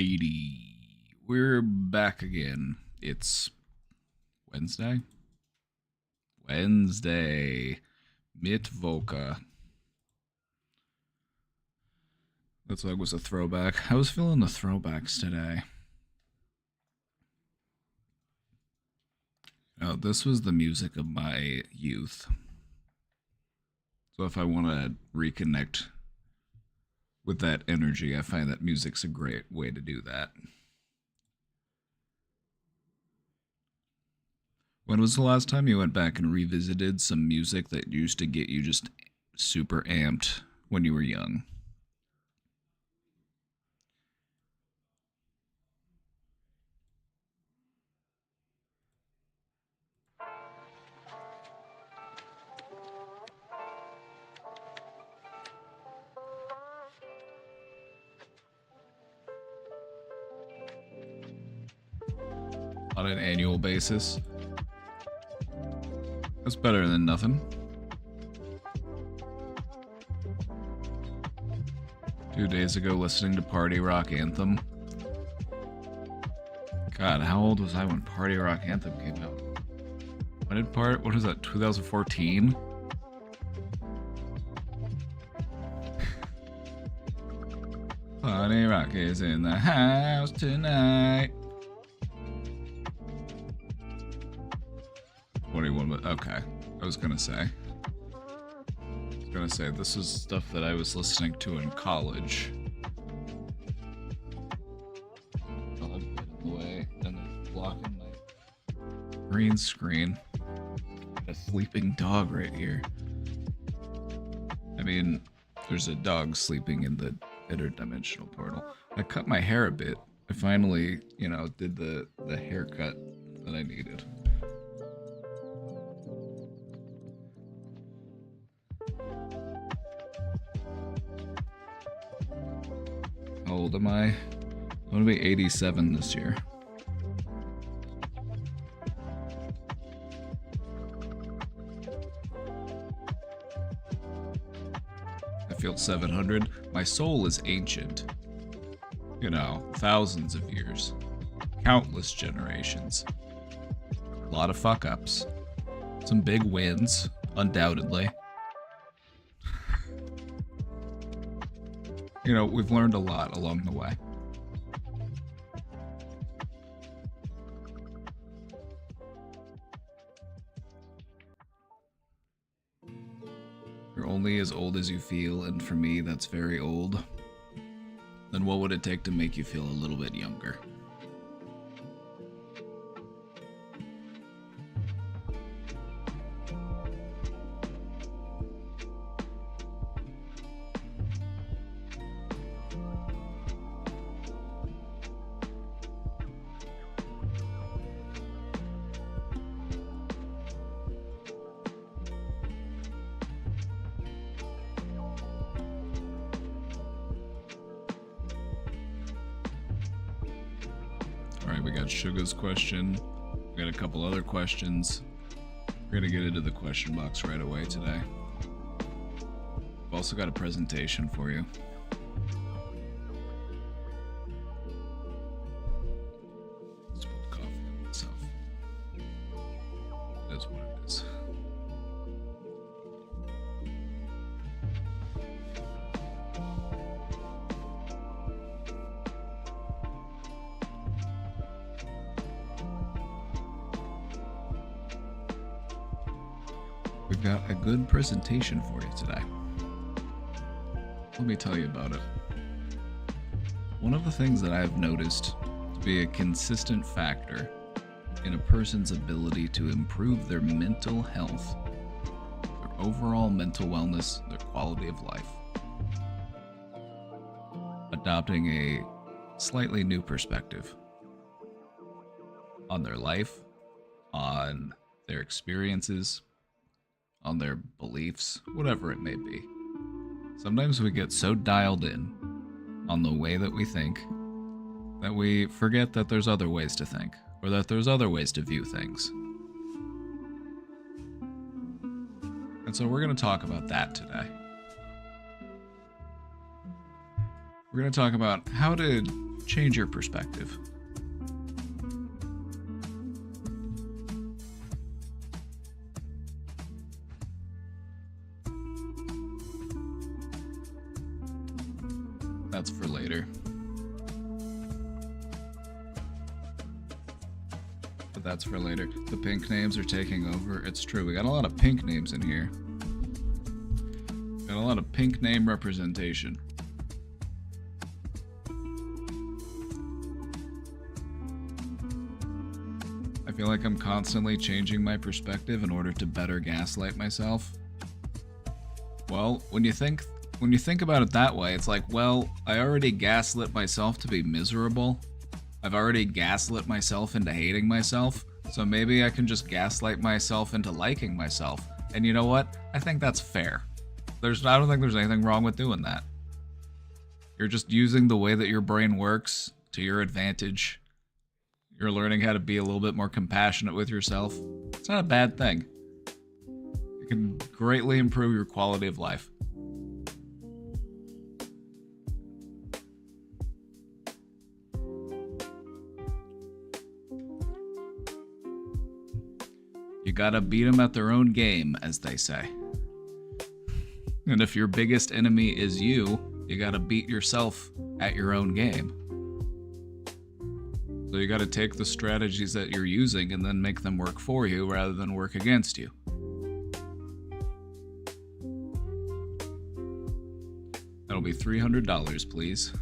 Alrighty. We're back again. It's Wednesday? Wednesday. Mitvoka. That song was a throwback. I was feeling the throwbacks today. Oh, this was the music of my youth. So if I want to reconnect with that energy, I find that music's a great way to do that. When was the last time you went back and revisited some music that used to get you just super amped when you were young? On an annual basis? That's better than nothing. 2 days ago, listening to Party Rock Anthem. God, how old was I when Party Rock Anthem came out? What was that, 2014? Party Rock is in the house tonight. 21, but okay. I was gonna say, this is stuff that I was listening to in college. Dog getting in the way and then blocking my green screen. A sleeping dog right here. I mean, there's a dog sleeping in the interdimensional portal. I cut my hair a bit. I finally, did the haircut that I needed. How old am I? I'm gonna be 87 this year. I feel 700. My soul is ancient. Thousands of years. Countless generations. A lot of fuck-ups. Some big wins, undoubtedly. We've learned a lot along the way. You're only as old as you feel, and for me, that's very old. Then what would it take to make you feel a little bit younger? Alright, we got Suga's question. We got a couple other questions. We're gonna get into the question box right away today. We've also got a presentation for you. Spilled coffee on myself. That's what it is. We've got a good presentation for you today. Let me tell you about it. One of the things that I've noticed to be a consistent factor in a person's ability to improve their mental health, their overall mental wellness, their quality of life, adopting a slightly new perspective on their life, on their experiences, on their beliefs, whatever it may be. Sometimes we get so dialed in on the way that we think that we forget that there's other ways to think, or that there's other ways to view things. And so we're going to talk about that today. We're going to talk about how to change your perspective. That's for later. But that's for later. The pink names are taking over. It's true. We got a lot of pink names in here. Got a lot of pink name representation. I feel like I'm constantly changing my perspective in order to better gaslight myself. Well, when you think about it that way, it's like, well, I already gaslit myself to be miserable. I've already gaslit myself into hating myself, so maybe I can just gaslight myself into liking myself. And you know what? I think that's fair. I don't think there's anything wrong with doing that. You're just using the way that your brain works to your advantage. You're learning how to be a little bit more compassionate with yourself. It's not a bad thing. It can greatly improve your quality of life. You gotta beat them at their own game, as they say. And if your biggest enemy is you gotta beat yourself at your own game. So you gotta take the strategies that you're using and then make them work for you rather than work against you. That'll be $300, please.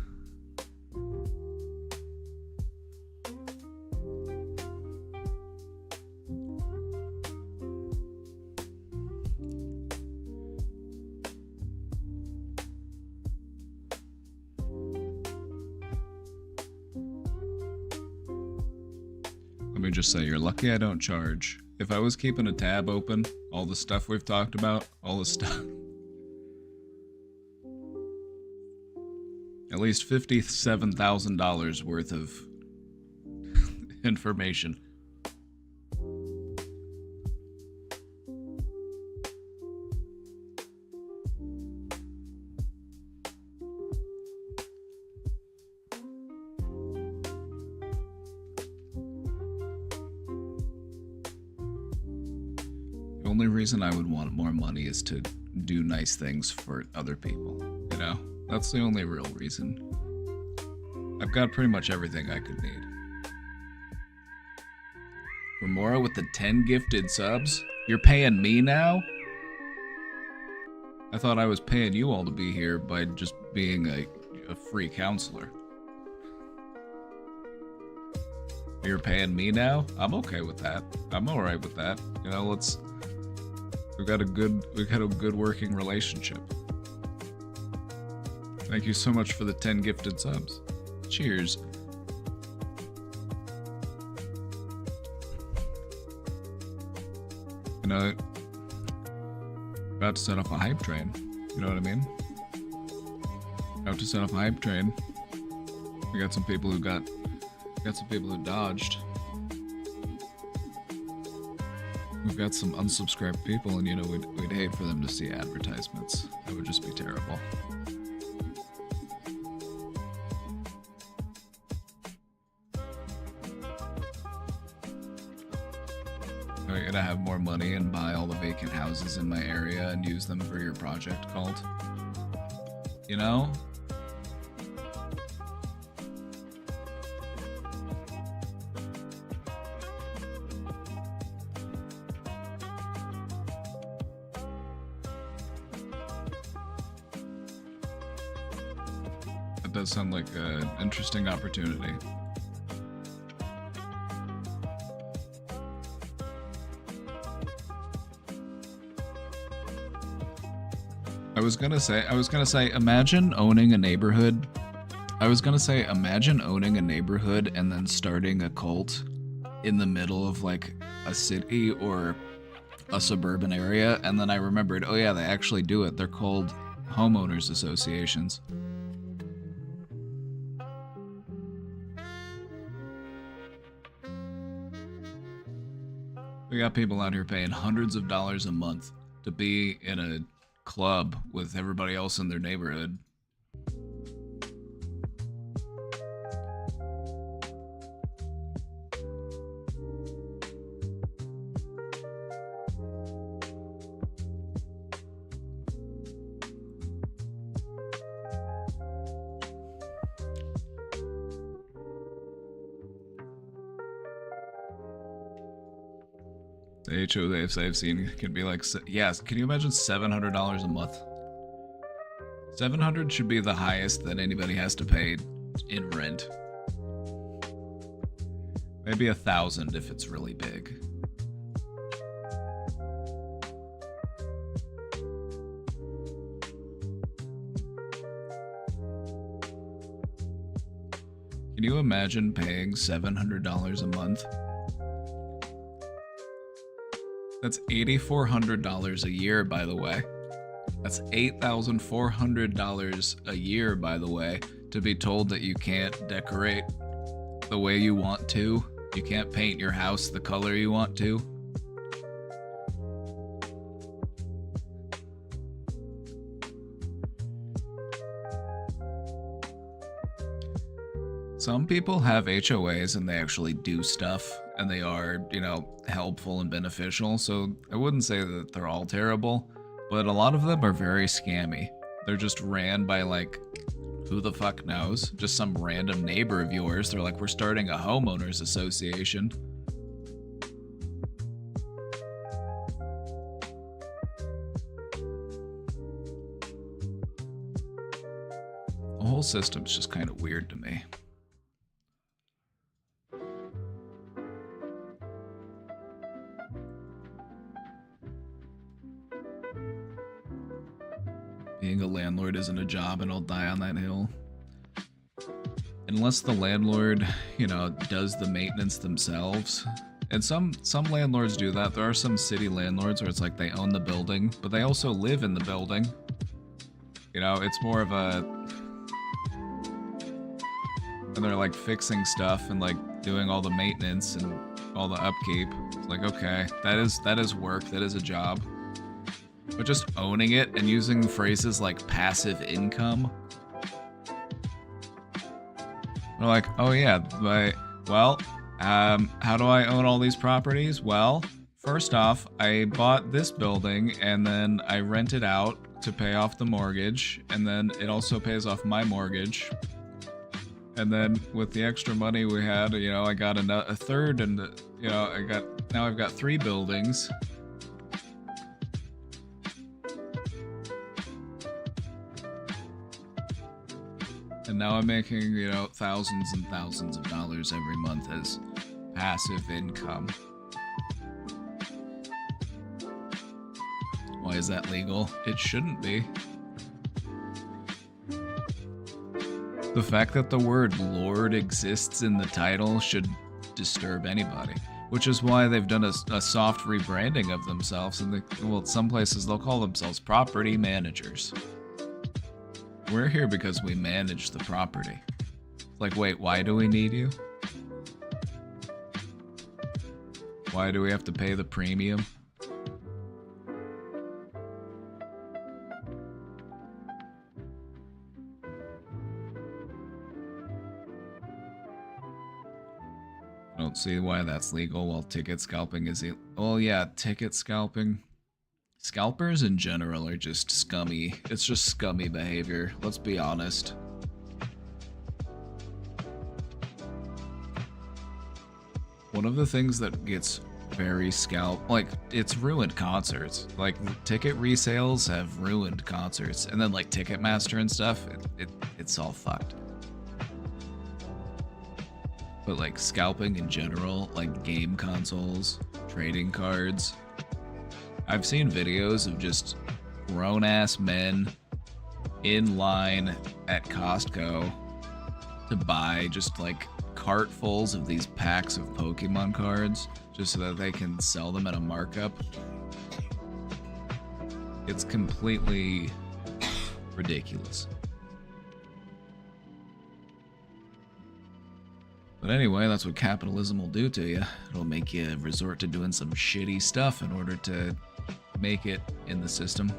Let me just say, you're lucky I don't charge. If I was keeping a tab open, all the stuff we've talked about, all the stuff... At least $57,000 worth of information. The only reason I would want more money is to do nice things for other people, you know? That's the only real reason. I've got pretty much everything I could need. Remora with the 10 gifted subs? You're paying me now? I thought I was paying you all to be here by just being a free counselor. You're paying me now? I'm okay with that. I'm alright with that. You know, we've got a good working relationship. Thank you so much for the 10 gifted subs. Cheers. You know, about to set off a hype train. You know what I mean? About to set off a hype train. We got some people who dodged. We've got some unsubscribed people, and you know, we'd hate for them to see advertisements. That would just be terrible. Are you gonna have more money and buy all the vacant houses in my area and use them for your project called? You know? That does sound like an interesting opportunity. I was gonna say, imagine owning a neighborhood. Imagine owning a neighborhood and then starting a cult in the middle of like a city or a suburban area, and then I remembered, oh yeah, they actually do it. They're called homeowners associations. We got people out here paying hundreds of dollars a month to be in a club with everybody else in their neighborhood. The HOAs I've seen can be like, yes, can you imagine $700 a month? 700 should be the highest that anybody has to pay in rent. Maybe 1,000 if it's really big. Can you imagine paying $700 a month? That's $8,400 a year, by the way. That's $8,400 a year, by the way, to be told that you can't decorate the way you want to. You can't paint your house the color you want to. Some people have HOAs and they actually do stuff and they are, you know, helpful and beneficial. So I wouldn't say that they're all terrible, but a lot of them are very scammy. They're just ran by like, who the fuck knows? Just some random neighbor of yours. They're like, we're starting a homeowners association. The whole system's just kind of weird to me. Being a landlord isn't a job and I'll die on that hill. Unless the landlord, you know, does the maintenance themselves. And some landlords do that. There are some city landlords where it's like they own the building, but they also live in the building. You know, it's more of a... And they're like fixing stuff and like doing all the maintenance and all the upkeep. It's like, okay, that is work, that is a job. But just owning it and using phrases like passive income. They're like, oh yeah, how do I own all these properties? Well, first off, I bought this building and then I rent it out to pay off the mortgage, and then it also pays off my mortgage. And then with the extra money we had, you know, I got a third, and you know, now I've got 3 buildings. And now I'm making, you know, thousands and thousands of dollars every month as passive income. Why is that legal? It shouldn't be. The fact that the word Lord exists in the title should disturb anybody. Which is why they've done a soft rebranding of themselves. And well, some places they'll call themselves property managers. We're here because we manage the property. Like, wait, why do we need you? Why do we have to pay the premium? I don't see why that's legal while ticket scalping is illegal. Oh yeah, ticket scalping. Scalpers in general are just scummy. It's just scummy behavior, let's be honest. One of the things that gets very like, it's ruined concerts. Like, ticket resales have ruined concerts. And then like Ticketmaster and stuff, it's all fucked. But like scalping in general, like game consoles, trading cards. I've seen videos of just grown-ass men in line at Costco to buy just like cartfuls of these packs of Pokemon cards just so that they can sell them at a markup. It's completely ridiculous. But anyway, that's what capitalism will do to you. It'll make you resort to doing some shitty stuff in order to make it in the system.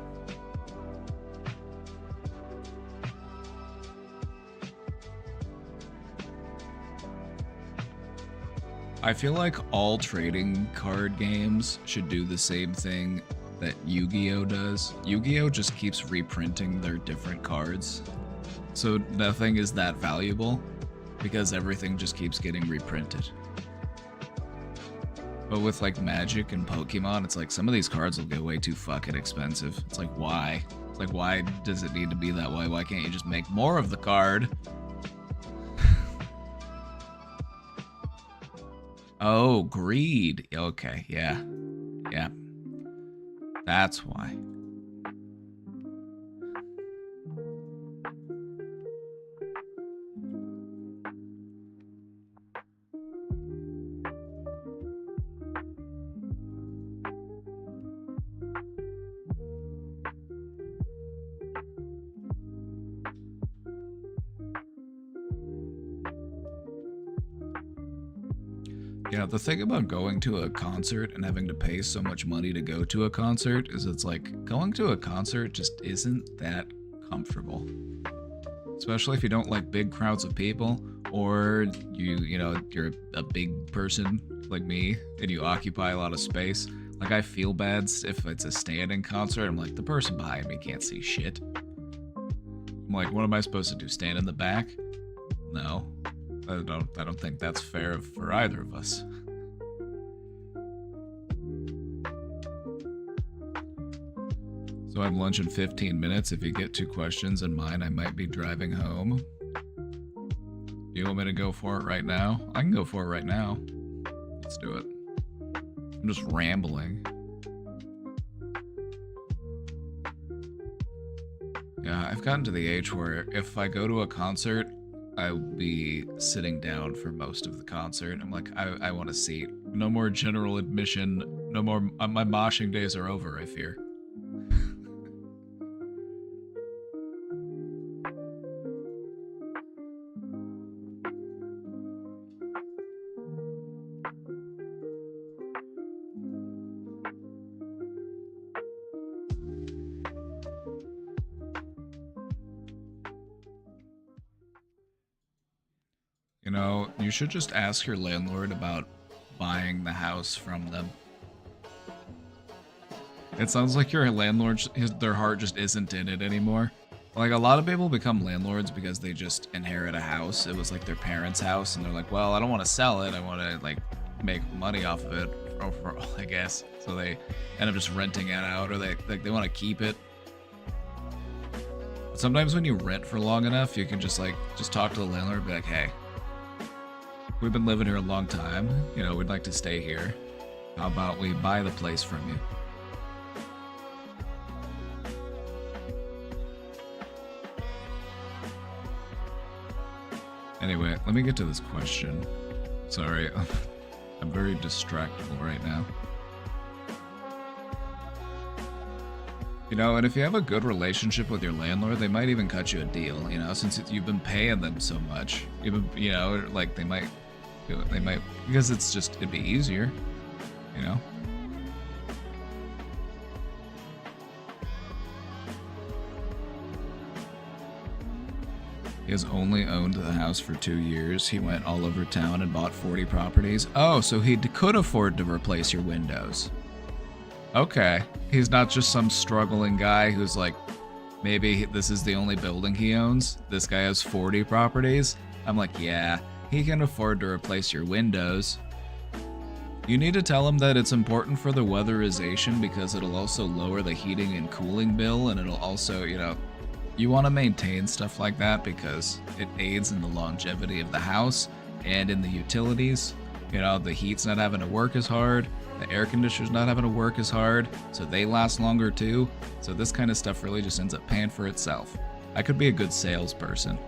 I feel like all trading card games should do the same thing that Yu-Gi-Oh does. Yu-Gi-Oh just keeps reprinting their different cards, so nothing is that valuable because everything just keeps getting reprinted. But with like Magic and Pokemon, it's like some of these cards will get way too fucking expensive. It's like, why? It's like, why does it need to be that way? Why can't you just make more of the card? Oh, greed. Okay, yeah. Yeah. That's why. Yeah, the thing about going to a concert and having to pay so much money to go to a concert is it's like going to a concert just isn't that comfortable. Especially if you don't like big crowds of people, or you're a big person like me and you occupy a lot of space. Like, I feel bad if it's a standing concert. I'm like, the person behind me can't see shit. I'm like, what am I supposed to do? Stand in the back? No. I don't think that's fair for either of us. So I have lunch in 15 minutes. If you get 2 questions in mine, I might be driving home. Do you want me to go for it right now? I can go for it right now. Let's do it. I'm just rambling. Yeah, I've gotten to the age where if I go to a concert, I'll be sitting down for most of the concert. I'm like, I want a seat. No more general admission. No more. My moshing days are over, I fear. You know, you should just ask your landlord about buying the house from them. It sounds like your landlord, their heart just isn't in it anymore. Like, a lot of people become landlords because they just inherit a house. It was like their parents' house, and they're like, well, I don't want to sell it. I want to, like, make money off of it, overall, I guess. So they end up just renting it out, or they want to keep it. But sometimes when you rent for long enough, you can just talk to the landlord and be like, hey, we've been living here a long time. You know, we'd like to stay here. How about we buy the place from you? Anyway, let me get to this question. Sorry, I'm very distractible right now. You know, and if you have a good relationship with your landlord, they might even cut you a deal, you know, since you've been paying them so much. You know, like they might, because it'd be easier, you know? He has only owned the house for 2 years. He went all over town and bought 40 properties. Oh, so he could afford to replace your windows. Okay. He's not just some struggling guy who's like, maybe this is the only building he owns. This guy has 40 properties. I'm like, yeah, he can afford to replace your windows. You need to tell him that it's important for the weatherization because it'll also lower the heating and cooling bill, and it'll also, you know, you want to maintain stuff like that because it aids in the longevity of the house and in the utilities. You know, the heat's not having to work as hard, the air conditioner's not having to work as hard, so they last longer too. So this kind of stuff really just ends up paying for itself. I could be a good salesperson.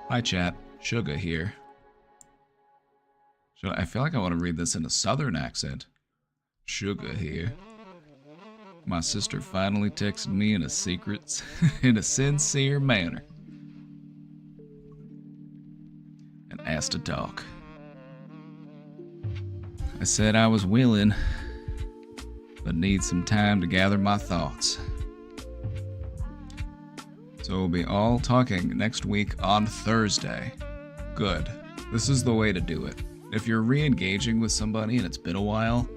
Hi chat, Sugar here. I feel like I want to read this in a southern accent. Sugar here. My sister finally texted me in a secret, in a sincere manner, and asked to talk. I said I was willing, but need some time to gather my thoughts. So we'll be all talking next week on Thursday. Good. This is the way to do it. If you're re-engaging with somebody and it's been a while,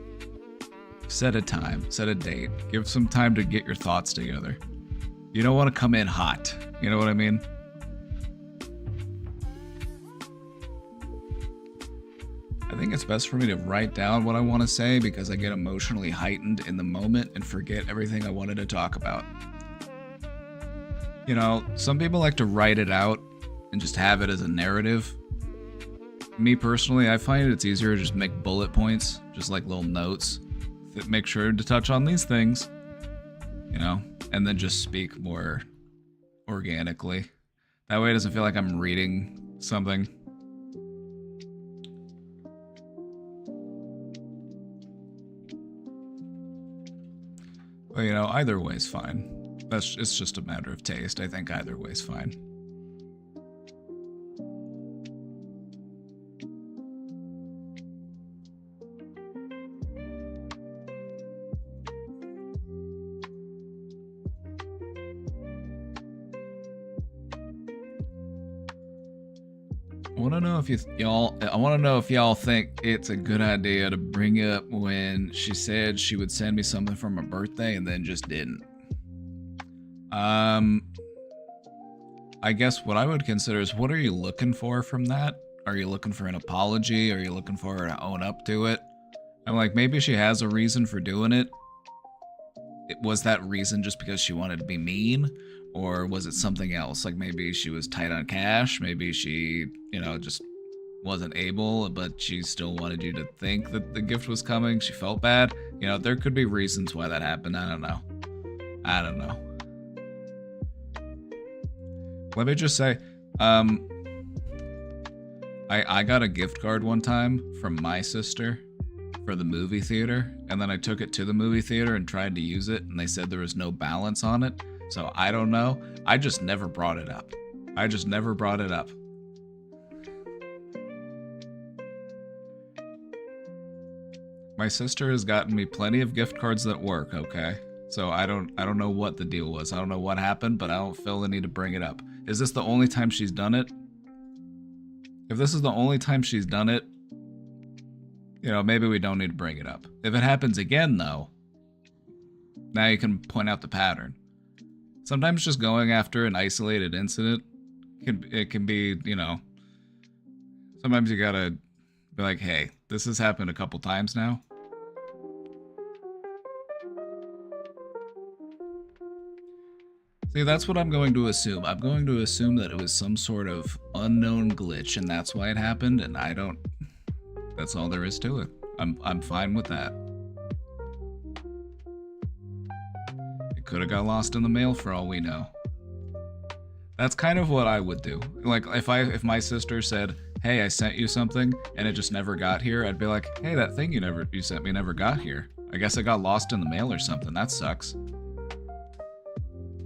Set a time, set a date, give some time to get your thoughts together. You don't want to come in hot. You know what I mean? I think it's best for me to write down what I want to say because I get emotionally heightened in the moment and forget everything I wanted to talk about. You know, some people like to write it out and just have it as a narrative. Me personally, I find it's easier to just make bullet points, just like little notes that make sure to touch on these things, you know, and then just speak more organically. That way it doesn't feel like I'm reading something. But, you know, either way's fine. It's just a matter of taste. I think either way's fine. I want to know if y'all think it's a good idea to bring up when she said she would send me something for my birthday and then just didn't. I guess what I would consider is, what are you looking for from that? Are you looking for an apology? Are you looking for her to own up to it? I'm like, maybe she has a reason for doing it. Was that reason just because she wanted to be mean? Or was it something else? Like maybe she was tight on cash. Maybe she, you know, just wasn't able, but she still wanted you to think that the gift was coming. She felt bad. You know, there could be reasons why that happened. I don't know. Let me just say, I got a gift card one time from my sister for the movie theater, and then I took it to the movie theater and tried to use it, and they said there was no balance on it. So I don't know. I just never brought it up. My sister has gotten me plenty of gift cards that work, okay? So I don't know what the deal was. I don't know what happened, but I don't feel the need to bring it up. Is this the only time she's done it? If this is the only time she's done it, you know, maybe we don't need to bring it up. If it happens again, though, now you can point out the pattern. Sometimes just going after an isolated incident, it can be, you know, sometimes you gotta be like, hey, this has happened a couple times now. See, that's what I'm going to assume. I'm going to assume that it was some sort of unknown glitch and that's why it happened, and that's all there is to it. I'm fine with that. It could have got lost in the mail for all we know. That's kind of what I would do. Like if my sister said, "Hey, I sent you something and it just never got here," I'd be like, "Hey, that thing you sent me never got here. I guess it got lost in the mail or something. That sucks."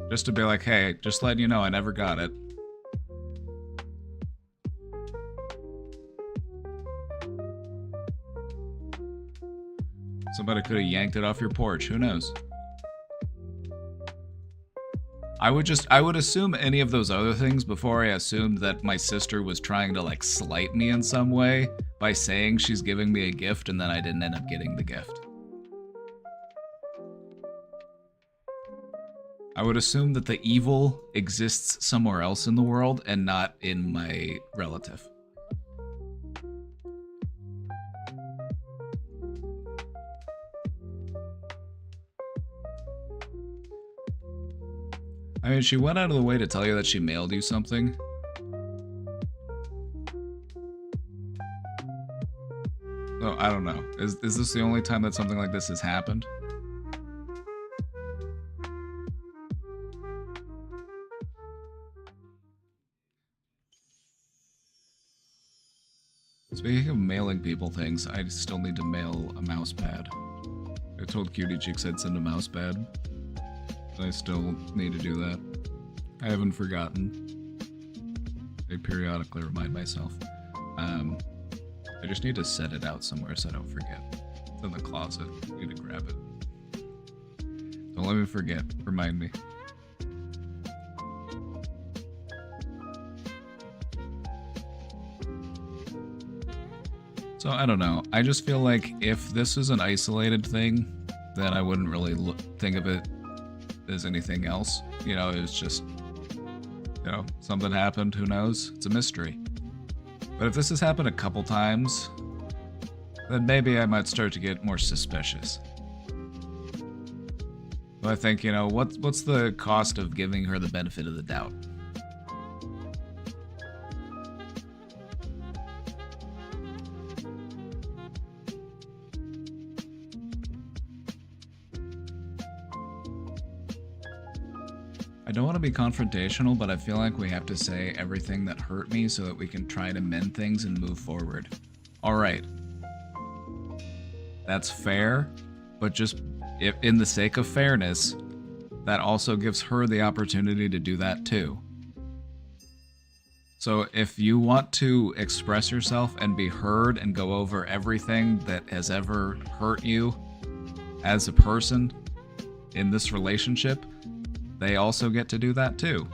Just to be like, "Hey, just letting you know I never got it." Somebody could have yanked it off your porch. Who knows? I would assume any of those other things before I assumed that my sister was trying to like slight me in some way by saying she's giving me a gift and then I didn't end up getting the gift. I would assume that the evil exists somewhere else in the world and not in my relative. I mean, she went out of the way to tell you that she mailed you something. So, I don't know. Is this the only time that something like this has happened? Speaking of mailing people things, I still need to mail a mouse pad. I told Cutie Cheeks I'd send a mouse pad. I still need to do that. I haven't forgotten. I periodically remind myself. I just need to set it out somewhere so I don't forget. It's in the closet. I need to grab it. Don't let me forget. Remind me. So, I don't know. I just feel like if this is an isolated thing, then I wouldn't really think of it as anything else. You know, it was just, you know, something happened, who knows? It's a mystery. But if this has happened a couple times, then maybe I might start to get more suspicious. But I think, you know, what's the cost of giving her the benefit of the doubt? I don't want to be confrontational, but I feel like we have to say everything that hurt me so that we can try to mend things and move forward. Alright. That's fair, but just if, in the sake of fairness, that also gives her the opportunity to do that too. So if you want to express yourself and be heard and go over everything that has ever hurt you as a person in this relationship, they also get to do that too.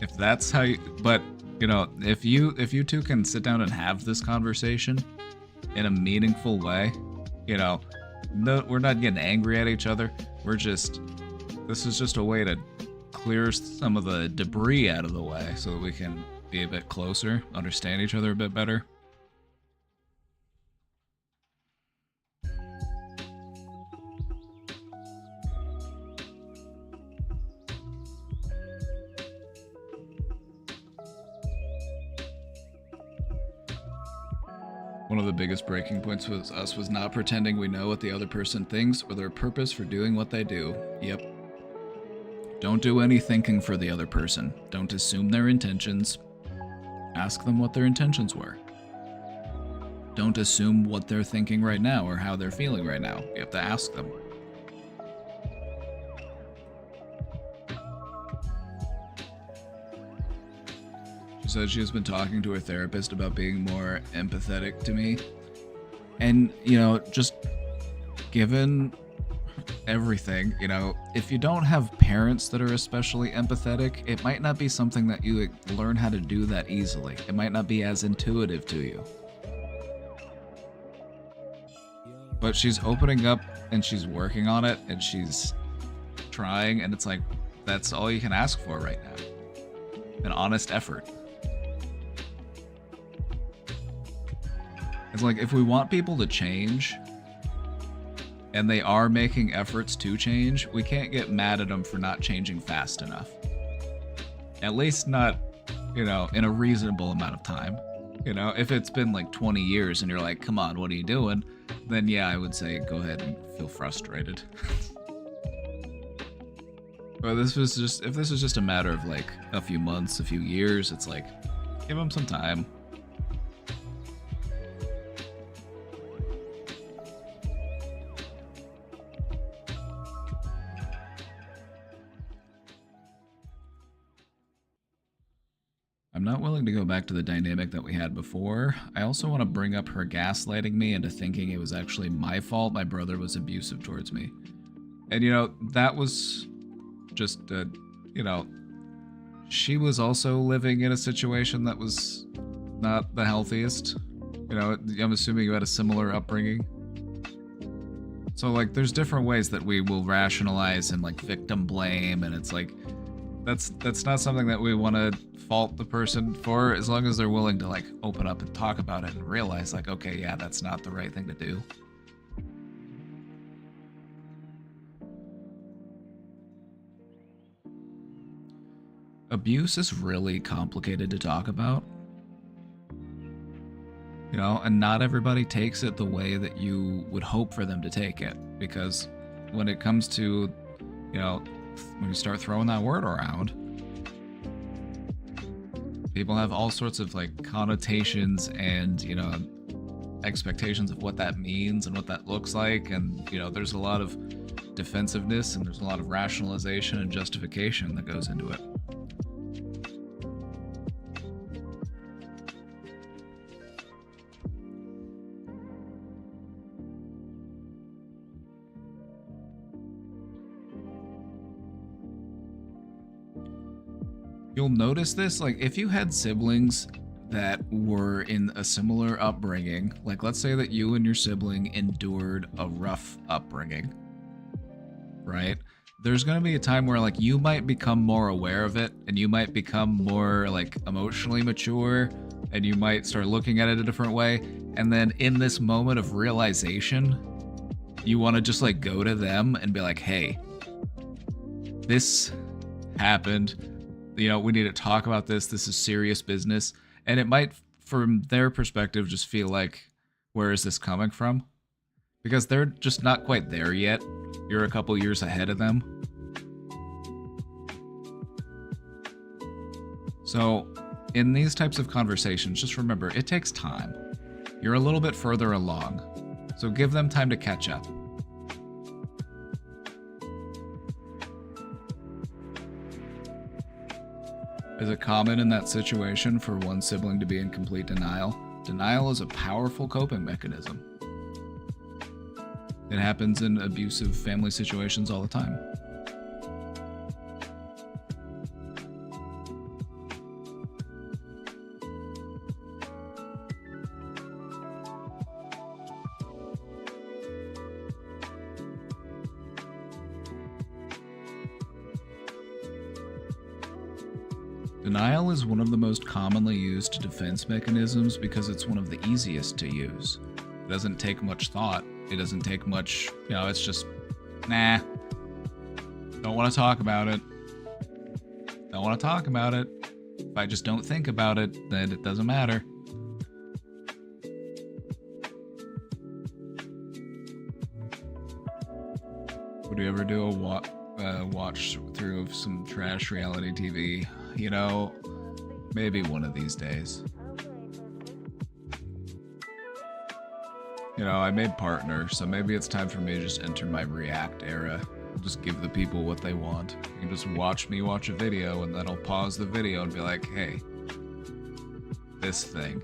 If that's how you, but you know, if you two can sit down and have this conversation in a meaningful way, you know, no, we're not getting angry at each other. This is just a way to clear some of the debris out of the way so that we can be a bit closer, understand each other a bit better. One of the biggest breaking points was not pretending we know what the other person thinks or their purpose for doing what they do. Yep. Don't do any thinking for the other person. Don't assume their intentions. Ask them what their intentions were. Don't assume what they're thinking right now or how they're feeling right now. You have to ask them. She said she has been talking to her therapist about being more empathetic to me. And, you know, just given everything, you know, if you don't have parents that are especially empathetic, it might not be something that you learn how to do that easily. It might not be as intuitive to you. But she's opening up and she's working on it and she's trying, and it's like, that's all you can ask for right now. An honest effort. It's like, if we want people to change, and they are making efforts to change, we can't get mad at them for not changing fast enough. At least not, you know, in a reasonable amount of time. You know, if it's been like 20 years and you're like, come on, what are you doing? Then yeah, I would say go ahead and feel frustrated. But if this is just a matter of like a few months, a few years, it's like, give them some time. I'm not willing to go back to the dynamic that we had before. I also want to bring up her gaslighting me into thinking it was actually my fault my brother was abusive towards me. And, you know, that was just, you know, she was also living in a situation that was not the healthiest. You know, I'm assuming you had a similar upbringing. So, like, there's different ways that we will rationalize and, like, victim blame, and it's like, that's not something that we want to fault the person for, as long as they're willing to like open up and talk about it and realize like, okay, yeah, that's not the right thing to do. Abuse is really complicated to talk about, you know, and not everybody takes it the way that you would hope for them to take it, because when it comes to, you know, when you start throwing that word around, people have all sorts of like connotations and, you know, expectations of what that means and what that looks like, and, you know, there's a lot of defensiveness and there's a lot of rationalization and justification that goes into it. You'll notice this, like, if you had siblings that were in a similar upbringing, like let's say that you and your sibling endured a rough upbringing, right? There's going to be a time where like you might become more aware of it and you might become more like emotionally mature and you might start looking at it a different way. And then in this moment of realization, you want to just like go to them and be like, hey, this happened. You know, we need to talk about this. This is serious business. And it might, from their perspective, just feel like, where is this coming from? Because they're just not quite there yet. You're a couple years ahead of them. So in these types of conversations, just remember, it takes time. You're a little bit further along, so give them time to catch up. Is it common in that situation for one sibling to be in complete denial? Denial is a powerful coping mechanism. It happens in abusive family situations all the time. Denial is one of the most commonly used defense mechanisms because it's one of the easiest to use. It doesn't take much thought. It doesn't take much, you know, it's just, nah, don't want to talk about it. Don't want to talk about it. If I just don't think about it, then it doesn't matter. Would you ever do a watch through of some trash reality TV? You know, maybe one of these days. You know, I made Partner, so maybe it's time for me to just enter my React era. I'll just give the people what they want. You can just watch me watch a video, and then I'll pause the video and be like, hey, this thing.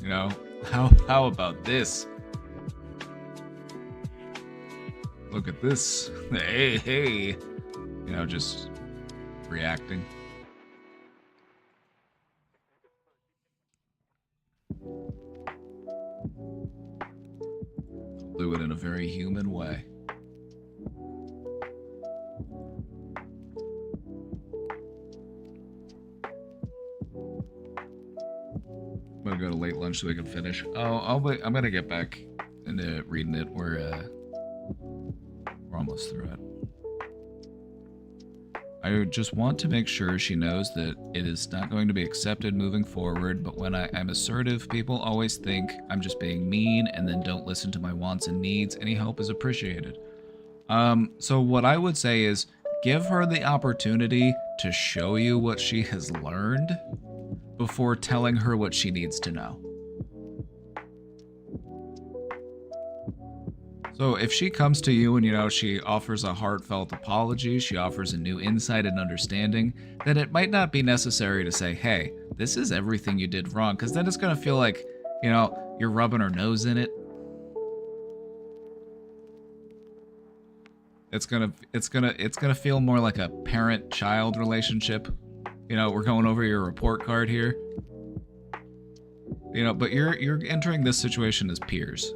You know, how about this? Look at this. Hey. You know, just reacting. Do it in a very human way. I'm gonna go to late lunch so we can finish. I'm gonna get back into reading it. We're almost through it. I just want to make sure she knows that it is not going to be accepted moving forward, but when I'm assertive, people always think I'm just being mean and then don't listen to my wants and needs. Any help is appreciated. So what I would say is give her the opportunity to show you what she has learned before telling her what she needs to know. So if she comes to you and, you know, she offers a heartfelt apology, she offers a new insight and understanding, then it might not be necessary to say, hey, this is everything you did wrong, because then it's going to feel like, you know, you're rubbing her nose in it. It's gonna feel more like a parent-child relationship. You know, we're going over your report card here. You know, but you're entering this situation as peers.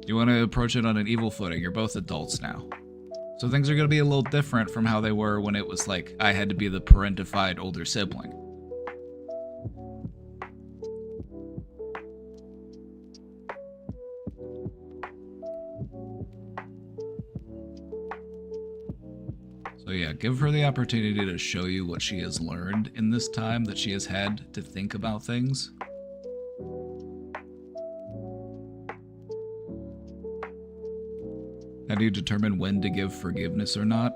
You want to approach it on an evil footing. You're both adults now. So things are going to be a little different from how they were when it was like I had to be the parentified older sibling. So yeah, give her the opportunity to show you what she has learned in this time that she has had to think about things. How do you determine when to give forgiveness or not?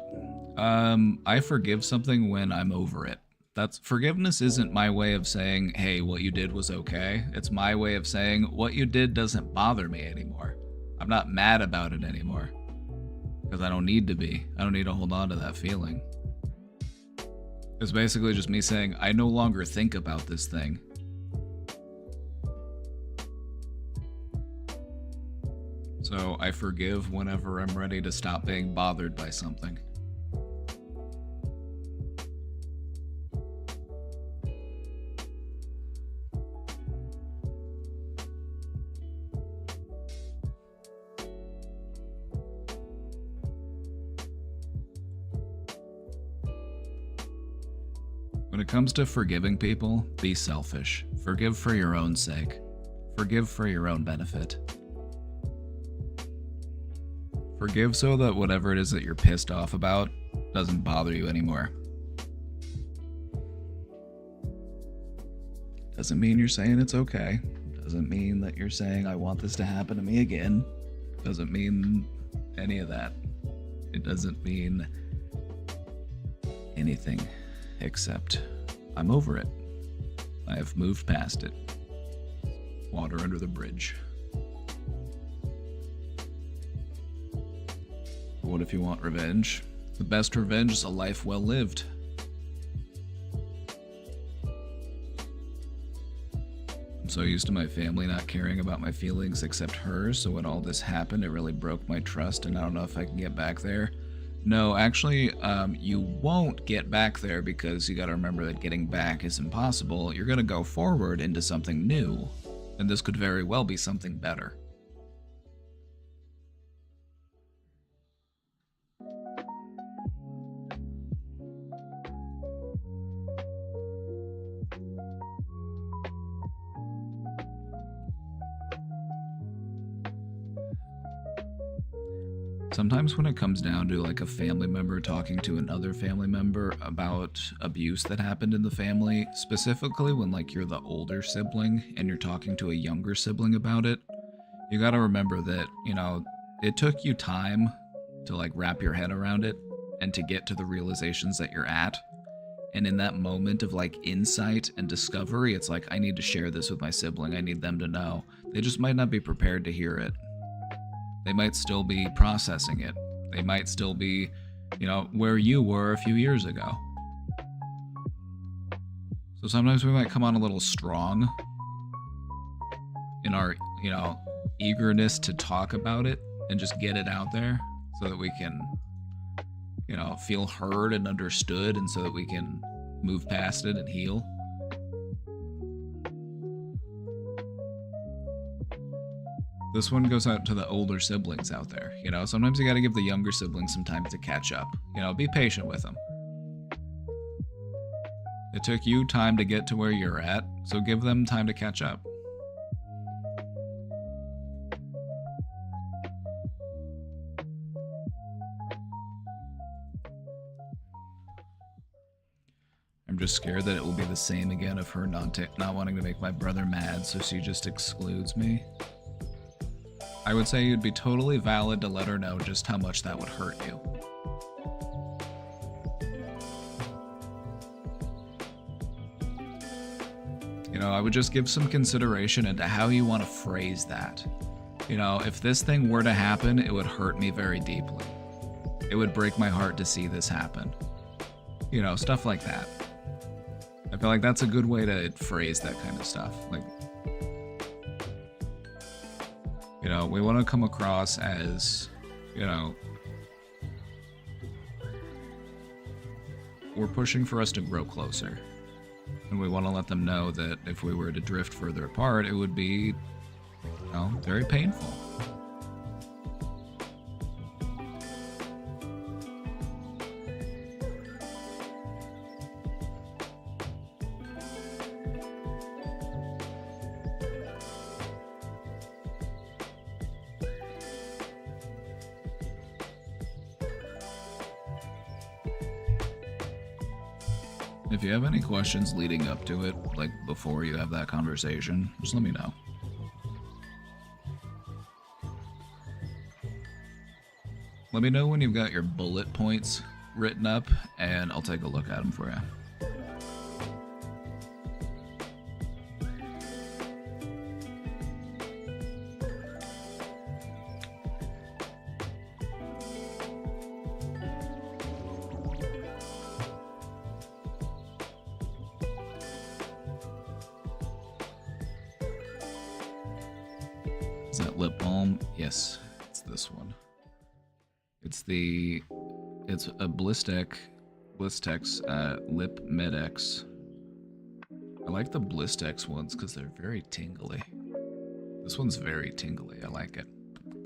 I forgive something when I'm over it. Forgiveness isn't my way of saying, hey, what you did was okay. It's my way of saying, what you did doesn't bother me anymore. I'm not mad about it anymore. Because I don't need to be. I don't need to hold on to that feeling. It's basically just me saying, I no longer think about this thing. So I forgive whenever I'm ready to stop being bothered by something. When it comes to forgiving people, be selfish. Forgive for your own sake. Forgive for your own benefit. Forgive so that whatever it is that you're pissed off about doesn't bother you anymore. Doesn't mean you're saying it's okay. Doesn't mean that you're saying, I want this to happen to me again. Doesn't mean any of that. It doesn't mean anything except I'm over it. I have moved past it. Water under the bridge. But what if you want revenge? The best revenge is a life well lived. I'm so used to my family not caring about my feelings except hers, so when all this happened, it really broke my trust, and I don't know if I can get back there. No, actually, you won't get back there because you gotta remember that getting back is impossible. You're gonna go forward into something new, and this could very well be something better. Sometimes when it comes down to like a family member talking to another family member about abuse that happened in the family, specifically when like you're the older sibling and you're talking to a younger sibling about it, you got to remember that, you know, it took you time to like wrap your head around it and to get to the realizations that you're at. And in that moment of like insight and discovery, it's like, I need to share this with my sibling. I need them to know. They just might not be prepared to hear it. They might still be processing it. They might still be, you know, where you were a few years ago. So sometimes we might come on a little strong in our, you know, eagerness to talk about it and just get it out there so that we can, you know, feel heard and understood, and so that we can move past it and heal. This one goes out to the older siblings out there. You know, sometimes you gotta give the younger siblings some time to catch up. You know, be patient with them. It took you time to get to where you're at, so give them time to catch up. I'm just scared that it will be the same again of her not wanting to make my brother mad, so she just excludes me. I would say it'd be totally valid to let her know just how much that would hurt you. You know, I would just give some consideration into how you want to phrase that. You know, if this thing were to happen, it would hurt me very deeply. It would break my heart to see this happen. You know, stuff like that. I feel like that's a good way to phrase that kind of stuff. Like, you know, we want to come across as, you know, we're pushing for us to grow closer. And we want to let them know that if we were to drift further apart, it would be, you know, very painful. If you have any questions leading up to it, like before you have that conversation, just let me know. Let me know when you've got your bullet points written up, and I'll take a look at them for you. Is that lip balm? Yes, it's this one. It's a Blistex Lip Medex. I like the Blistex ones because they're very tingly. This one's very tingly, I like it.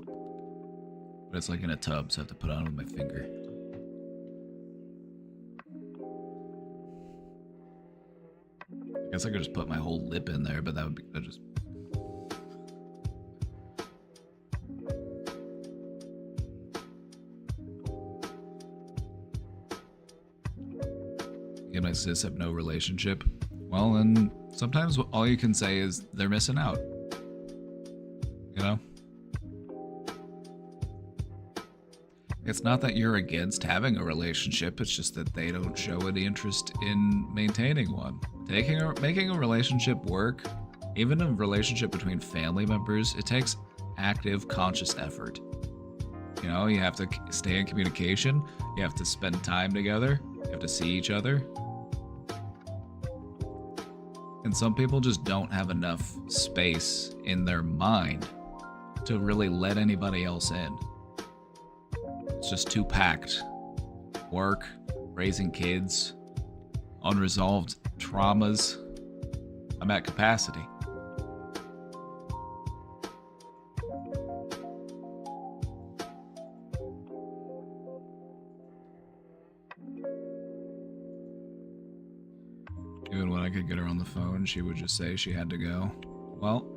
But it's like in a tub, so I have to put it on with my finger. Guess I could just put my whole lip in there, but that would be that just. Me and my sis have no relationship. Well, then sometimes all you can say is they're missing out. You know? It's not that you're against having a relationship, it's just that they don't show any interest in maintaining one. Making a relationship work, even a relationship between family members, it takes active, conscious effort. You know, you have to stay in communication, you have to spend time together, you have to see each other. And some people just don't have enough space in their mind to really let anybody else in. It's just too packed. Work, raising kids, unresolved traumas. I'm at capacity. Even when I could get her on the phone, she would just say she had to go. Well,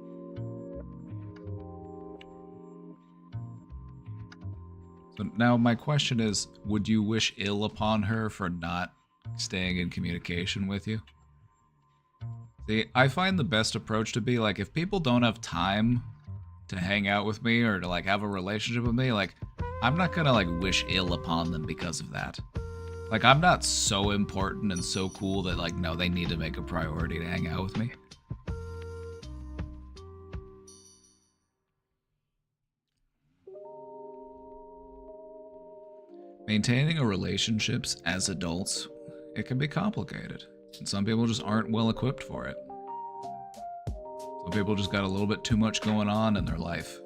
so now my question is, would you wish ill upon her for not staying in communication with you? See, I find the best approach to be like, if people don't have time to hang out with me or to like have a relationship with me, like, I'm not gonna like wish ill upon them because of that. Like, I'm not so important and so cool that like, no, they need to make a priority to hang out with me. Maintaining a relationships as adults, it can be complicated. And some people just aren't well equipped for it. Some people just got a little bit too much going on in their life.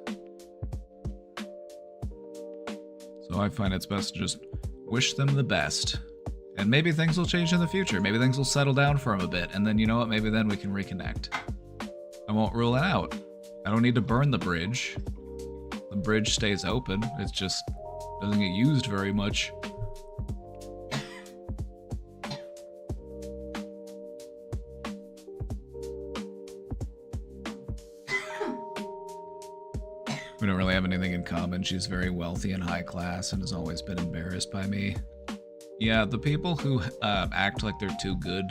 So I find it's best to just wish them the best. And maybe things will change in the future. Maybe things will settle down for them a bit. And then, you know what, maybe then we can reconnect. I won't rule it out. I don't need to burn the bridge. The bridge stays open. It's just doesn't get used very much. We don't really have anything in common. She's very wealthy and high class and has always been embarrassed by me. Yeah, the people who act like they're too good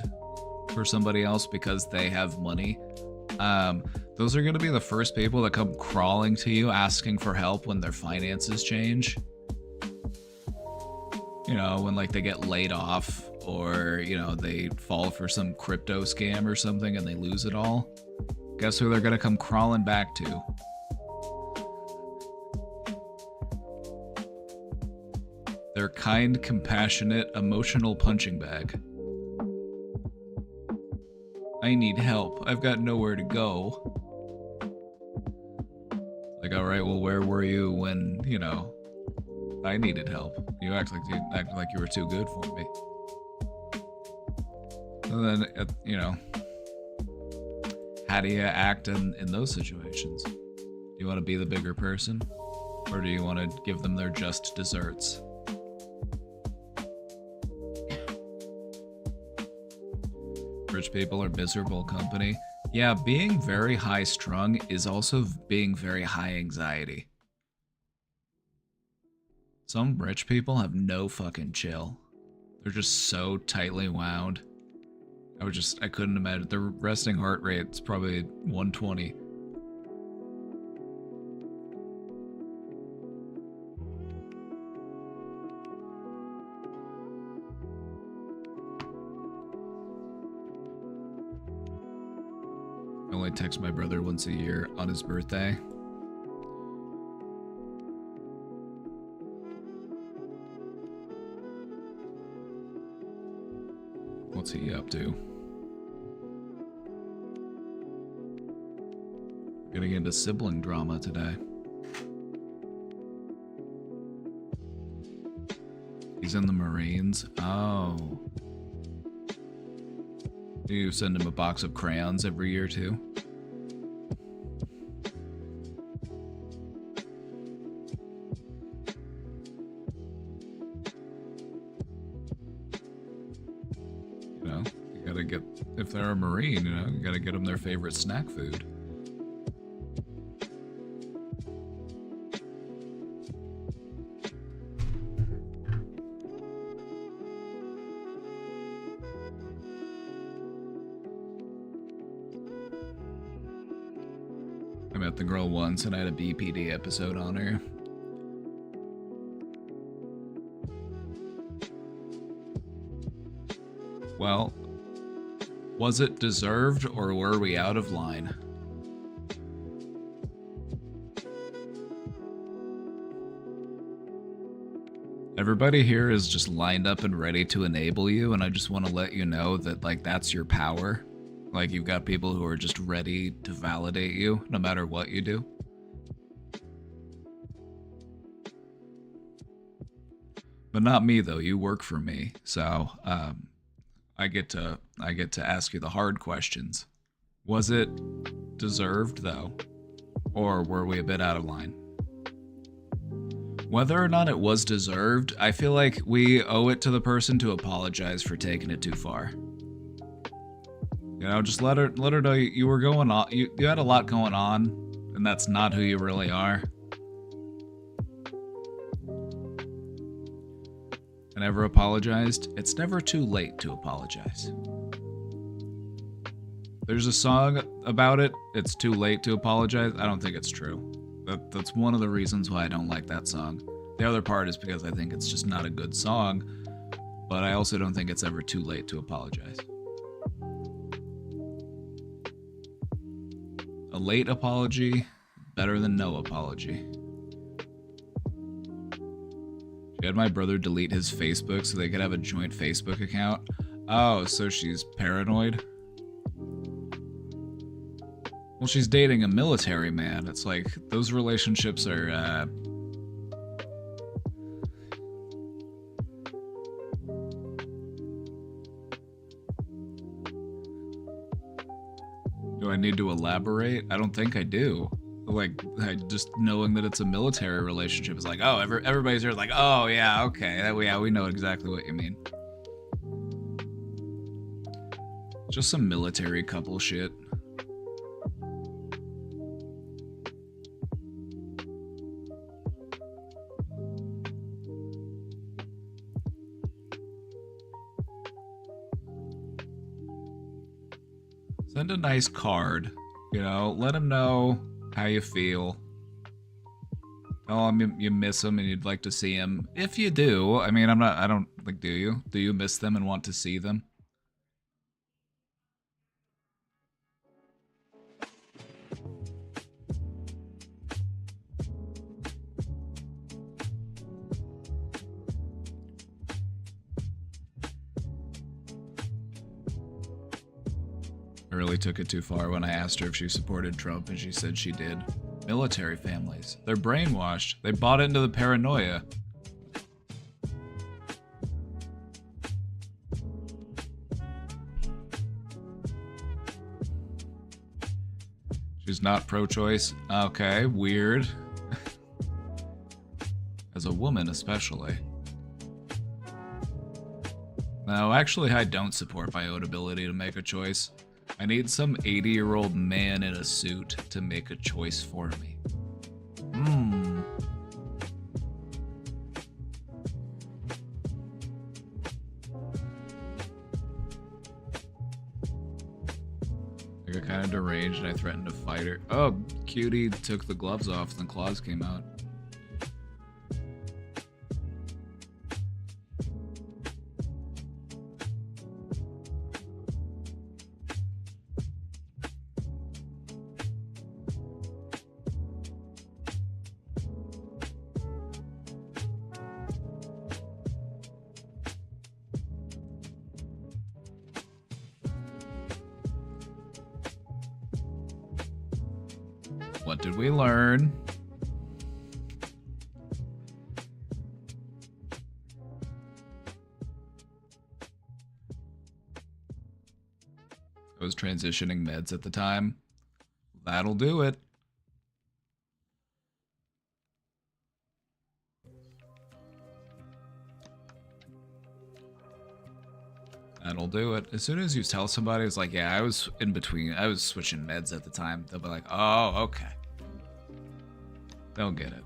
for somebody else because they have money, those are going to be the first people that come crawling to you asking for help when their finances change. You know, when like they get laid off or, you know, they fall for some crypto scam or something and they lose it all. Guess who they're going to come crawling back to? Their kind, compassionate, emotional punching bag. I need help. I've got nowhere to go. Like, alright, well, where were you when, you know, I needed help? You acted like you were too good for me. And then, you know, how do you act in those situations? Do you want to be the bigger person? Or do you want to give them their just desserts? Rich people are miserable company. Yeah, being very high strung is also being very high anxiety. Some rich people have no fucking chill. They're just so tightly wound. I couldn't imagine. Their resting heart rate's probably 120. I only text my brother once a year on his birthday. What's he up to? Getting into sibling drama today. He's in the Marines. Oh. Do you send him a box of crayons every year too? You know, you gotta get if they're a Marine, you know, you gotta get them their favorite snack food. I met the girl once and I had a BPD episode on her. Well, was it deserved or were we out of line? Everybody here is just lined up and ready to enable you, and I just want to let you know that, like, that's your power. Like, you've got people who are just ready to validate you no matter what you do. But not me, though. You work for me, so I get to ask you the hard questions. Was it deserved, though, or were we a bit out of line? Whether or not it was deserved, I feel like we owe it to the person to apologize for taking it too far. You know, just let her know you were going on. You had a lot going on, and that's not who you really are. I never apologized. It's never too late to apologize. There's a song about it. It's too late to apologize. I don't think it's true. That's one of the reasons why I don't like that song. The other part is because I think it's just not a good song, but I also don't think it's ever too late to apologize. A late apology, better than no apology. She had my brother delete his Facebook so they could have a joint Facebook account. Oh, so she's paranoid? Well, she's dating a military man. It's like, those relationships are, Do I need to elaborate? I don't think I do. Like, just knowing that it's a military relationship is like, oh, everybody's here is like, oh, yeah, okay. Yeah, we know exactly what you mean. Just some military couple shit. Send a nice card, you know, let him know how you feel. Tell him you miss him and you'd like to see him. If you do, I mean, I don't, like, do you? Do you miss them and want to see them? I really took it too far when I asked her if she supported Trump and she said she did. Military families. They're brainwashed. They bought into the paranoia. She's not pro-choice? Okay, weird. As a woman, especially. No, actually, I don't support my own ability to make a choice. I need some 80-year-old man in a suit to make a choice for me. I got kind of deranged and I threatened to fight her. Oh, Cutie took the gloves off and the claws came out. What did we learn? I was transitioning meds at the time. That'll do it. That'll do it. As soon as you tell somebody, it's like, yeah, I was in between. I was switching meds at the time. They'll be like, oh, okay. They'll get it.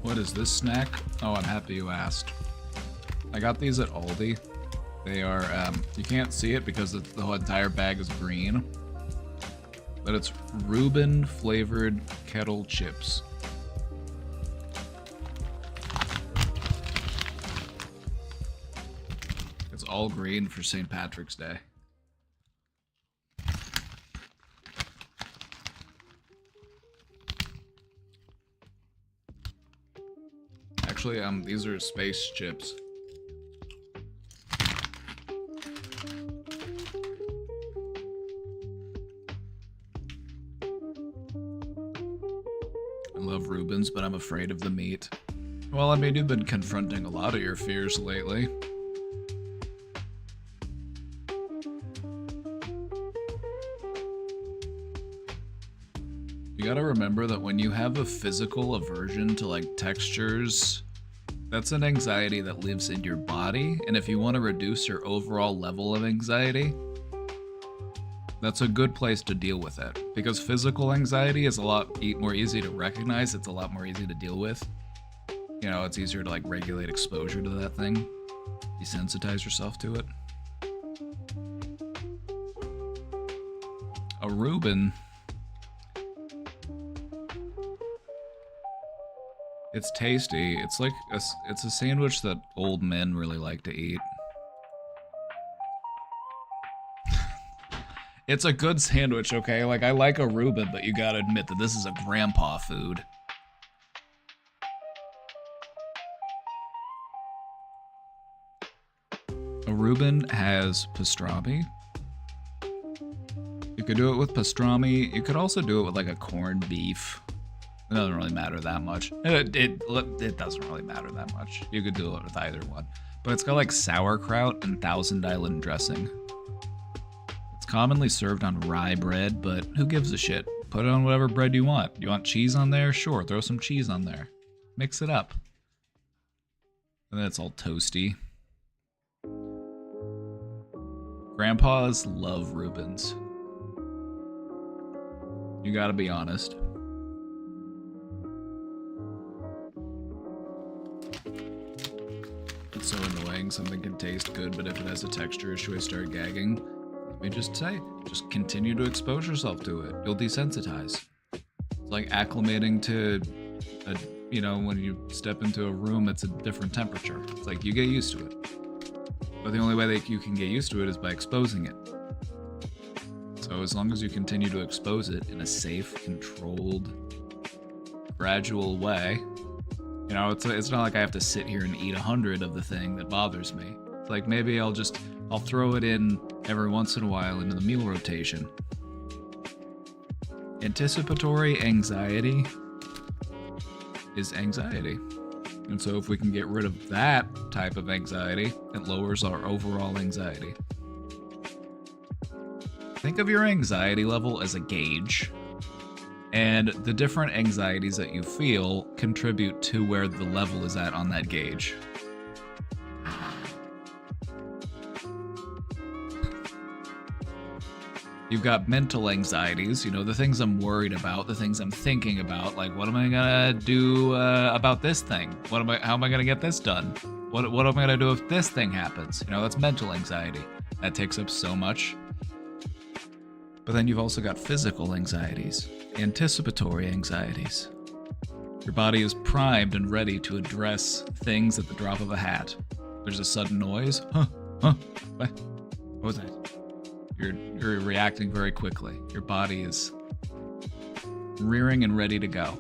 What is this snack? Oh, I'm happy you asked. I got these at Aldi. They are, you can't see it because the whole entire bag is green. But it's Reuben flavored kettle chips. It's all green for St. Patrick's Day. Actually, these are space chips. I love Reubens, but I'm afraid of the meat. Well, I mean, you've been confronting a lot of your fears lately. You gotta remember that when you have a physical aversion to like textures, that's an anxiety that lives in your body, and if you want to reduce your overall level of anxiety, that's a good place to deal with it. Because physical anxiety is a lot more easy to recognize, it's a lot more easy to deal with. You know, it's easier to like regulate exposure to that thing, desensitize yourself to it. A Reuben, it's tasty. It's like it's a sandwich that old men really like to eat. It's a good sandwich, okay? Like, I like a Reuben, but you gotta admit that this is a grandpa food. A Reuben has pastrami. You could do it with pastrami. You could also do it with like a corned beef. It doesn't really matter that much. It doesn't really matter that much. You could do it with either one. But it's got like sauerkraut and Thousand Island dressing. It's commonly served on rye bread, but who gives a shit? Put it on whatever bread you want. You want cheese on there? Sure, throw some cheese on there. Mix it up. And then it's all toasty. Grandpas love Reubens. You gotta be honest. It's so annoying, something can taste good, but if it has a texture issue, I start gagging. Let me just say, just continue to expose yourself to it. You'll desensitize. It's like acclimating to, you know, when you step into a room, it's a different temperature. It's like, you get used to it. But the only way that you can get used to it is by exposing it. So as long as you continue to expose it in a safe, controlled, gradual way, you know, it's not like I have to sit here and eat 100 of the thing that bothers me. It's like maybe I'll throw it in every once in a while into the meal rotation. Anticipatory anxiety is anxiety. And so if we can get rid of that type of anxiety, it lowers our overall anxiety. Think of your anxiety level as a gauge. And the different anxieties that you feel contribute to where the level is at on that gauge. You've got mental anxieties, you know, the things I'm worried about, the things I'm thinking about, like what am I gonna do about this thing? How am I gonna get this done? What am I gonna do if this thing happens? You know, that's mental anxiety. That takes up so much. But then you've also got physical anxieties, anticipatory anxieties. Your body is primed and ready to address things at the drop of a hat. There's a sudden noise. What was that? You're reacting very quickly. Your body is rearing and ready to go.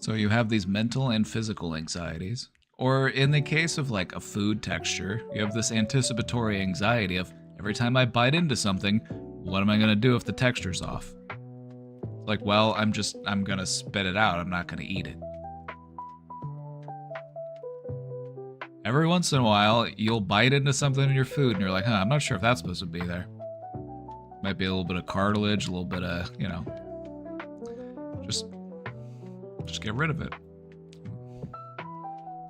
So you have these mental and physical anxieties. Or in the case of like a food texture, you have this anticipatory anxiety of every time I bite into something, what am I gonna do if the texture's off? Like, well, I'm gonna spit it out. I'm not gonna eat it. Every once in a while, you'll bite into something in your food and you're like, I'm not sure if that's supposed to be there. Might be a little bit of cartilage, a little bit of, you know, just get rid of it.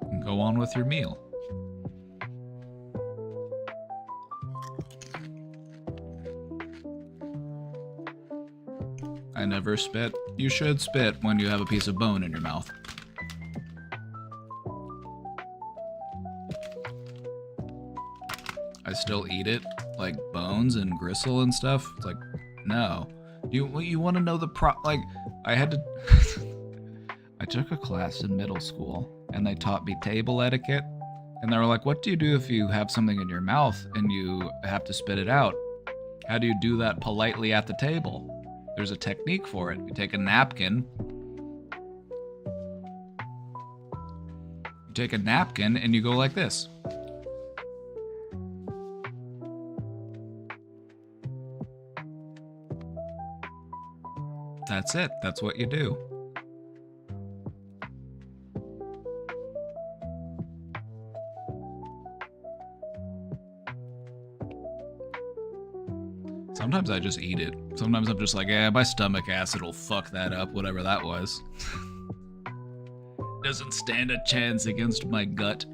And go on with your meal. I never spit. You should spit when you have a piece of bone in your mouth. I still eat it, like bones and gristle and stuff. It's like, no. You want to know the like, I had to... I took a class in middle school, and they taught me table etiquette. And they were like, what do you do if you have something in your mouth and you have to spit it out? How do you do that politely at the table? There's a technique for it. You take a napkin. You take a napkin and you go like this. That's it. That's what you do. Sometimes I just eat it. Sometimes I'm just like, my stomach acid will fuck that up, whatever that was. Doesn't stand a chance against my gut.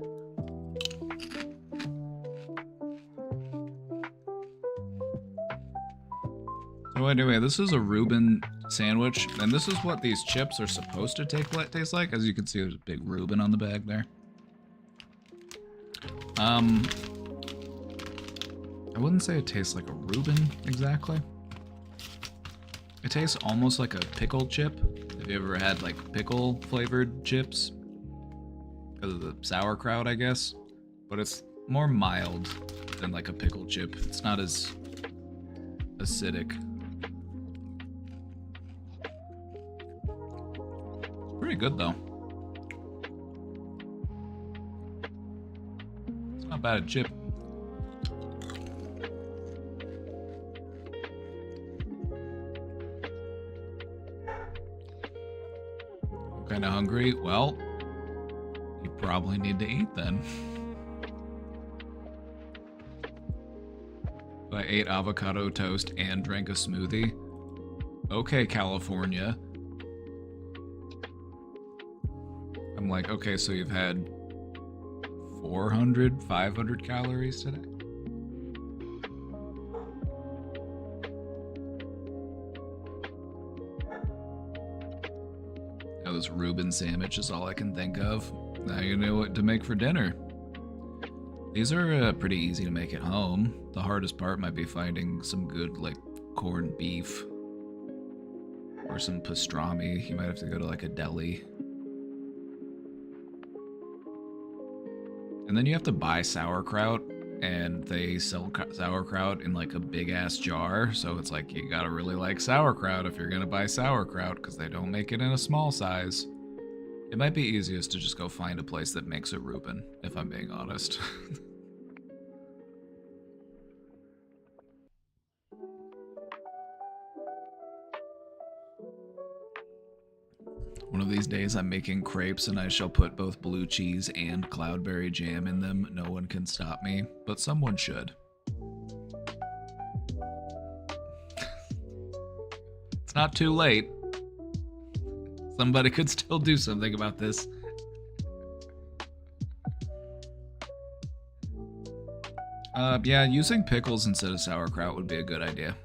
So anyway, this is a Reuben sandwich, and this is what these chips are supposed to taste like. As you can see, there's a big Reuben on the bag there. I wouldn't say it tastes like a Reuben exactly. It tastes almost like a pickle chip. Have you ever had like pickle flavored chips? Because of the sauerkraut, I guess. But it's more mild than like a pickle chip. It's not as acidic. Pretty good though. It's not bad a chip. Kinda hungry? Well, you probably need to eat then. I ate avocado toast and drank a smoothie. Okay, California. I'm like, okay, so you've had 400, 500 calories today? Now this Reuben sandwich is all I can think of. Now you know what to make for dinner. These are pretty easy to make at home. The hardest part might be finding some good, like, corned beef. Or some pastrami. You might have to go to, like, a deli. And then you have to buy sauerkraut, and they sell sauerkraut in like a big ass jar, so it's like you gotta really like sauerkraut if you're gonna buy sauerkraut, because they don't make it in a small size. It might be easiest to just go find a place that makes a Reuben, if I'm being honest. One of these days I'm making crepes and I shall put both blue cheese and cloudberry jam in them. No one can stop me, but someone should. It's not too late. Somebody could still do something about this. Yeah, using pickles instead of sauerkraut would be a good idea.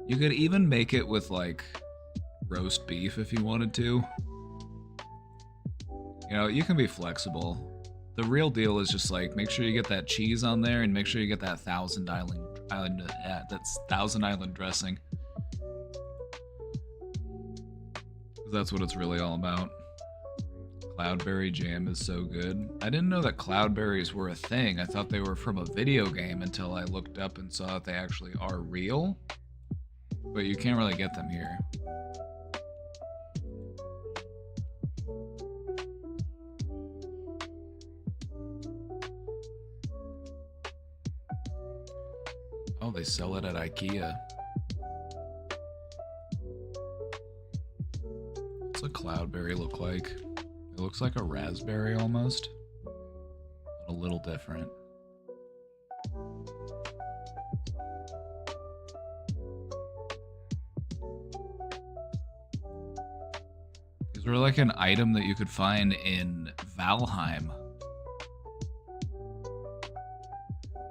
You could even make it with, like, roast beef if you wanted to. You know, you can be flexible. The real deal is just, like, make sure you get that cheese on there and make sure you get that Thousand Island dressing. That's what it's really all about. Cloudberry jam is so good. I didn't know that cloudberries were a thing. I thought they were from a video game until I looked up and saw that they actually are real. But you can't really get them here. Oh, they sell it at IKEA. What's a cloudberry look like? It looks like a raspberry almost, but a little different. These were like an item that you could find in Valheim.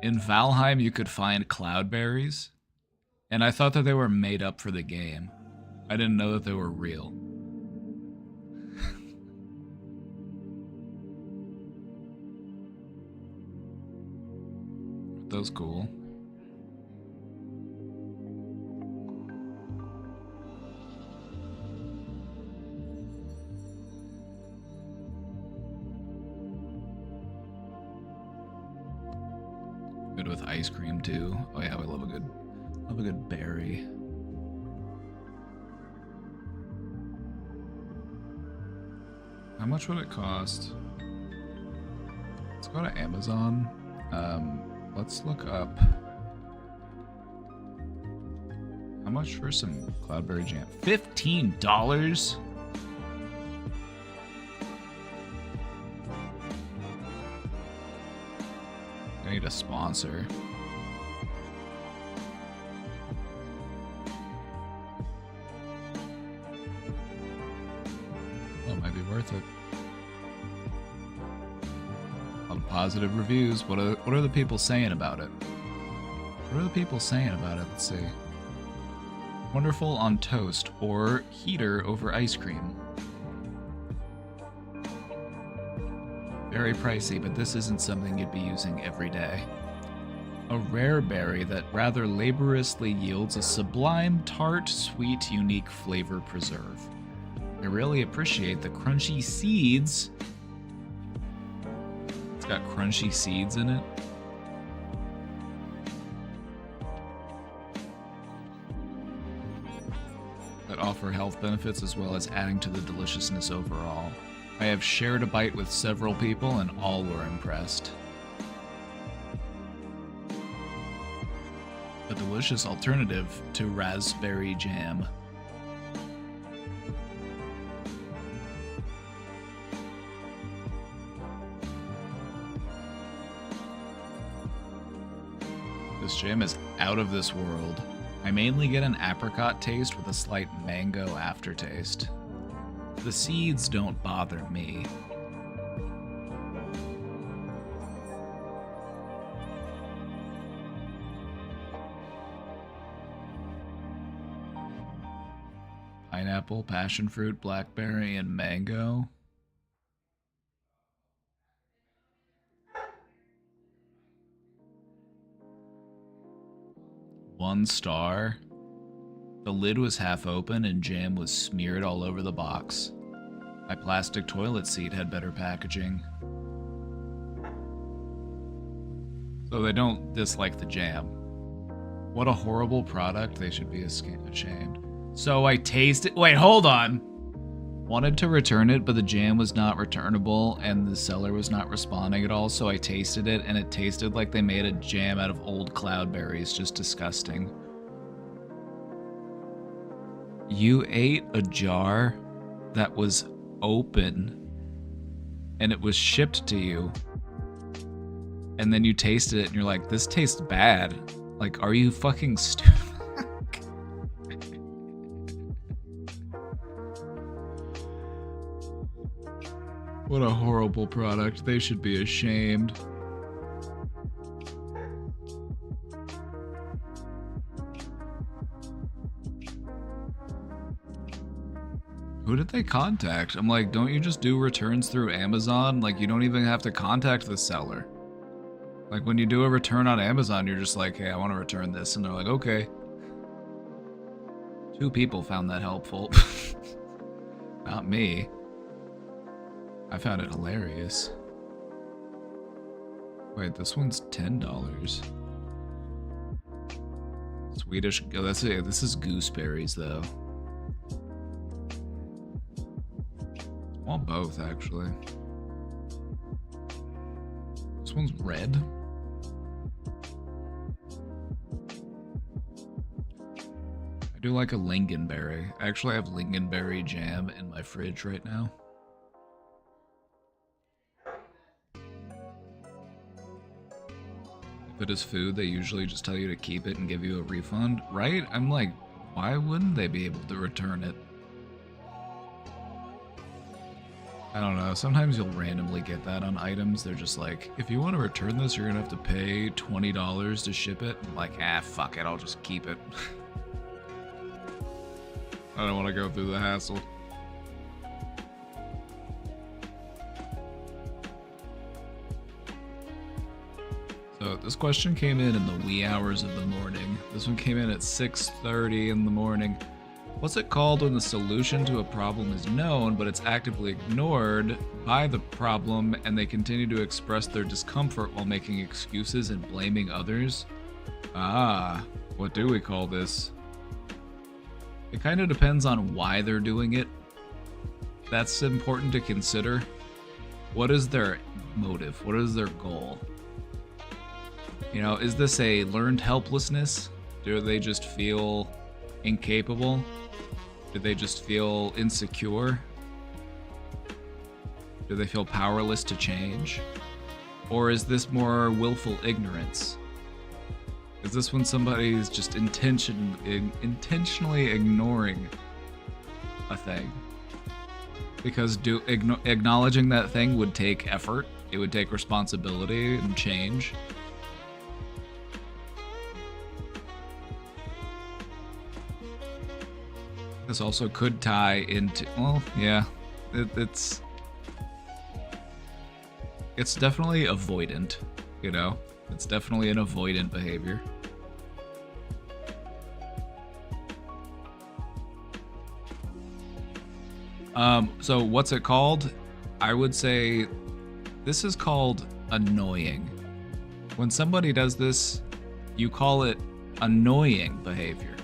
In Valheim, you could find cloudberries, and I thought that they were made up for the game. I didn't know that they were real. That was cool. Good with ice cream too. Oh yeah, we love a good berry. How much would it cost? Let's go to Amazon. Let's look up how much for some cloudberry jam. $15? I need a sponsor. Well, it might be worth it. Positive reviews. What are the people saying about it? What are the people saying about it? Let's see. Wonderful on toast or heater over ice cream. Very pricey, but this isn't something you'd be using every day. A rare berry that rather laboriously yields a sublime, tart, sweet, unique flavor preserve. I really appreciate the crunchy seeds. It's got crunchy seeds in it. That offer health benefits as well as adding to the deliciousness overall. I have shared a bite with several people and all were impressed. A delicious alternative to raspberry jam. This jam is out of this world. I mainly get an apricot taste with a slight mango aftertaste. The seeds don't bother me. Pineapple, passion fruit, blackberry, and mango. One star. The lid was half open and jam was smeared all over the box. My plastic toilet seat had better packaging. So they don't dislike the jam. What a horrible product. They should be ashamed. So I tasted... Wait, hold on. Wanted to return it, but the jam was not returnable and the seller was not responding at all, so I tasted it and it tasted like they made a jam out of old cloudberries. Just disgusting. You ate a jar that was open and it was shipped to you, and then you tasted it and you're like, this tastes bad. Like, are you fucking stupid? What a horrible product. They should be ashamed. Who did they contact? I'm like, don't you just do returns through Amazon? Like, you don't even have to contact the seller. Like, when you do a return on Amazon, you're just like, hey, I want to return this. And they're like, okay. 2 people found that helpful. Not me. I found it hilarious. Wait, this one's $10. Swedish. Oh, that's it. This is gooseberries, though. I want both, actually. This one's red. I do like a lingonberry. I actually have lingonberry jam in my fridge right now. If it is food, they usually just tell you to keep it and give you a refund, right? I'm like, why wouldn't they be able to return it? I don't know, sometimes you'll randomly get that on items. They're just like, if you want to return this, you're gonna have to pay $20 to ship it. I'm like, fuck it, I'll just keep it. I don't want to go through the hassle. So this question came in the wee hours of the morning. This one came in at 6:30 in the morning. What's it called when the solution to a problem is known, but it's actively ignored by the problem and they continue to express their discomfort while making excuses and blaming others? Ah, what do we call this? It kind of depends on why they're doing it. That's important to consider. What is their motive? What is their goal? You know, is this a learned helplessness? Do they just feel incapable? Do they just feel insecure? Do they feel powerless to change? Or is this more willful ignorance? Is this when somebody is just intentionally ignoring a thing? Because acknowledging that thing would take effort, it would take responsibility and change. This also could tie into, well, yeah, it's definitely avoidant, you know? It's definitely an avoidant behavior. So what's it called? I would say this is called annoying. When somebody does this, you call it annoying behavior.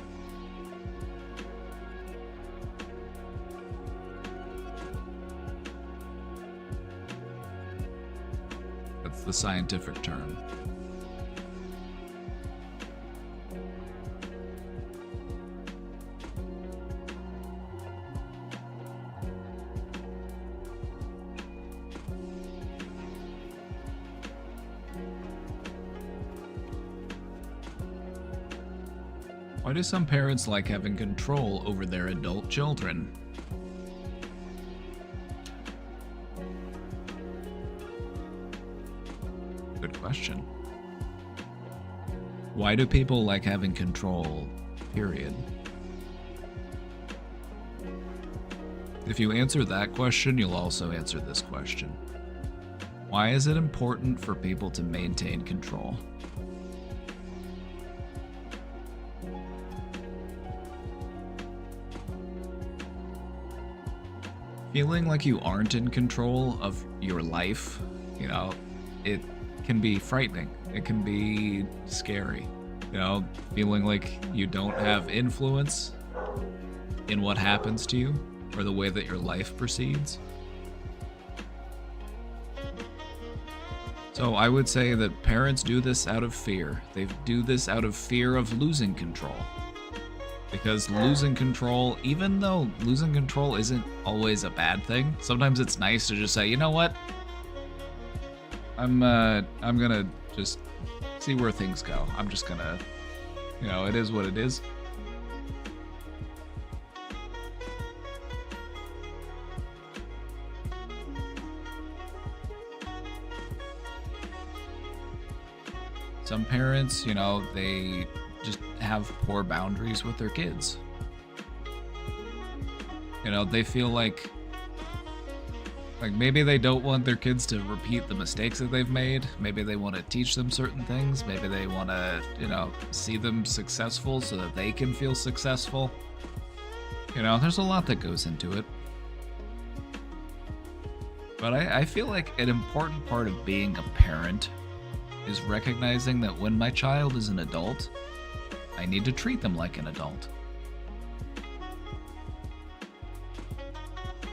That's the scientific term. Why do some parents like having control over their adult children? Good question. Why do people like having control, period? If you answer that question, you'll also answer this question. Why is it important for people to maintain control? Feeling like you aren't in control of your life, you know, it can be frightening. It can be scary. You know, feeling like you don't have influence in what happens to you or the way that your life proceeds. So I would say that parents do this out of fear. They do this out of fear of losing control. Because losing control, even though losing control isn't always a bad thing, sometimes it's nice to just say, you know what? I'm gonna just see where things go. I'm just gonna, it is what it is. Some parents, they just have poor boundaries with their kids. They feel like maybe they don't want their kids to repeat the mistakes that they've made. Maybe they want to teach them certain things. Maybe they want to, see them successful so that they can feel successful. There's a lot that goes into it. But I feel like an important part of being a parent is recognizing that when my child is an adult, I need to treat them like an adult.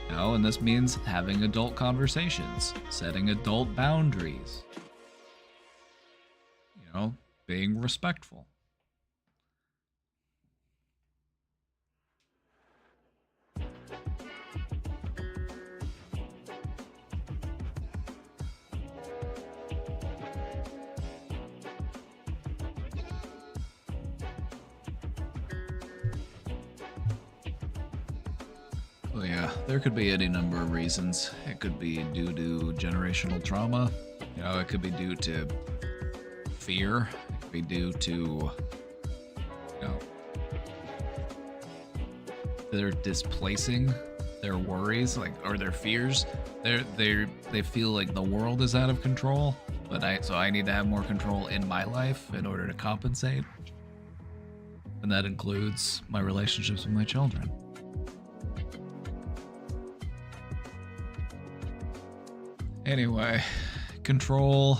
And this means having adult conversations, setting adult boundaries, being respectful. Oh yeah, there could be any number of reasons. It could be due to generational trauma. It could be due to fear. It could be due to, they're displacing their worries, or their fears. They feel like the world is out of control, so I need to have more control in my life in order to compensate. And that includes my relationships with my children. Anyway, control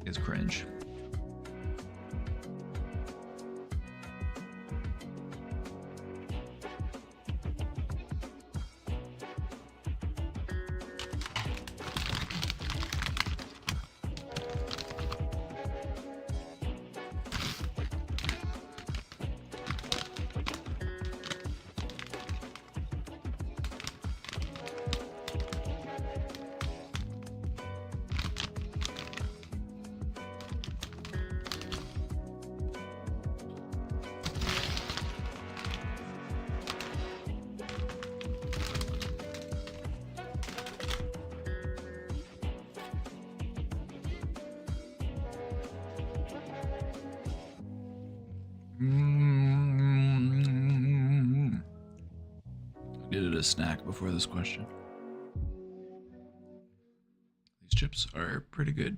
is cringe. Needed a snack before this question. These chips are pretty good.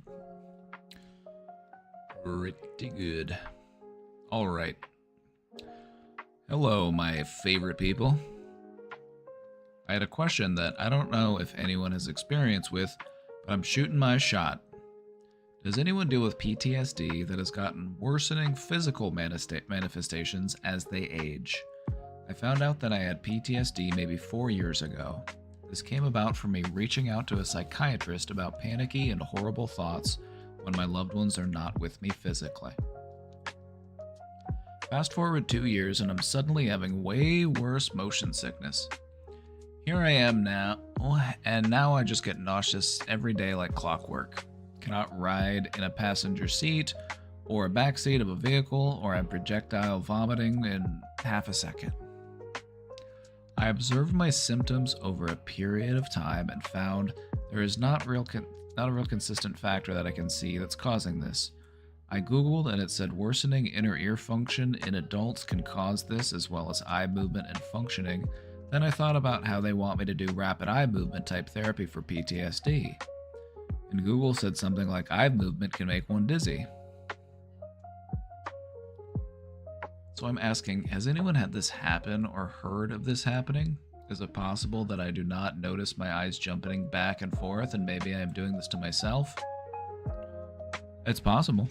Pretty good. All right. Hello, my favorite people. I had a question that I don't know if anyone has experience with, but I'm shooting my shot. Does anyone deal with PTSD that has gotten worsening physical manifestations as they age? I found out that I had PTSD maybe 4 years ago. This came about from me reaching out to a psychiatrist about panicky and horrible thoughts when my loved ones are not with me physically. Fast forward 2 years and I'm suddenly having way worse motion sickness. Here I am now, and now I just get nauseous every day like clockwork. Cannot ride in a passenger seat or a back seat of a vehicle, or I'm projectile vomiting in half a second. I observed my symptoms over a period of time and found there is not a real consistent factor that I can see that's causing this. I googled and it said worsening inner ear function in adults can cause this, as well as eye movement and functioning. Then I thought about how they want me to do rapid eye movement type therapy for PTSD. And Google said something like eye movement can make one dizzy. So I'm asking, has anyone had this happen or heard of this happening? Is it possible that I do not notice my eyes jumping back and forth and maybe I am doing this to myself? It's possible.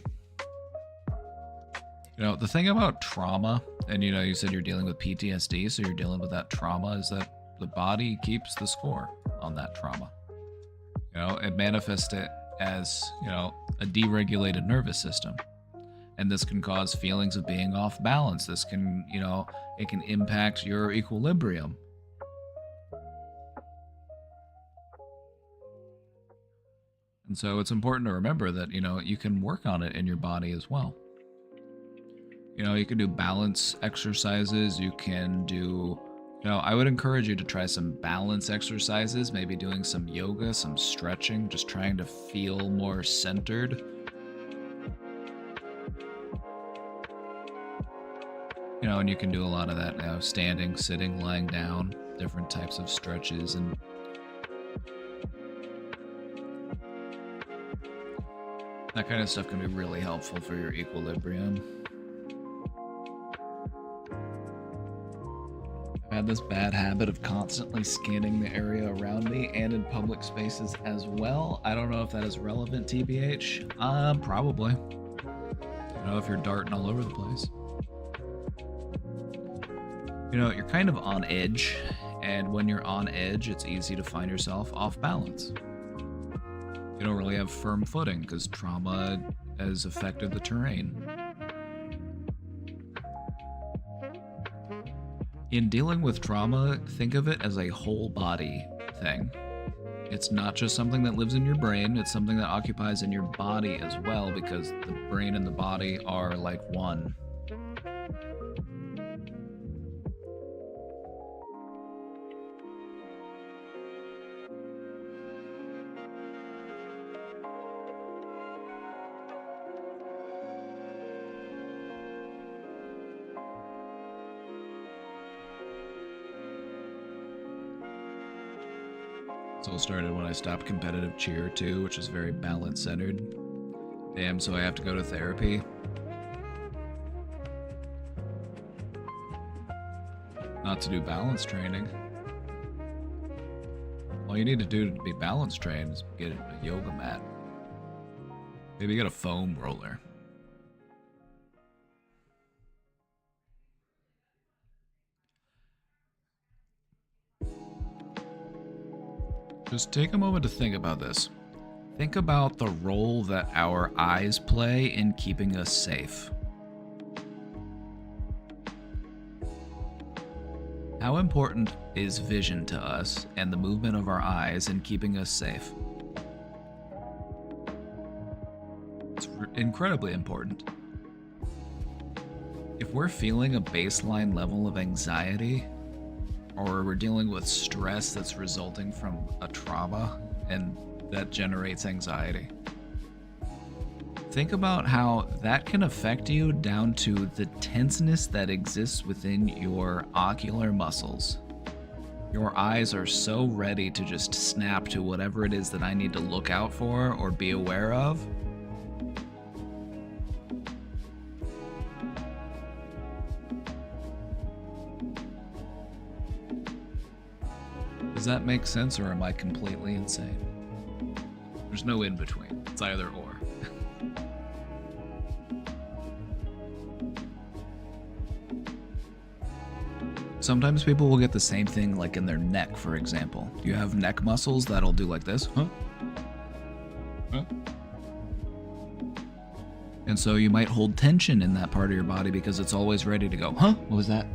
The thing about trauma, and you said you're dealing with PTSD, so you're dealing with that trauma, is that the body keeps the score on that trauma. It manifests it as, a deregulated nervous system. And this can cause feelings of being off balance. This can, it can impact your equilibrium. And so it's important to remember that, you can work on it in your body as well. You can do balance exercises. You can do, I would encourage you to try some balance exercises, maybe doing some yoga, some stretching, just trying to feel more centered. And you can do a lot of that now, standing, sitting, lying down, different types of stretches, and that kind of stuff can be really helpful for your equilibrium. I've had this bad habit of constantly scanning the area around me and in public spaces as well. I don't know if that is relevant, TBH. Probably. If you're darting all over the place. You're kind of on edge, and when you're on edge, it's easy to find yourself off balance. You don't really have firm footing because trauma has affected the terrain. In dealing with trauma, think of it as a whole body thing. It's not just something that lives in your brain, it's something that occupies in your body as well, because the brain and the body are like one. It all started when I stopped competitive cheer too, which is very balance centered. Damn, so I have to go to therapy. Not to do balance training. All you need to do to be balance trained is get a yoga mat. Maybe get a foam roller. Just take a moment to think about this. Think about the role that our eyes play in keeping us safe. How important is vision to us and the movement of our eyes in keeping us safe? It's incredibly important. If we're feeling a baseline level of anxiety, or we're dealing with stress that's resulting from a trauma and that generates anxiety, think about how that can affect you down to the tenseness that exists within your ocular muscles. Your eyes are so ready to just snap to whatever it is that I need to look out for or be aware of. Does that make sense, or am I completely insane? There's no in between. It's either or. Sometimes people will get the same thing like in their neck, for example. You have neck muscles that'll do like this. Huh? Huh? And so you might hold tension in that part of your body because it's always ready to go. Huh? What was that?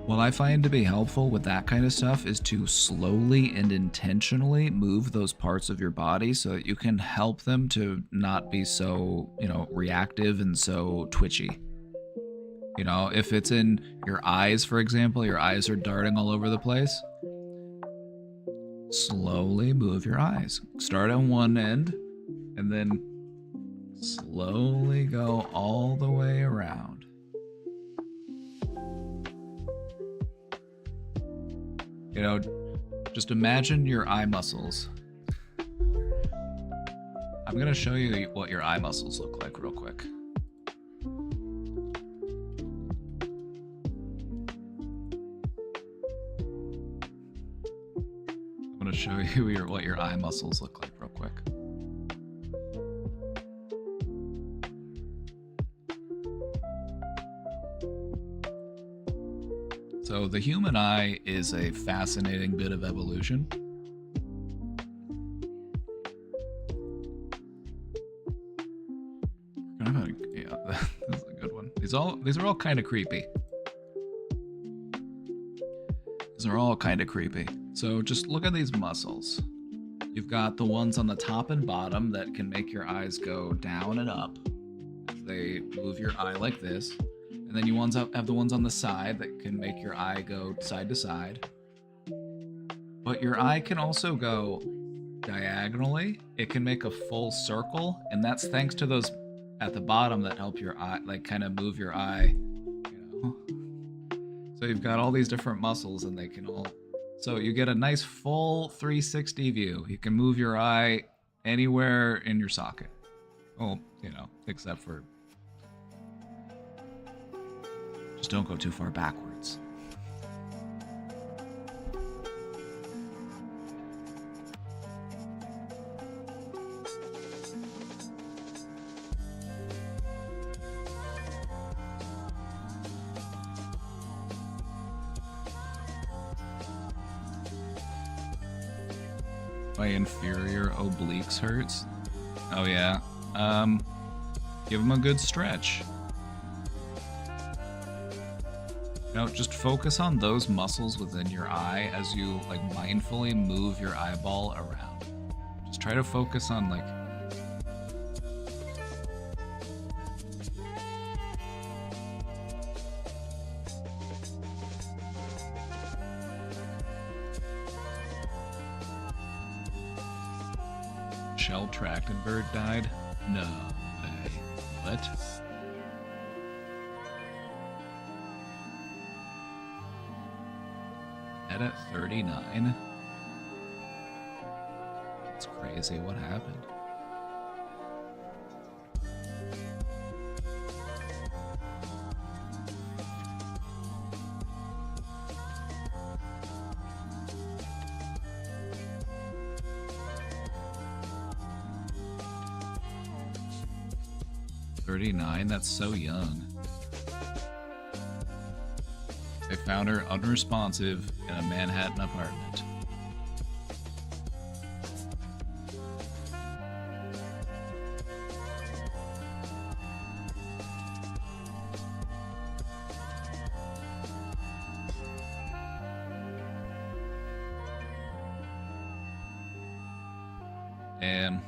What I find to be helpful with that kind of stuff is to slowly and intentionally move those parts of your body so that you can help them to not be so, reactive and so twitchy. If it's in your eyes, for example, your eyes are darting all over the place, slowly move your eyes. Start on one end and then slowly go all the way around. Just imagine your eye muscles. I'm going to show you what your eye muscles look like real quick. I'm going to show you what your eye muscles look like real quick. So the human eye is a fascinating bit of evolution. These are all kind of creepy. These are all kind of creepy. So just look at these muscles. You've got the ones on the top and bottom that can make your eyes go down and up. They move your eye like this. And then you have the ones on the side that can make your eye go side to side. But your eye can also go diagonally. It can make a full circle, and that's thanks to those at the bottom that help your eye, like kind of move your eye, you know. So you've got all these different muscles, and they can all. So you get a nice full 360 view. You can move your eye anywhere in your socket. Well, you know, except for just don't go too far backwards. My inferior obliques hurts. Oh yeah. Give them a good stretch. You know, just focus on those muscles within your eye as you like mindfully move your eyeball around. Just try to focus on like Shell Trachtenberg died? No way. What? Dead at 39? That's crazy. What happened? That's so young. They found her unresponsive in a Manhattan apartment. Damn.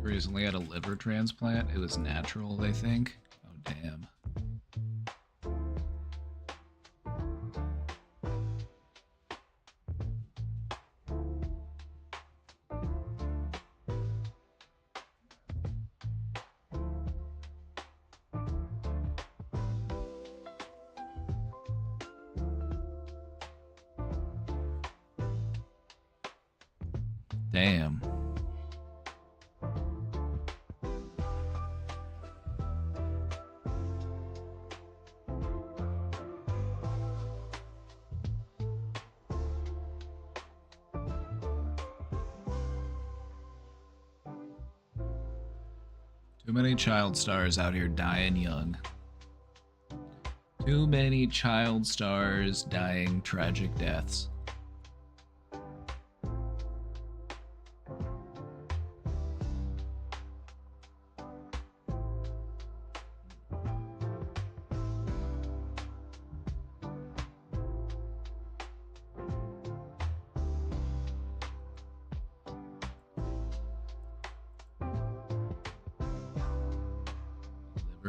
Recently had a liver transplant. It was natural, they think. Oh, damn. Damn. Too many child stars out here dying young. Too many child stars dying tragic deaths.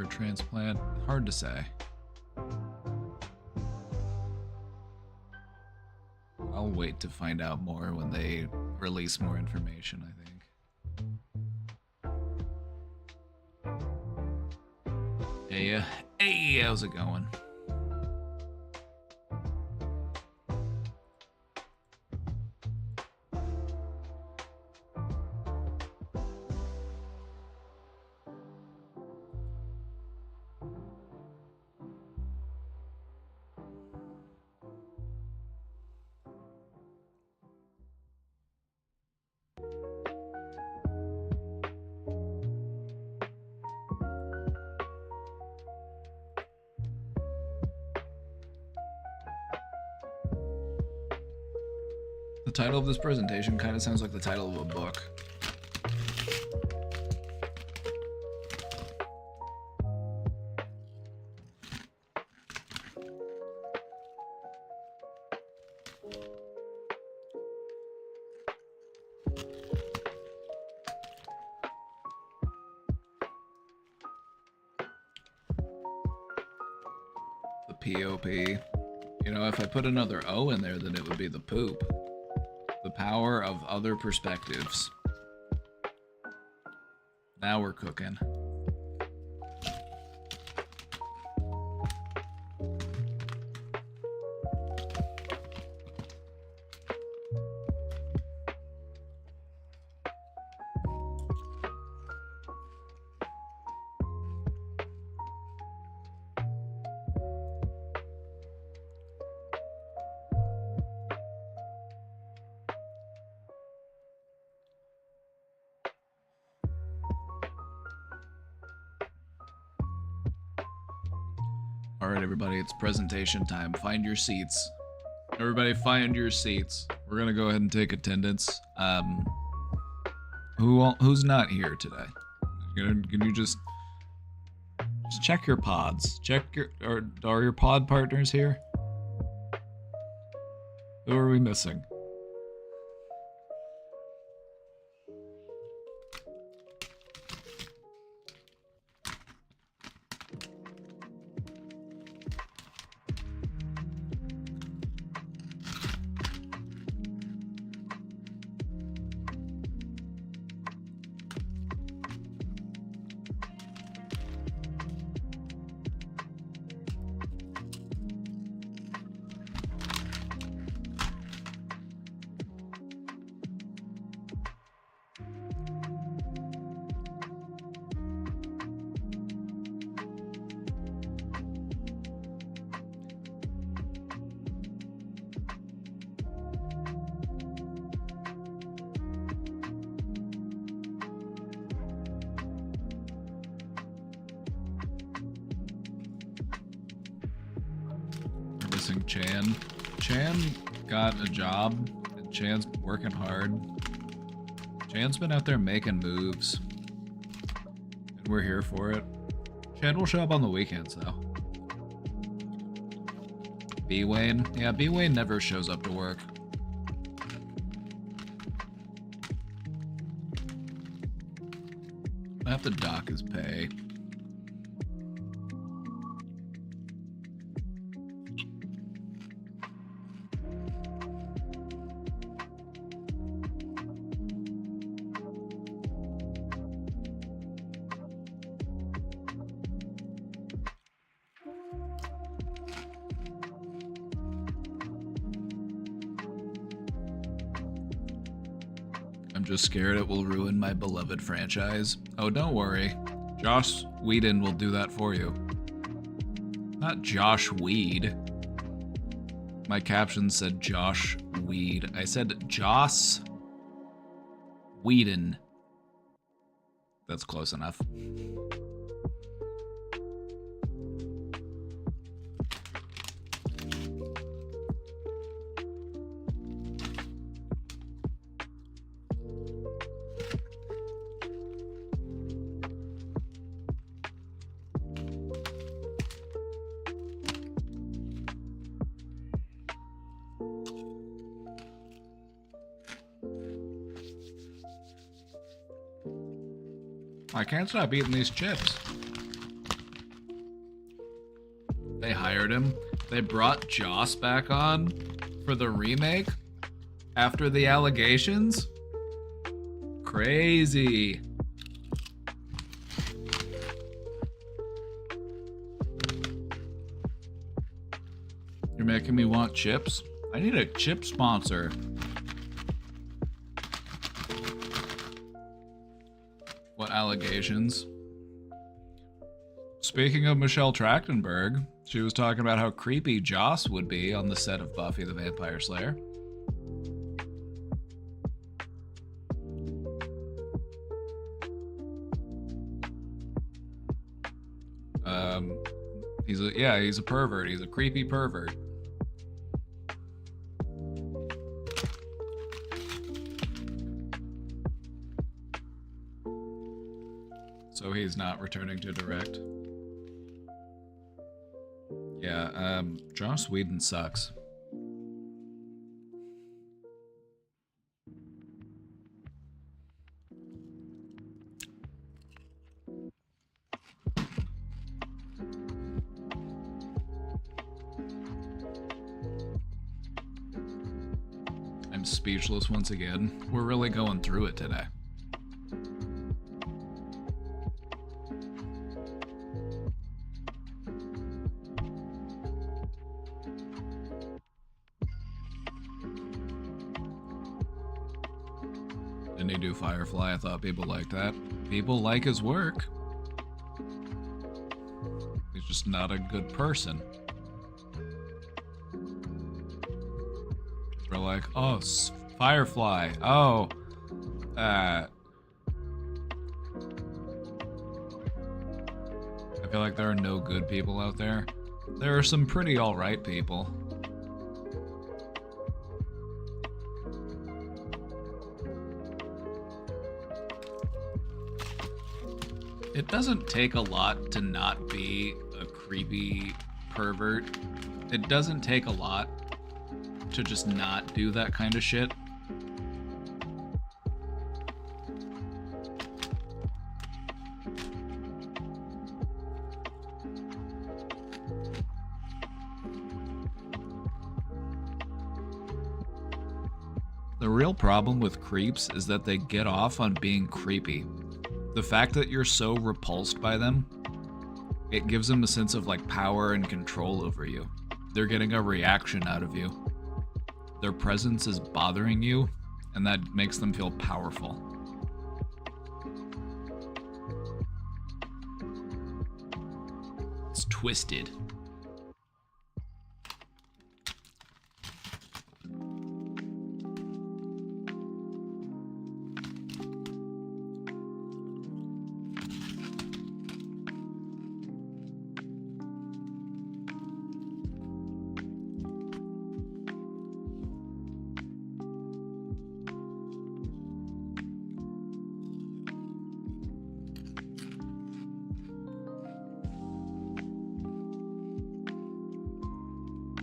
Transplant? Hard to say. I'll wait to find out more when they release more information, I think. Hey, how's it going? The title of this presentation kind of sounds like the title of a book. POP. You know, if I put another O in there, then it would be the poop. The power of other perspectives. Now we're cooking. Alright, everybody, it's presentation time. Find your seats. Everybody, find your seats. We're gonna go ahead and take attendance. Who's not here today? Can you just check your pods? Check your... Are your pod partners here? Who are we missing? Chan. Chan got a job, and Chan's working hard. Chan's been out there making moves, and we're here for it. Chan will show up on the weekends, though. B-Wayne? Yeah, B-Wayne never shows up to work. I have to dock his pay. Just scared it will ruin my beloved franchise. Oh, don't worry. Joss Whedon will do that for you. Not Josh Weed. My caption said Josh Weed. I said Joss Whedon. That's close enough. I can't stop eating these chips. They hired him. They brought Joss back on for the remake after the allegations. Crazy. You're making me want chips? I need a chip sponsor. What allegations? Speaking of Michelle Trachtenberg, she was talking about how creepy Joss would be on the set of Buffy the Vampire Slayer. He's a pervert. He's a creepy pervert. So he's not returning to direct. Yeah, Joss Whedon sucks. I'm speechless once again. We're really going through it today. Didn't he do Firefly? I thought people liked that. People like his work. He's just not a good person. We're like, oh, Firefly. Oh, I feel like there are no good people out there. There are some pretty alright people. It doesn't take a lot to not be a creepy pervert. It doesn't take a lot to just not do that kind of shit. The real problem with creeps is that they get off on being creepy. The fact that you're so repulsed by them, it gives them a sense of like power and control over you. They're getting a reaction out of you. Their presence is bothering you, and that makes them feel powerful. It's twisted.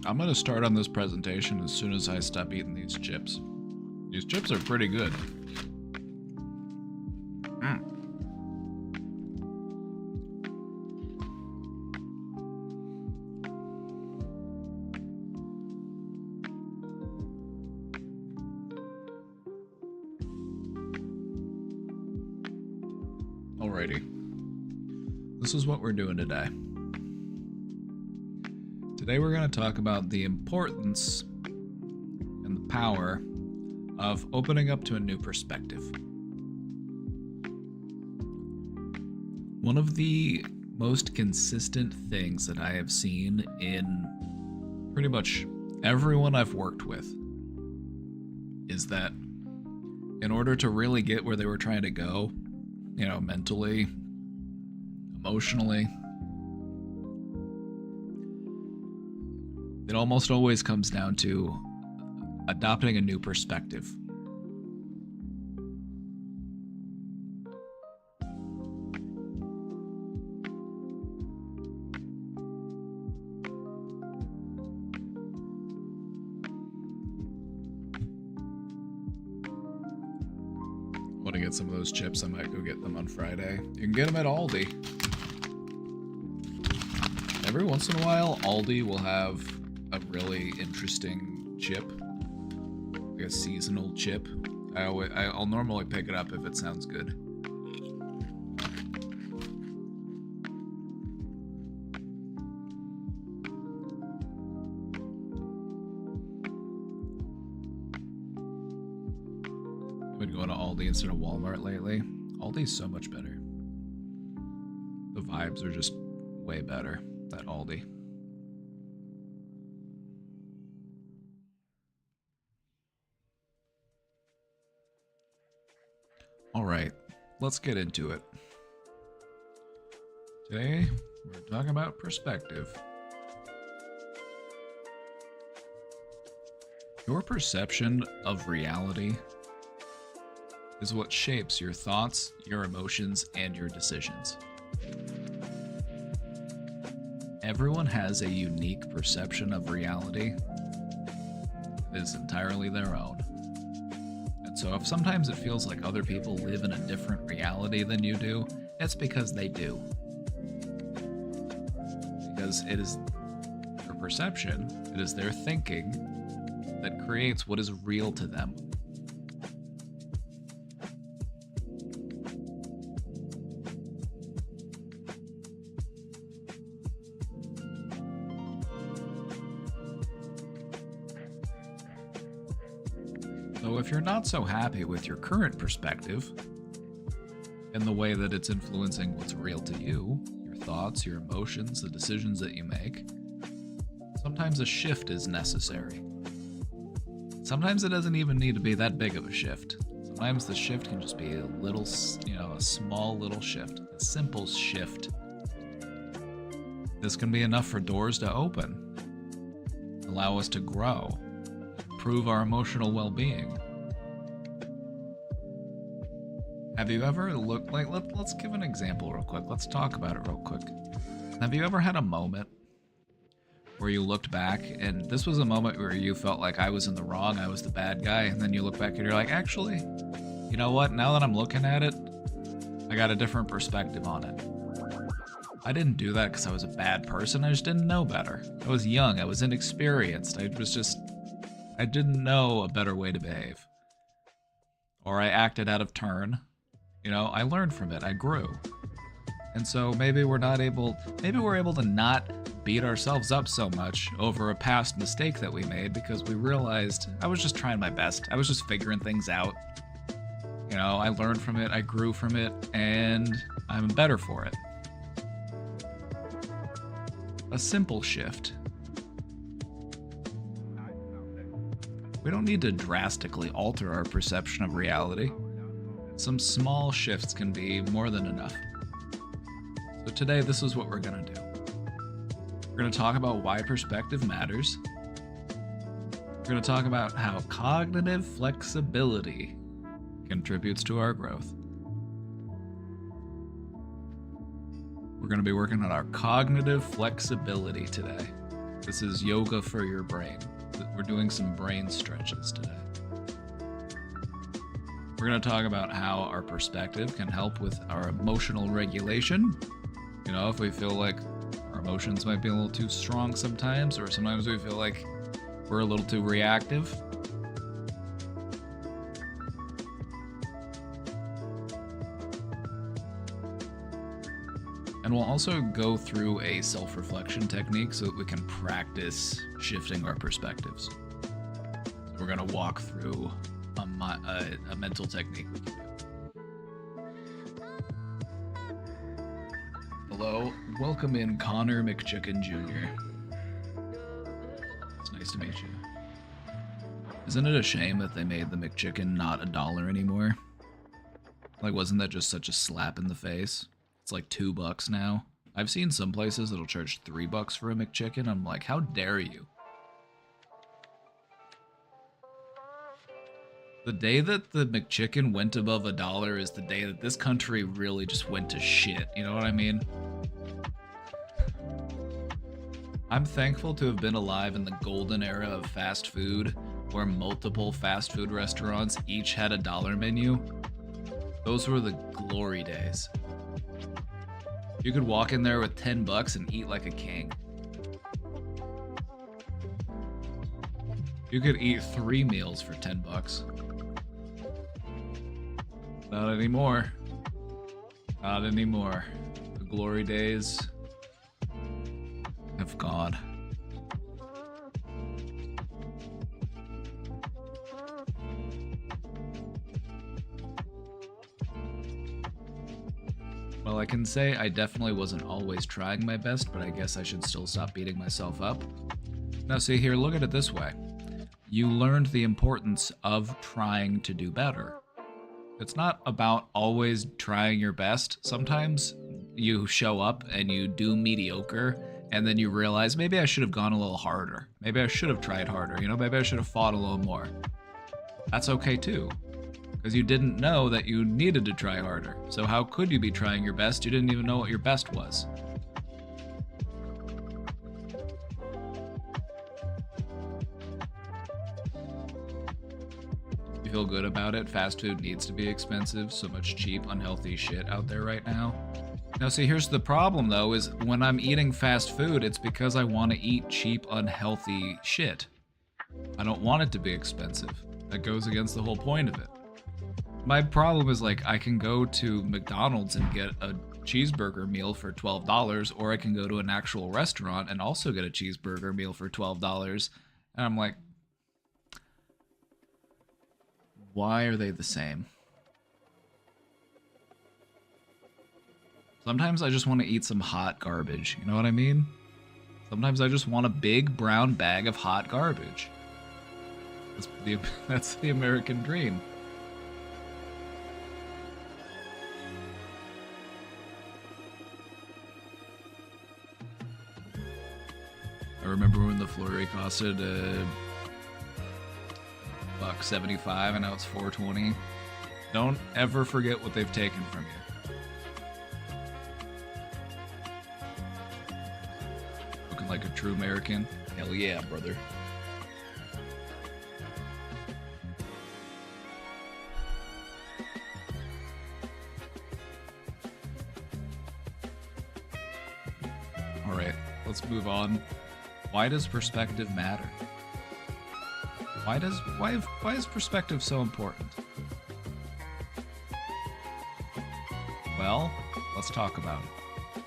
I'm gonna start on this presentation as soon as I stop eating these chips. These chips are pretty good. Alrighty. This is what we're doing today. Today we're going to talk about the importance and the power of opening up to a new perspective. One of the most consistent things that I have seen in pretty much everyone I've worked with is that in order to really get where they were trying to go, you know, mentally, emotionally, it almost always comes down to adopting a new perspective. Want to get some of those chips? I might go get them on Friday. You can get them at Aldi. Every once in a while, Aldi will have a really interesting chip, like a seasonal chip. I'll normally pick it up if it sounds good. I've been going to Aldi instead of Walmart lately. Aldi's so much better. The vibes are just way better at Aldi. All right, let's get into it. Today, we're talking about perspective. Your perception of reality is what shapes your thoughts, your emotions, and your decisions. Everyone has a unique perception of reality that is entirely their own. And so if sometimes it feels like other people live in a different reality than you do, it's because they do. Because it is their perception, it is their thinking that creates what is real to them. So if you're not so happy with your current perspective and the way that it's influencing what's real to you, your thoughts, your emotions, the decisions that you make, sometimes a shift is necessary. Sometimes it doesn't even need to be that big of a shift. Sometimes the shift can just be a little, a small little shift, a simple shift. This can be enough for doors to open, allow us to grow, improve our emotional well-being. Have you ever looked like, let's give an example real quick. Let's talk about it real quick. Have you ever had a moment where you looked back and this was a moment where you felt like I was in the wrong, I was the bad guy, and then you look back and you're like, actually, you know what? Now that I'm looking at it, I got a different perspective on it. I didn't do that because I was a bad person. I just didn't know better. I was young. I was inexperienced. I didn't know a better way to behave. Or I acted out of turn. I learned from it. I grew. And so maybe we're able to not beat ourselves up so much over a past mistake that we made because we realized I was just trying my best. I was just figuring things out. I learned from it, I grew from it, and I'm better for it. A simple shift. We don't need to drastically alter our perception of reality. Some small shifts can be more than enough. So today, this is what we're going to do. We're going to talk about why perspective matters. We're going to talk about how cognitive flexibility contributes to our growth. We're going to be working on our cognitive flexibility today. This is yoga for your brain. We're doing some brain stretches today. We're going to talk about how our perspective can help with our emotional regulation. If we feel like our emotions might be a little too strong sometimes, or sometimes we feel like we're a little too reactive. And we'll also go through a self-reflection technique so that we can practice shifting our perspectives. So we're going to walk through a mental technique we can do. Hello, welcome in Connor McChicken Jr. It's nice to meet you. Isn't it a shame that they made the McChicken not $1 anymore? Like, wasn't that just such a slap in the face? It's like $2 now. I've seen some places that'll charge $3 for a McChicken. I'm like, how dare you? The day that the McChicken went above $1 is the day that this country really just went to shit. You know what I mean? I'm thankful to have been alive in the golden era of fast food, where multiple fast food restaurants each had a $1 menu. Those were the glory days. You could walk in there with $10 and eat like a king. You could eat 3 meals for $10. Not anymore. Not anymore. The glory days have gone. Well, I can say I definitely wasn't always trying my best, but I guess I should still stop beating myself up. Now see here, look at it this way. You learned the importance of trying to do better. It's not about always trying your best. Sometimes you show up and you do mediocre, and then you realize, maybe I should have gone a little harder. Maybe I should have tried harder. Maybe I should have fought a little more. That's okay too. because you didn't know that you needed to try harder. So how could you be trying your best? You didn't even know what your best was. You feel good about it? Fast food needs to be expensive. So much cheap, unhealthy shit out there right now. Now, see, here's the problem, though, is when I'm eating fast food, it's because I want to eat cheap, unhealthy shit. I don't want it to be expensive. That goes against the whole point of it. My problem is, like, I can go to McDonald's and get a cheeseburger meal for $12, or I can go to an actual restaurant and also get a cheeseburger meal for $12. And I'm like, why are they the same? Sometimes I just want to eat some hot garbage, you know what I mean? Sometimes I just want a big brown bag of hot garbage. That's the American dream. I remember when the Flurry costed $1.75 and now it's $4.20. Don't ever forget what they've taken from you. Looking like a true American? Hell yeah, brother. Alright, let's move on. Why does perspective matter? Why is perspective so important? Well, let's talk about it.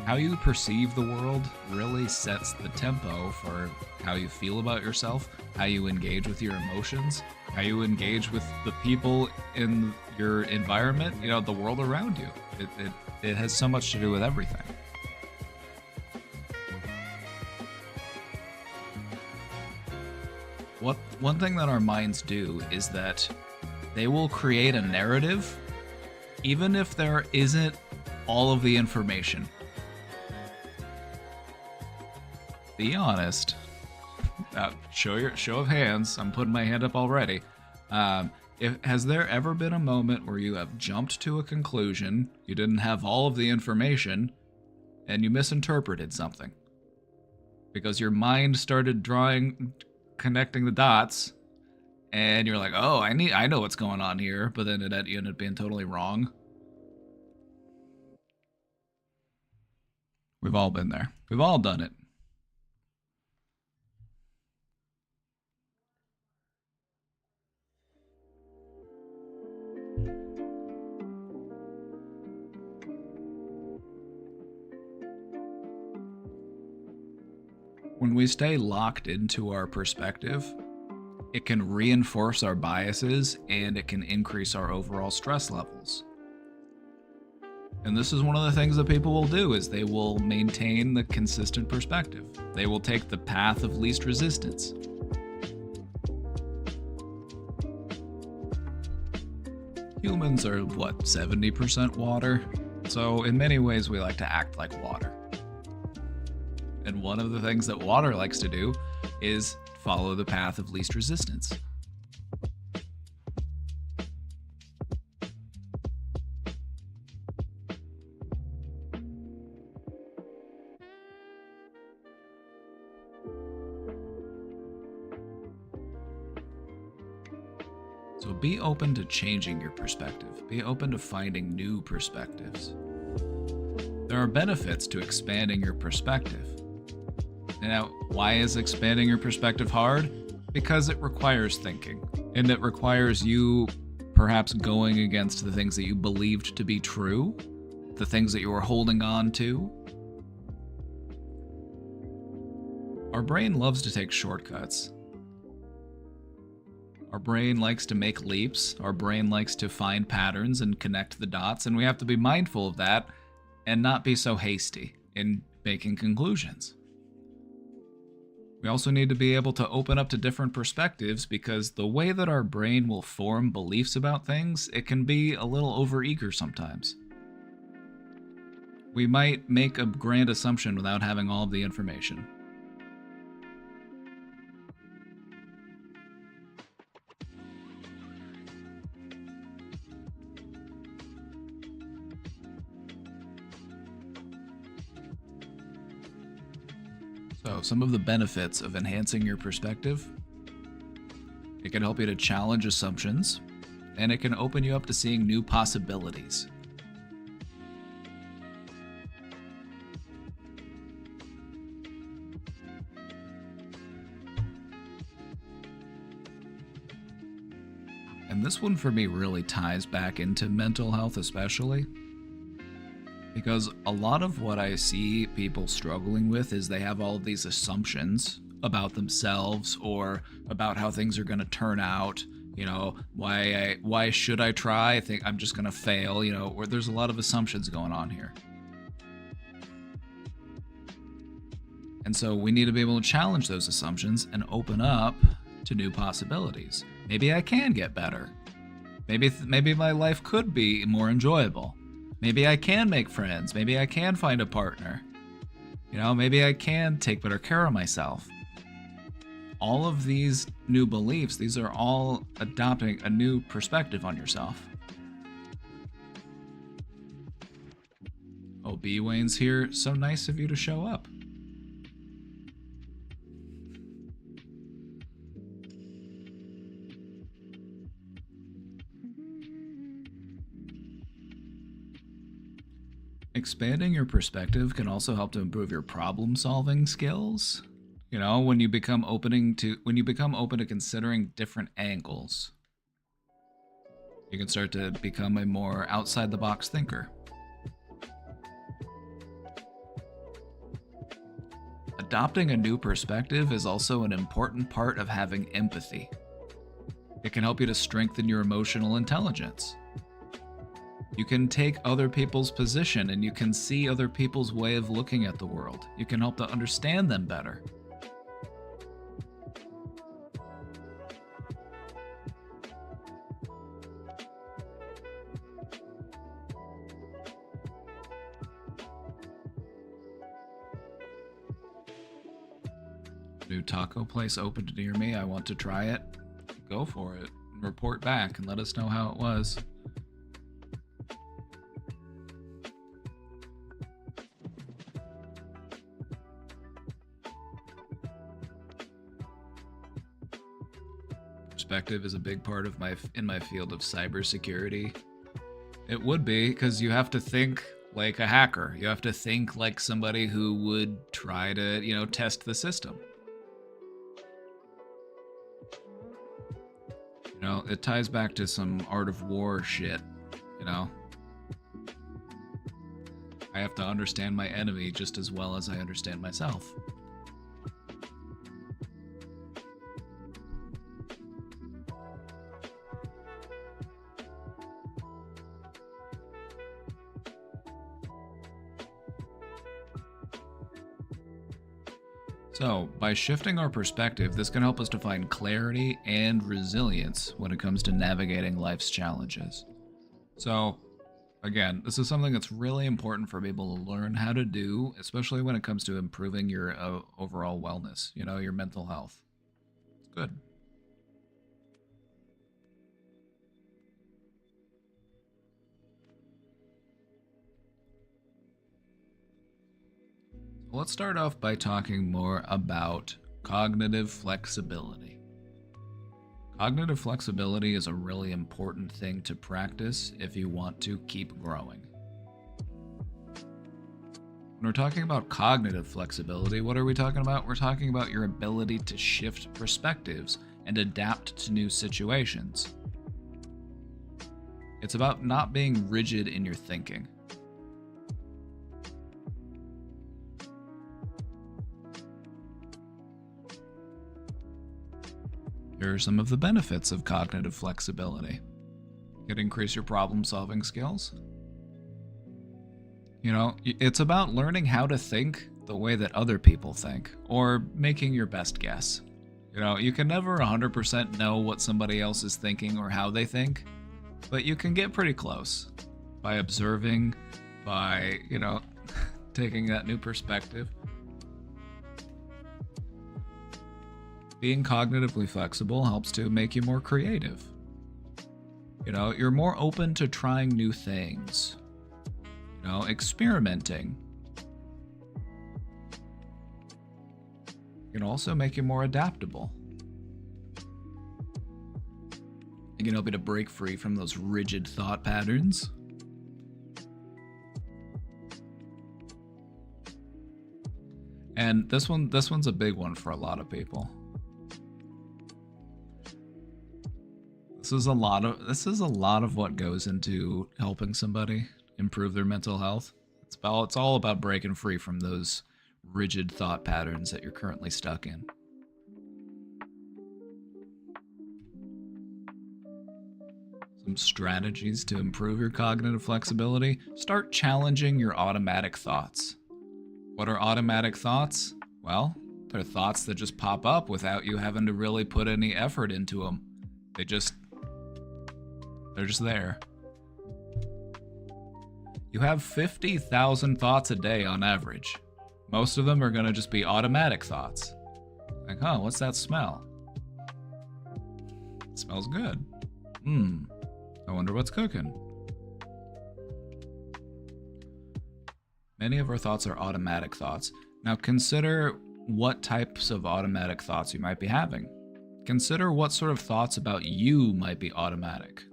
How you perceive the world really sets the tempo for how you feel about yourself, how you engage with your emotions, how you engage with the people in your environment, you know, the world around you. It has so much to do with everything. One thing that our minds do is that they will create a narrative even if there isn't all of the information. Be honest. Show of hands. I'm putting my hand up already. Has there ever been a moment where you have jumped to a conclusion, you didn't have all of the information, and you misinterpreted something? Because your mind started connecting the dots, and you're like, oh, I know what's going on here, but then you ended up being totally wrong. We've all been there. We've all done it. When we stay locked into our perspective, it can reinforce our biases and it can increase our overall stress levels. And this is one of the things that people will do, is they will maintain the consistent perspective. They will take the path of least resistance. Humans are, what, 70% water? So in many ways we like to act like water. And one of the things that water likes to do is follow the path of least resistance. So be open to changing your perspective. Be open to finding new perspectives. There are benefits to expanding your perspective. Now, why is expanding your perspective hard? Because it requires thinking, and it requires you perhaps going against the things that you believed to be true, the things that you were holding on to. Our brain loves to take shortcuts. Our brain likes to make leaps. Our brain likes to find patterns and connect the dots, and we have to be mindful of that and not be so hasty in making conclusions. We also need to be able to open up to different perspectives, because the way that our brain will form beliefs about things, it can be a little overeager sometimes. We might make a grand assumption without having all of the information. So, some of the benefits of enhancing your perspective: it can help you to challenge assumptions, and it can open you up to seeing new possibilities. And this one for me really ties back into mental health, especially because a lot of what I see people struggling with is they have all of these assumptions about themselves or about how things are going to turn out. Why should I try? I think I'm just going to fail, where there's a lot of assumptions going on here. And so we need to be able to challenge those assumptions and open up to new possibilities. Maybe I can get better. Maybe my life could be more enjoyable. Maybe I can make friends. Maybe I can find a partner. Maybe I can take better care of myself. All of these new beliefs, these are all adopting a new perspective on yourself. Oh, B. Wayne's here. So nice of you to show up. Expanding your perspective can also help to improve your problem-solving skills. When you become open to considering different angles, you can start to become a more outside-the-box thinker. Adopting a new perspective is also an important part of having empathy. It can help you to strengthen your emotional intelligence. You can take other people's position and you can see other people's way of looking at the world. You can help to understand them better. New taco place opened near me. I want to try it. Go for it. Report back and let us know how it was. Perspective is a big part of my field of cybersecurity. It would be, because you have to think like a hacker. You have to think like somebody who would try to, test the system. It ties back to some Art of War shit, I have to understand my enemy just as well as I understand myself. So, by shifting our perspective, this can help us to find clarity and resilience when it comes to navigating life's challenges. So, again, this is something that's really important for people to learn how to do, especially when it comes to improving your overall wellness, your mental health. It's good. Let's start off by talking more about cognitive flexibility. Cognitive flexibility is a really important thing to practice if you want to keep growing. When we're talking about cognitive flexibility, what are we talking about? We're talking about your ability to shift perspectives and adapt to new situations. It's about not being rigid in your thinking. Here are some of the benefits of cognitive flexibility. You can increase your problem-solving skills. It's about learning how to think the way that other people think, or making your best guess. You can never 100% know what somebody else is thinking or how they think, but you can get pretty close by observing, by, taking that new perspective. Being cognitively flexible helps to make you more creative. You're more open to trying new things, experimenting. It can also make you more adaptable. It can help you to break free from those rigid thought patterns. And this one's a big one for a lot of people. This is a lot of what goes into helping somebody improve their mental health. It's all about breaking free from those rigid thought patterns that you're currently stuck in. Some strategies to improve your cognitive flexibility. Start challenging your automatic thoughts. What are automatic thoughts? Well, they're thoughts that just pop up without you having to really put any effort into them. They're just there. You have 50,000 thoughts a day on average. Most of them are going to just be automatic thoughts. Like, huh, what's that smell? It smells good. I wonder what's cooking. Many of our thoughts are automatic thoughts. Now consider what types of automatic thoughts you might be having. Consider what sort of thoughts about you might be automatic.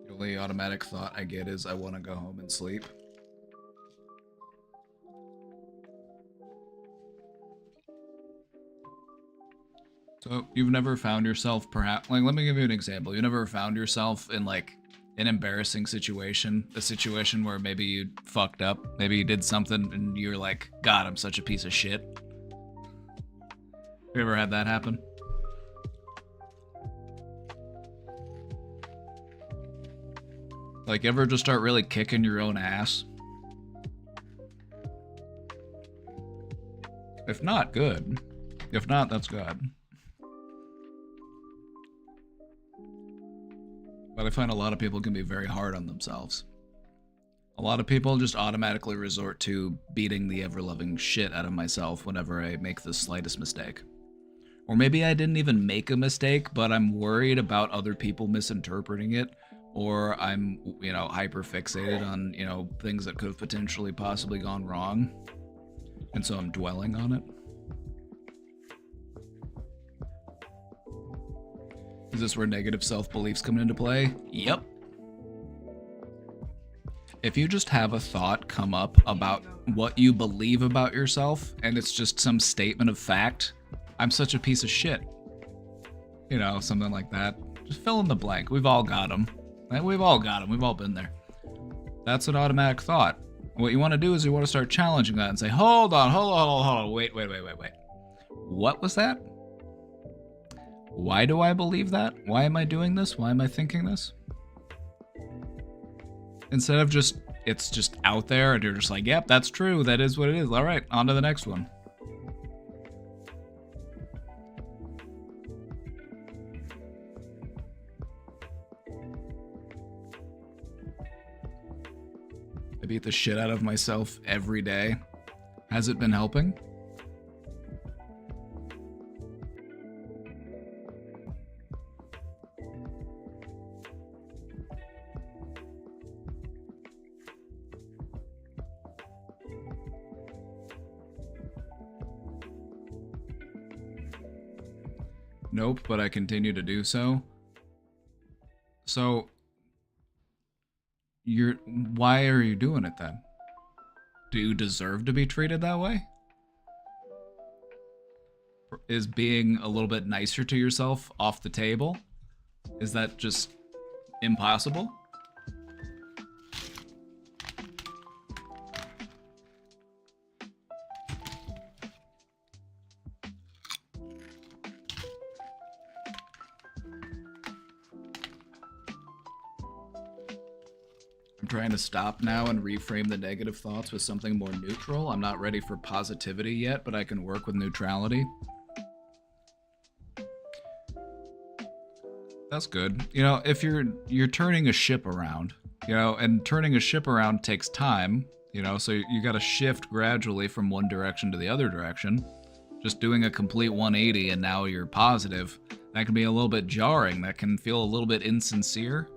The only automatic thought I get is I want to go home and sleep. So you've never found yourself perhaps, like, let me give you an example. You never found yourself in like an embarrassing situation, a situation where maybe you fucked up, maybe you did something and you're like, God, I'm such a piece of shit. You ever had that happen? Like, ever just start really kicking your own ass? If not, good. If not, that's good. But I find a lot of people can be very hard on themselves. A lot of people just automatically resort to beating the ever-loving shit out of myself whenever I make the slightest mistake. Or maybe I didn't even make a mistake, but I'm worried about other people misinterpreting it. Or I'm, hyper fixated on, things that could have potentially possibly gone wrong. And so I'm dwelling on it. Is this where negative self-beliefs come into play? Yep. If you just have a thought come up about what you believe about yourself, and it's just some statement of fact, I'm such a piece of shit. Something like that. Just fill in the blank. We've all got them. We've all got them. We've all been there. That's an automatic thought. What you want to do is you want to start challenging that and say, hold on, wait. What was that? Why do I believe that? Why am I doing this? Why am I thinking this? Instead of it's just out there and you're just like, yep, that's true. That is what it is. All right, on to the next one. I beat the shit out of myself every day. Has it been helping? Nope, but I continue to do so. So, why are you doing it then? Do you deserve to be treated that way? Is being a little bit nicer to yourself off the table? Is that just impossible? I'm trying to stop now and reframe the negative thoughts with something more neutral. I'm not ready for positivity yet, but I can work with neutrality. That's good. You know, if you're turning a ship around, you know, and turning a ship around takes time, you know, so you got to shift gradually from one direction to the other direction. Just doing a complete 180 and now you're positive, that can be a little bit jarring. That can feel a little bit insincere.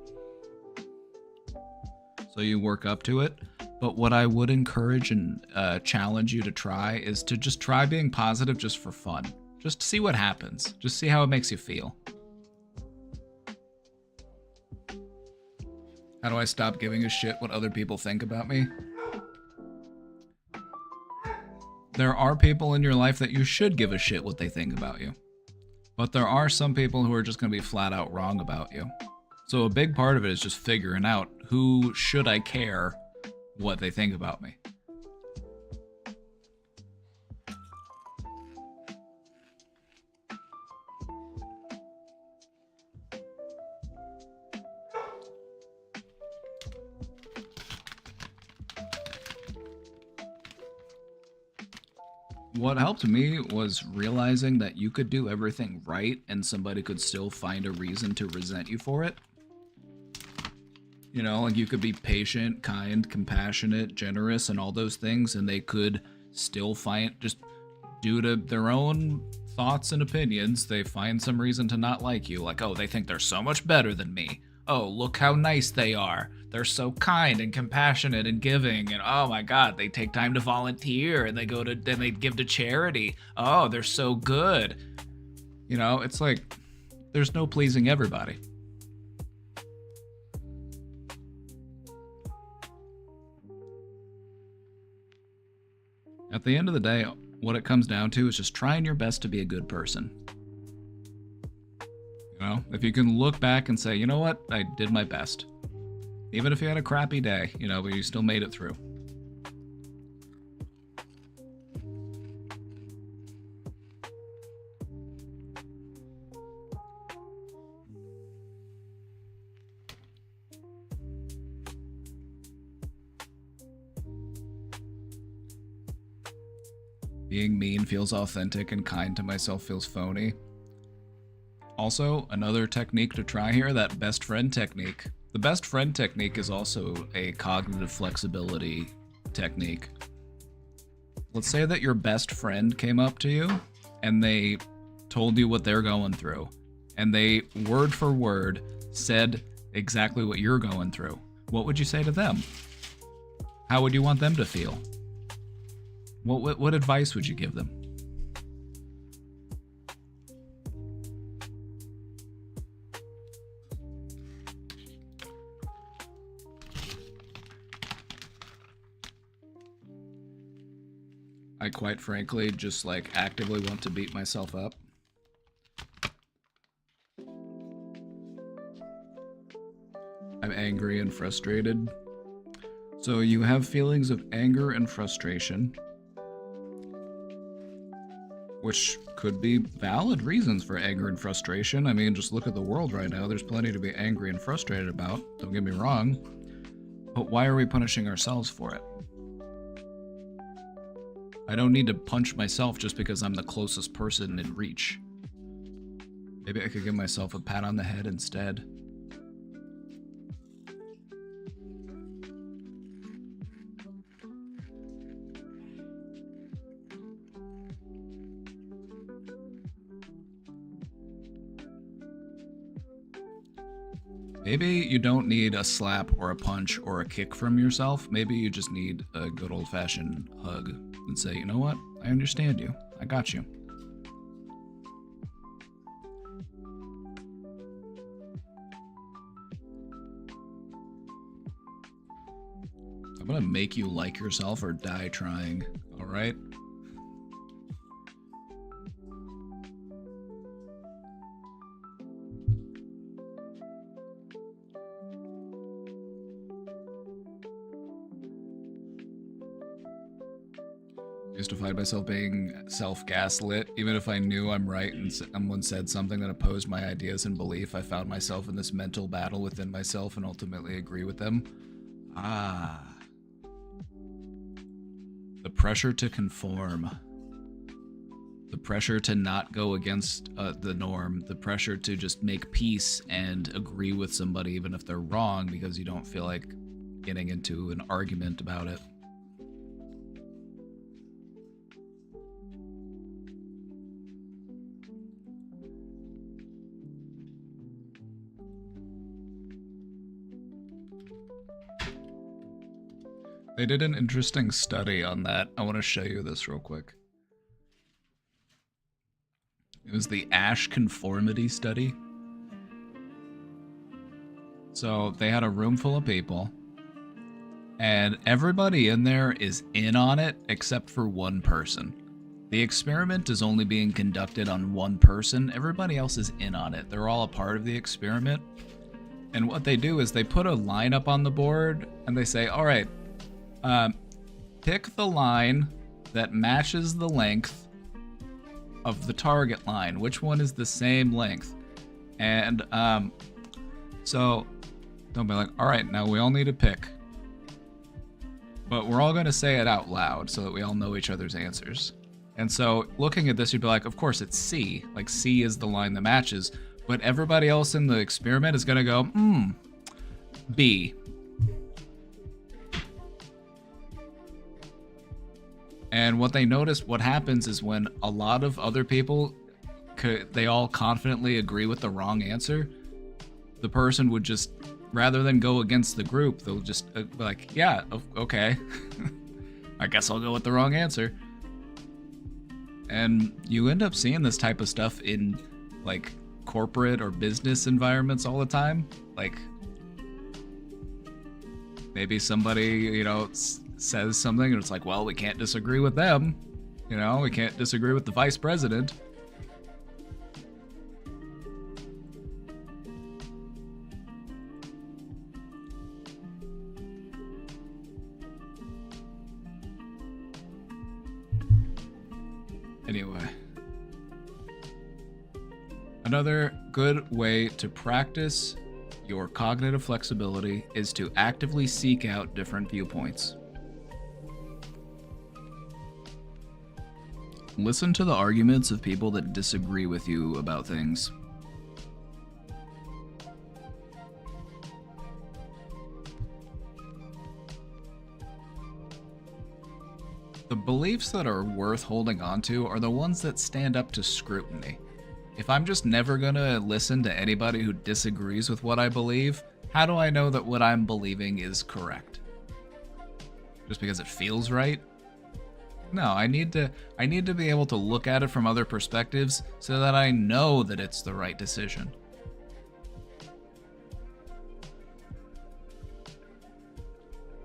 So you work up to it. But what I would encourage and challenge you to try is to just try being positive just for fun. Just see what happens. Just see how it makes you feel. How do I stop giving a shit what other people think about me? There are people in your life that you should give a shit what they think about you. But there are some people who are just going to be flat out wrong about you. So a big part of it is just figuring out who should I care what they think about me. What helped me was realizing that you could do everything right and somebody could still find a reason to resent you for it. You know, like you could be patient, kind, compassionate, generous, and all those things, and they could still find, just due to their own thoughts and opinions, they find some reason to not like you. Like, oh, they think they're so much better than me. Oh, look how nice they are. They're so kind and compassionate and giving. And oh my God, they take time to volunteer and then they give to charity. Oh, they're so good. You know, it's like there's no pleasing everybody. At the end of the day, what it comes down to is just trying your best to be a good person. You know, if you can look back and say, you know what, I did my best. Even if you had a crappy day, you know, but you still made it through. Being mean feels authentic and kind to myself feels phony. Also, another technique to try here, that best friend technique. The best friend technique is also a cognitive flexibility technique. Let's say that your best friend came up to you and they told you what they're going through, and they word for word said exactly what you're going through. What would you say to them? How would you want them to feel? What advice would you give them? I quite frankly just like actively want to beat myself up. I'm angry and frustrated. So you have feelings of anger and frustration, which could be valid reasons for anger and frustration. I mean, just look at the world right now. There's plenty to be angry and frustrated about. Don't get me wrong. But why are we punishing ourselves for it? I don't need to punch myself just because I'm the closest person in reach. Maybe I could give myself a pat on the head instead. Maybe you don't need a slap or a punch or a kick from yourself. Maybe you just need a good old-fashioned hug and say, you know what? I understand you. I got you. I'm gonna make you like yourself or die trying, all right? Justified myself being self-gaslit. Even if I knew I'm right and someone said something that opposed my ideas and belief, I found myself in this mental battle within myself and ultimately agree with them. Ah. The pressure to conform. the pressure to not go against the norm, the pressure to just make peace and agree with somebody even if they're wrong because you don't feel like getting into an argument about it. They did an interesting study on that. I want to show you this real quick. It was the Asch Conformity Study. So they had a room full of people, and everybody in there is in on it except for one person. The experiment is only being conducted on one person. Everybody else is in on it. They're all a part of the experiment. And what they do is they put a line up on the board, and they say, all right, pick the line that matches the length of the target line. Which one is the same length? And so don't be like, all right, now we all need to pick. But we're all going to say it out loud so that we all know each other's answers. And so looking at this, you'd be like, of course it's C. Like C is the line that matches. But everybody else in the experiment is going to go, B. And what they noticed, what happens is when a lot of other people, they all confidently agree with the wrong answer, the person would just, rather than go against the group, they'll just be like, yeah, okay, I guess I'll go with the wrong answer. And you end up seeing this type of stuff in like corporate or business environments all the time. Like maybe somebody, you know, says something and it's like, well, we can't disagree with them. You know, we can't disagree with the vice president. Anyway. Another good way to practice your cognitive flexibility is to actively seek out different viewpoints. Listen to the arguments of people that disagree with you about things. The beliefs that are worth holding on to are the ones that stand up to scrutiny. If I'm just never gonna listen to anybody who disagrees with what I believe, how do I know that what I'm believing is correct? Just because it feels right? No, I need to be able to look at it from other perspectives so that I know that it's the right decision.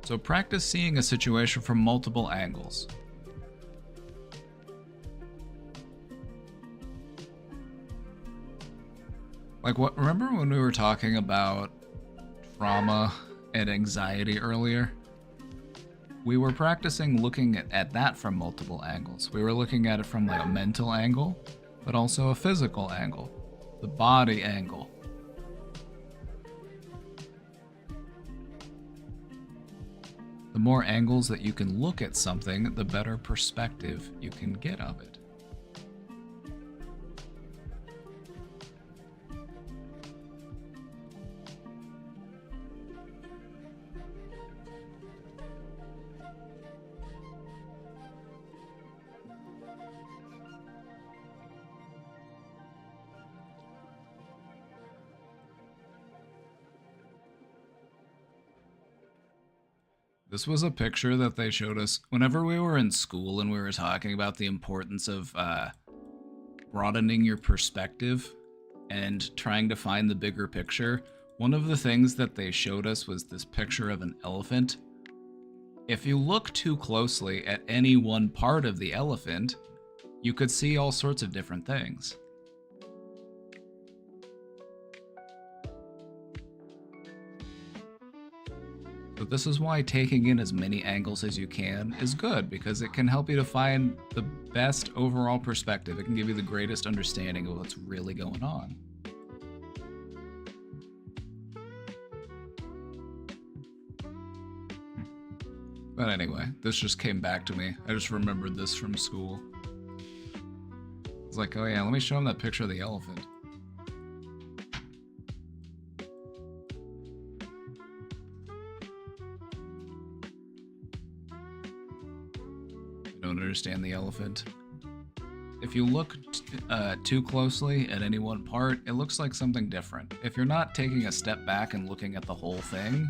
So practice seeing a situation from multiple angles. Like remember when we were talking about trauma and anxiety earlier? We were practicing looking at that from multiple angles. We were looking at it from like a mental angle, but also a physical angle, the body angle. The more angles that you can look at something, the better perspective you can get of it. This was a picture that they showed us whenever we were in school and we were talking about the importance of broadening your perspective and trying to find the bigger picture. One of the things that they showed us was this picture of an elephant. If you look too closely at any one part of the elephant, you could see all sorts of different things. But this is why taking in as many angles as you can is good, because it can help you to find the best overall perspective. It can give you the greatest understanding of what's really going on. But anyway, this just came back to me. I just remembered this from school. like, oh yeah, let me show him that picture of the elephant. I don't understand the elephant. If you look too closely at any one part, it looks like something different. If you're not taking a step back and looking at the whole thing,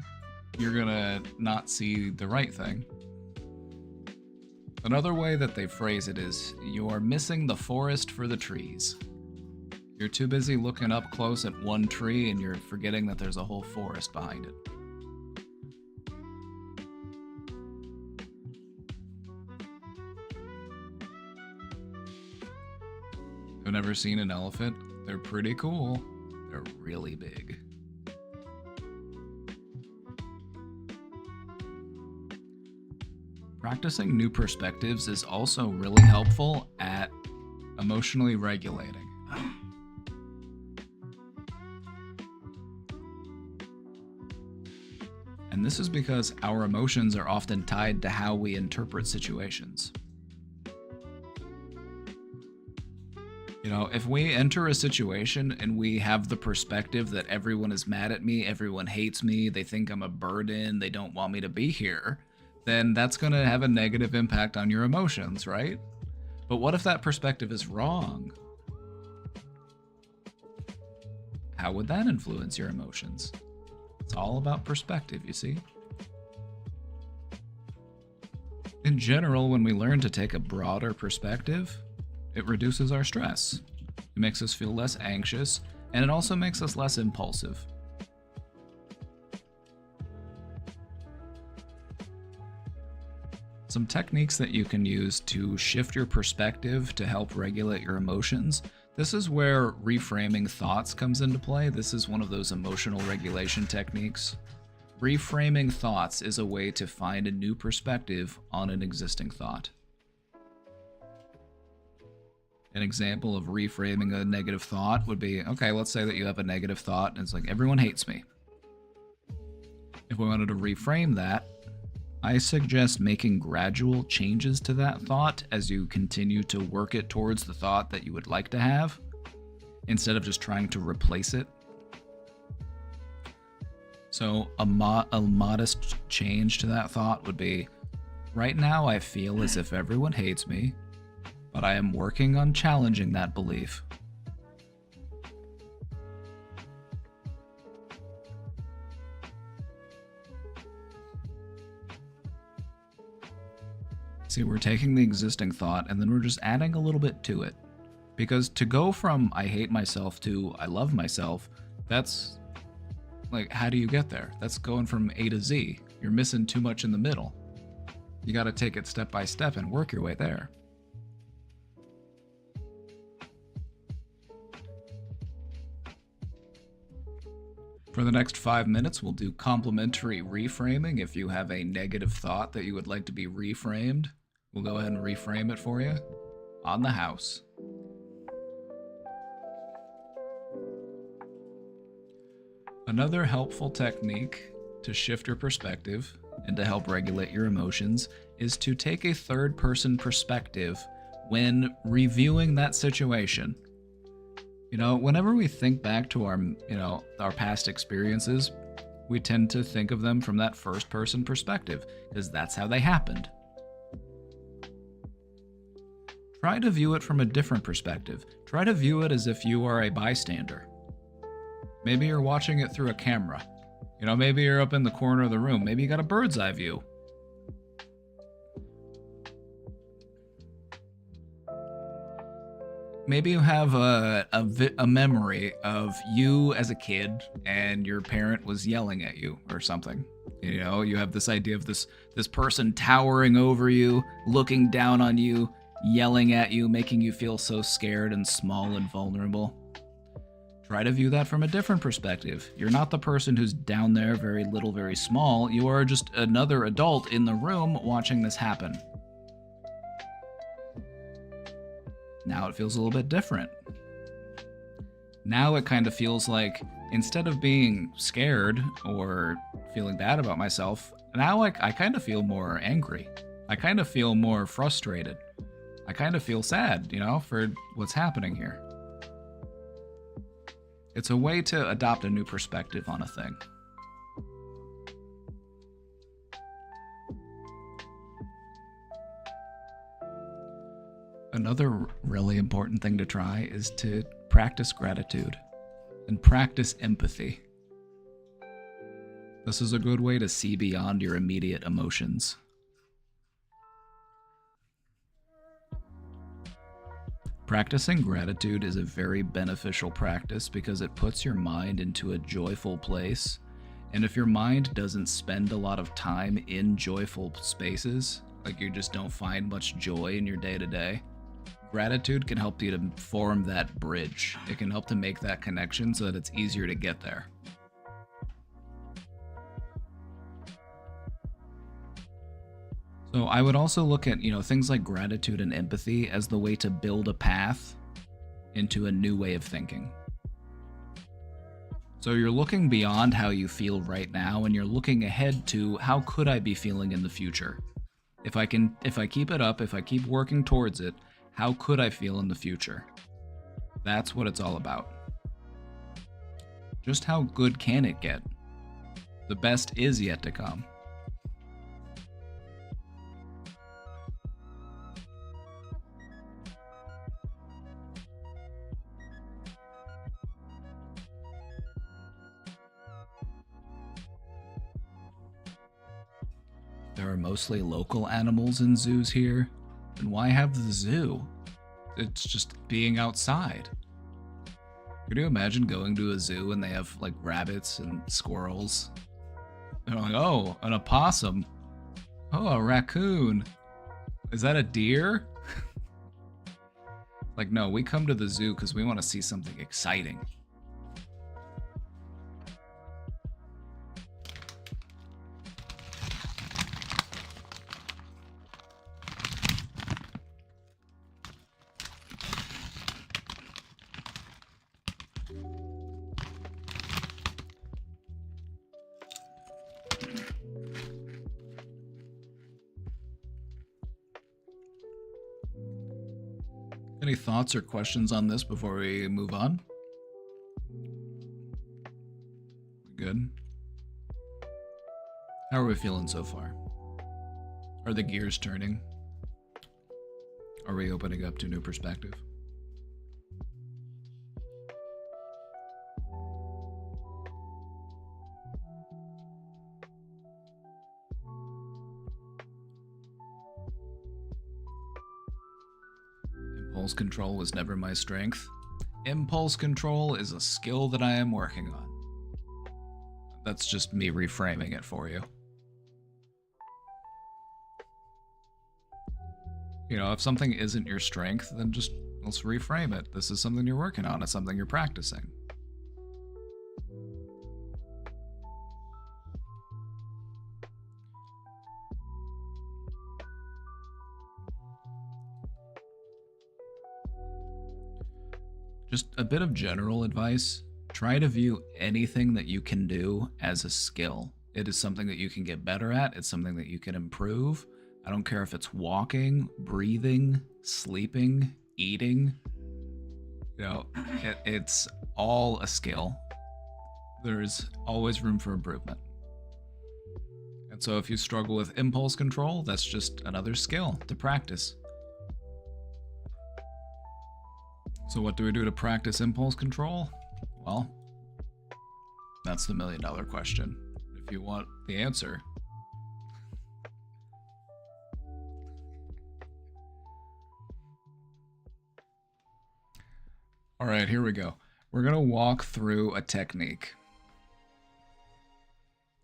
you're gonna not see the right thing. Another way that they phrase it is, you are missing the forest for the trees. You're too busy looking up close at one tree and you're forgetting that there's a whole forest behind it. I've never seen an elephant. They're pretty cool. They're really big. Practicing new perspectives is also really helpful at emotionally regulating. And this is because our emotions are often tied to how we interpret situations. You know, if we enter a situation and we have the perspective that everyone is mad at me, everyone hates me, they think I'm a burden, they don't want me to be here, then that's going to have a negative impact on your emotions, right? But what if that perspective is wrong? How would that influence your emotions? It's all about perspective, you see? In general, when we learn to take a broader perspective, it reduces our stress. It makes us feel less anxious, and it also makes us less impulsive. Some techniques that you can use to shift your perspective to help regulate your emotions. This is where reframing thoughts comes into play. This is one of those emotional regulation techniques. Reframing thoughts is a way to find a new perspective on an existing thought. An example of reframing a negative thought would be, okay, let's say that you have a negative thought and it's like, everyone hates me. If we wanted to reframe that, I suggest making gradual changes to that thought as you continue to work it towards the thought that you would like to have, instead of just trying to replace it. So a modest change to that thought would be, right now I feel as if everyone hates me, but I am working on challenging that belief. See, we're taking the existing thought and then we're just adding a little bit to it. Because to go from I hate myself to I love myself, that's like, how do you get there? That's going from A to Z. You're missing too much in the middle. You got to take it step by step and work your way there. For the next 5 minutes, we'll do complimentary reframing. If you have a negative thought that you would like to be reframed, we'll go ahead and reframe it for you on the house. Another helpful technique to shift your perspective and to help regulate your emotions is to take a third-person perspective when reviewing that situation. You know, whenever we think back to our past experiences, we tend to think of them from that first-person perspective because that's how they happened. Try to view it from a different perspective. Try to view it as if you are a bystander. Maybe you're watching it through a camera. You know, maybe you're up in the corner of the room. Maybe you got a bird's eye view. Maybe you have a memory of you as a kid and your parent was yelling at you or something. You know, you have this idea of this person towering over you, looking down on you, yelling at you, making you feel so scared and small and vulnerable. Try to view that from a different perspective. You're not the person who's down there, very little, very small. You are just another adult in the room watching this happen. Now it feels a little bit different. Now it kind of feels like, instead of being scared or feeling bad about myself, now I kind of feel more angry. I kind of feel more frustrated. I kind of feel sad, for what's happening here. It's a way to adopt a new perspective on a thing. Another really important thing to try is to practice gratitude and practice empathy. This is a good way to see beyond your immediate emotions. Practicing gratitude is a very beneficial practice because it puts your mind into a joyful place. And if your mind doesn't spend a lot of time in joyful spaces, like you just don't find much joy in your day-to-day, gratitude can help you to form that bridge. It can help to make that connection so that it's easier to get there. So I would also look at, things like gratitude and empathy as the way to build a path into a new way of thinking. So you're looking beyond how you feel right now and you're looking ahead to how could I be feeling in the future? If I keep it up, if I keep working towards it, how could I feel in the future? That's what it's all about. Just how good can it get? The best is yet to come. There are mostly local animals in zoos here. Then why have the zoo? It's just being outside. Could you imagine going to a zoo and they have like rabbits and squirrels? They're like, oh, an opossum. Oh, a raccoon. Is that a deer? Like, no, we come to the zoo because we want to see something exciting. Any thoughts or questions on this before we move on? Good. How are we feeling so far? Are the gears turning? Are we opening up to new perspective? Impulse control was never my strength. Impulse control is a skill that I am working on. That's just me reframing it for you. If something isn't your strength, then just let's reframe it. This is something you're working on. It's something you're practicing. Just a bit of general advice. Try to view anything that you can do as a skill. It is something that you can get better at. It's something that you can improve. I don't care if it's walking, breathing, sleeping, eating. It's all a skill. There's always room for improvement. And so if you struggle with impulse control, that's just another skill to practice. So what do we do to practice impulse control? Well, that's the million-dollar question. If you want the answer. All right, here we go. We're going to walk through a technique.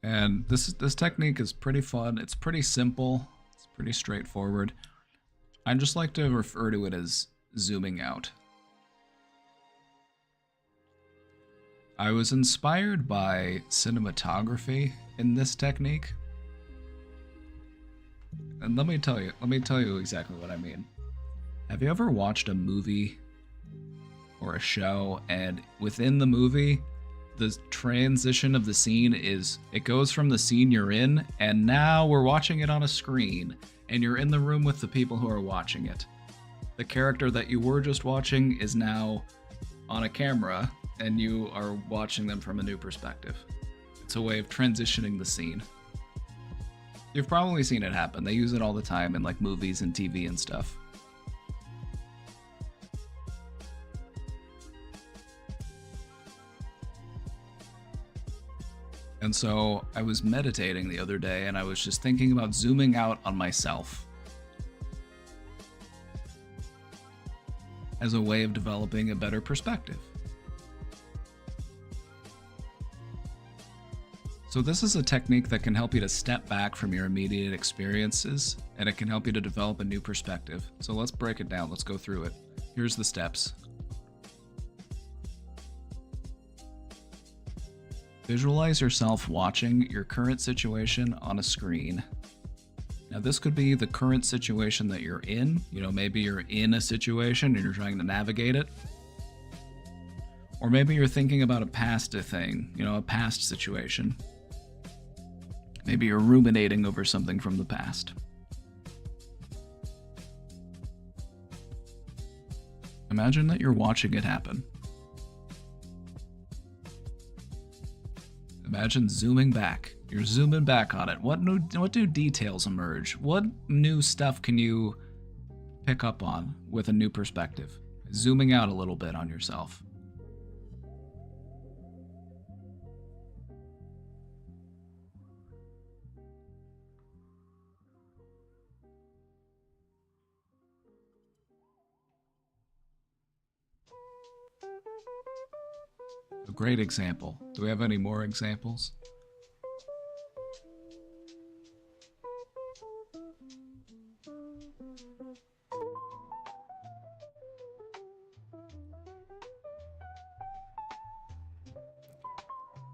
And this technique is pretty fun. It's pretty simple. It's pretty straightforward. I just like to refer to it as zooming out. I was inspired by cinematography in this technique. And let me tell you exactly what I mean. Have you ever watched a movie or a show and within the movie, the transition of the scene it goes from the scene you're in and now we're watching it on a screen and you're in the room with the people who are watching it. The character that you were just watching is now on a camera, and you are watching them from a new perspective. It's a way of transitioning the scene. You've probably seen it happen. They use it all the time in like movies and TV and stuff. And so I was meditating the other day and I was just thinking about zooming out on myself as a way of developing a better perspective. So this is a technique that can help you to step back from your immediate experiences, and it can help you to develop a new perspective. So let's break it down. Let's go through it. Here's the steps. Visualize yourself watching your current situation on a screen. Now this could be the current situation that you're in. You know, maybe you're in a situation and you're trying to navigate it. Or maybe you're thinking about a past thing, you know, a past situation. Maybe you're ruminating over something from the past. Imagine that you're watching it happen. Imagine zooming back. You're zooming back on it. What new details emerge? What new stuff can you pick up on with a new perspective? Zooming out a little bit on yourself. A great example. Do we have any more examples?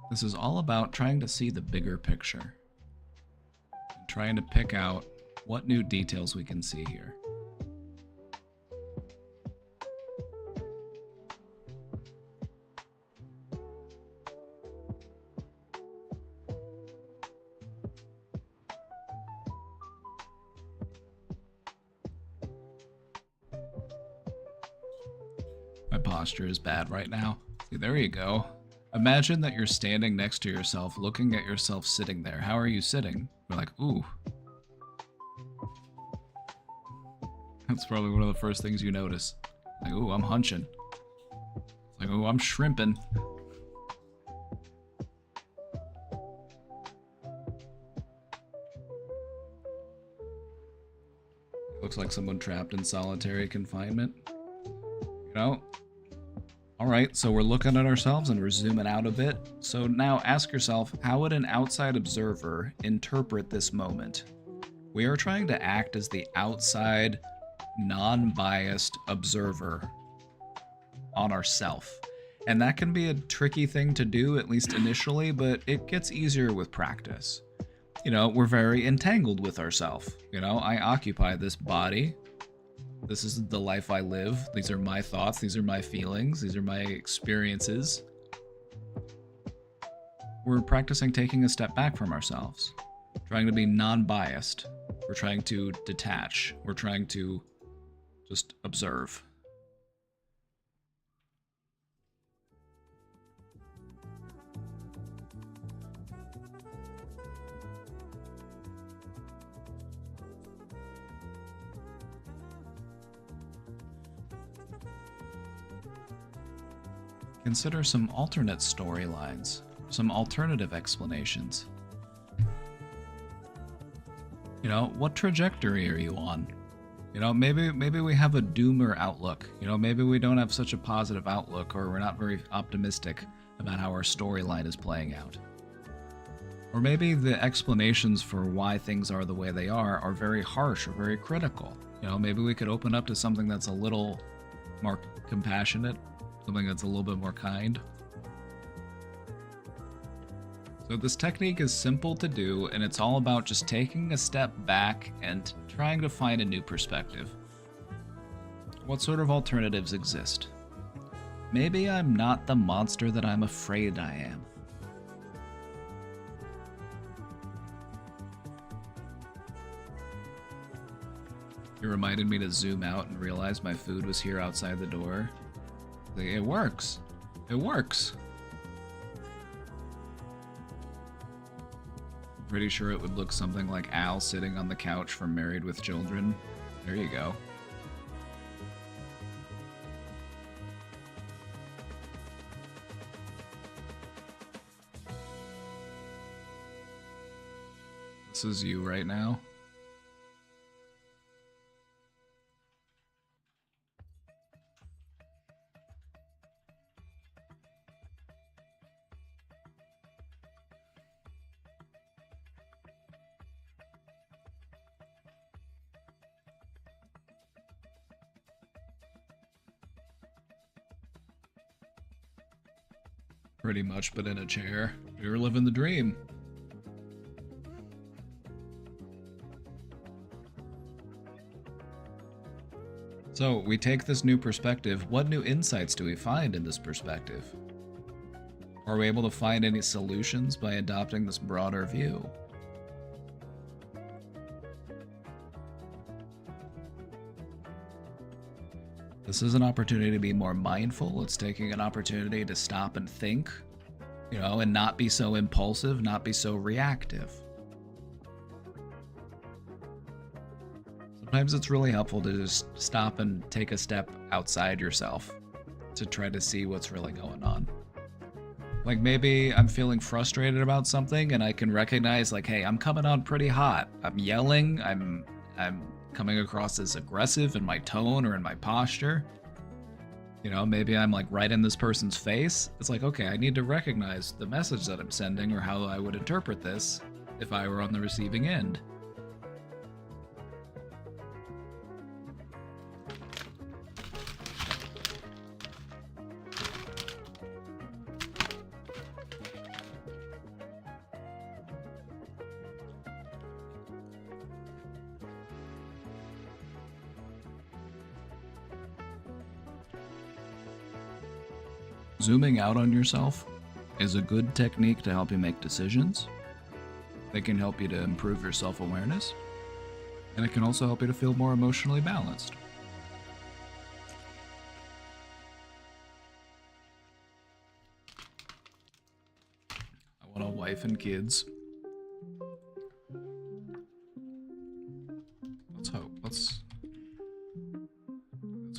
This is all about trying to see the bigger picture and trying to pick out what new details we can see here. My posture is bad right now. See, there you go. Imagine that you're standing next to yourself, looking at yourself sitting there. How are you sitting? You're like, ooh. That's probably one of the first things you notice. Like, ooh, I'm hunching. It's like, ooh, I'm shrimping. Looks like someone trapped in solitary confinement. You know? Alright, so we're looking at ourselves and we're zooming out a bit. So now ask yourself, how would an outside observer interpret this moment? We are trying to act as the outside, non-biased observer on ourself. And that can be a tricky thing to do, at least initially, but it gets easier with practice. You know, we're very entangled with ourselves. You know, I occupy this body. This is the life I live. These are my thoughts. These are my feelings. These are my experiences. We're practicing taking a step back from ourselves, trying to be non-biased. We're trying to detach. We're trying to just observe. Consider some alternate storylines, some alternative explanations. You know, what trajectory are you on? You know, maybe we have a doomer outlook. You know, maybe we don't have such a positive outlook, or we're not very optimistic about how our storyline is playing out. Or maybe the explanations for why things are the way they are very harsh or very critical. You know, maybe we could open up to something that's a little more compassionate, something that's a little bit more kind. So this technique is simple to do, and it's all about just taking a step back and trying to find a new perspective. What sort of alternatives exist? Maybe I'm not the monster that I'm afraid I am. It reminded me to zoom out and realize my food was here outside the door. It works. It works. Pretty sure it would look something like Al sitting on the couch from Married with Children. There you go. This is you right now. Pretty much, but in a chair. You're living the dream. So, we take this new perspective. What new insights do we find in this perspective? Are we able to find any solutions by adopting this broader view? This is an opportunity to be more mindful. It's taking an opportunity to stop and think, you know, and not be so impulsive, not be so reactive. Sometimes it's really helpful to just stop and take a step outside yourself to try to see what's really going on. Like maybe I'm feeling frustrated about something and I can recognize like, hey, I'm coming on pretty hot. I'm yelling, I'm coming across as aggressive in my tone or in my posture. You know, maybe I'm like right in this person's face. It's like, okay, I need to recognize the message that I'm sending or how I would interpret this if I were on the receiving end. Zooming out on yourself is a good technique to help you make decisions. It can help you to improve your self-awareness, and it can also help you to feel more emotionally balanced. I want a wife and kids. Let's hope. That's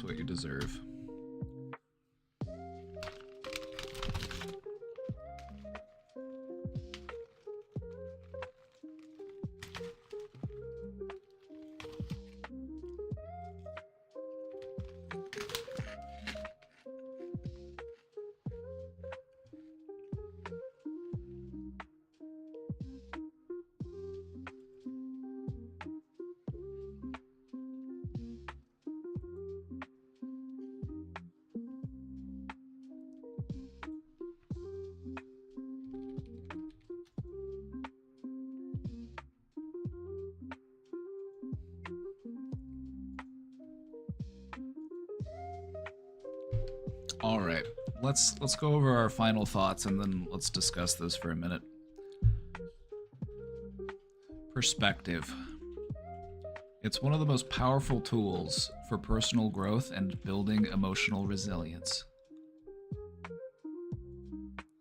what you deserve. All right, let's go over our final thoughts and then let's discuss this for a minute. Perspective. It's one of the most powerful tools for personal growth and building emotional resilience.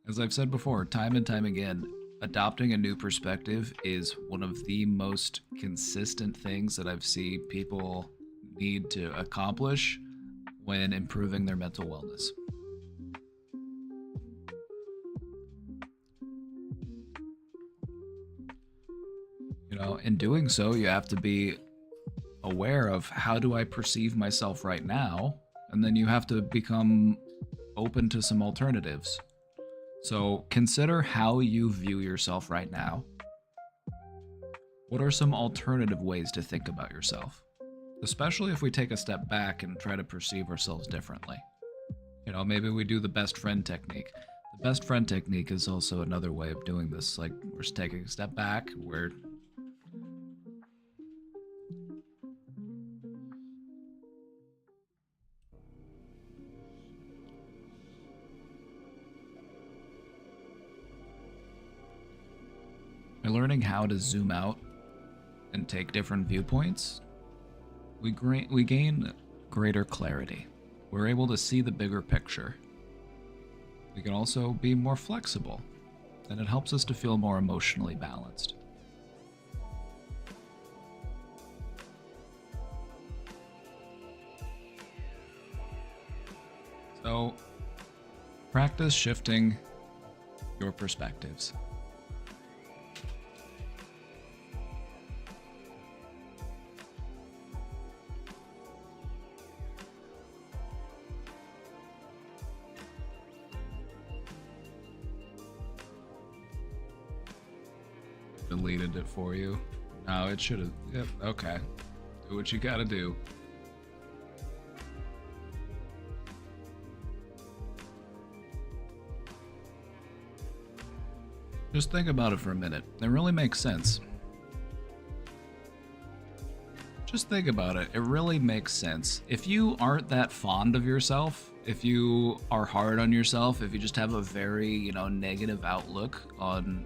As I've said before, time and time again, adopting a new perspective is one of the most consistent things that I've seen people need to accomplish when improving their mental wellness. You know, in doing so, you have to be aware of how do I perceive myself right now, and then you have to become open to some alternatives. So consider how you view yourself right now. What are some alternative ways to think about yourself? Especially if we take a step back and try to perceive ourselves differently. You know, maybe we do the best friend technique. The best friend technique is also another way of doing this. Like, we're just taking a step back, we're learning how to zoom out and take different viewpoints. we gain greater clarity. We're able to see the bigger picture. We can also be more flexible, and it helps us to feel more emotionally balanced. So, practice shifting your perspectives. Deleted it for you. No, it should have. Yep, okay. Do what you gotta do. Just think about it for a minute. It really makes sense. Just think about it. It really makes sense. If you aren't that fond of yourself, if you are hard on yourself, if you just have a very, negative outlook on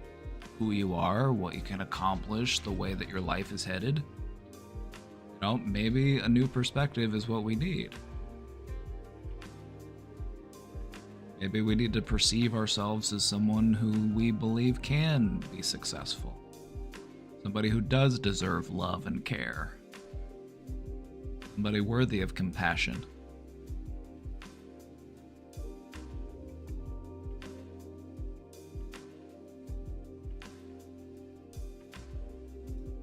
who you are, what you can accomplish, the way that your life is headed, maybe a new perspective is what we need. Maybe we need to perceive ourselves as someone who we believe can be successful. Somebody who does deserve love and care. Somebody worthy of compassion.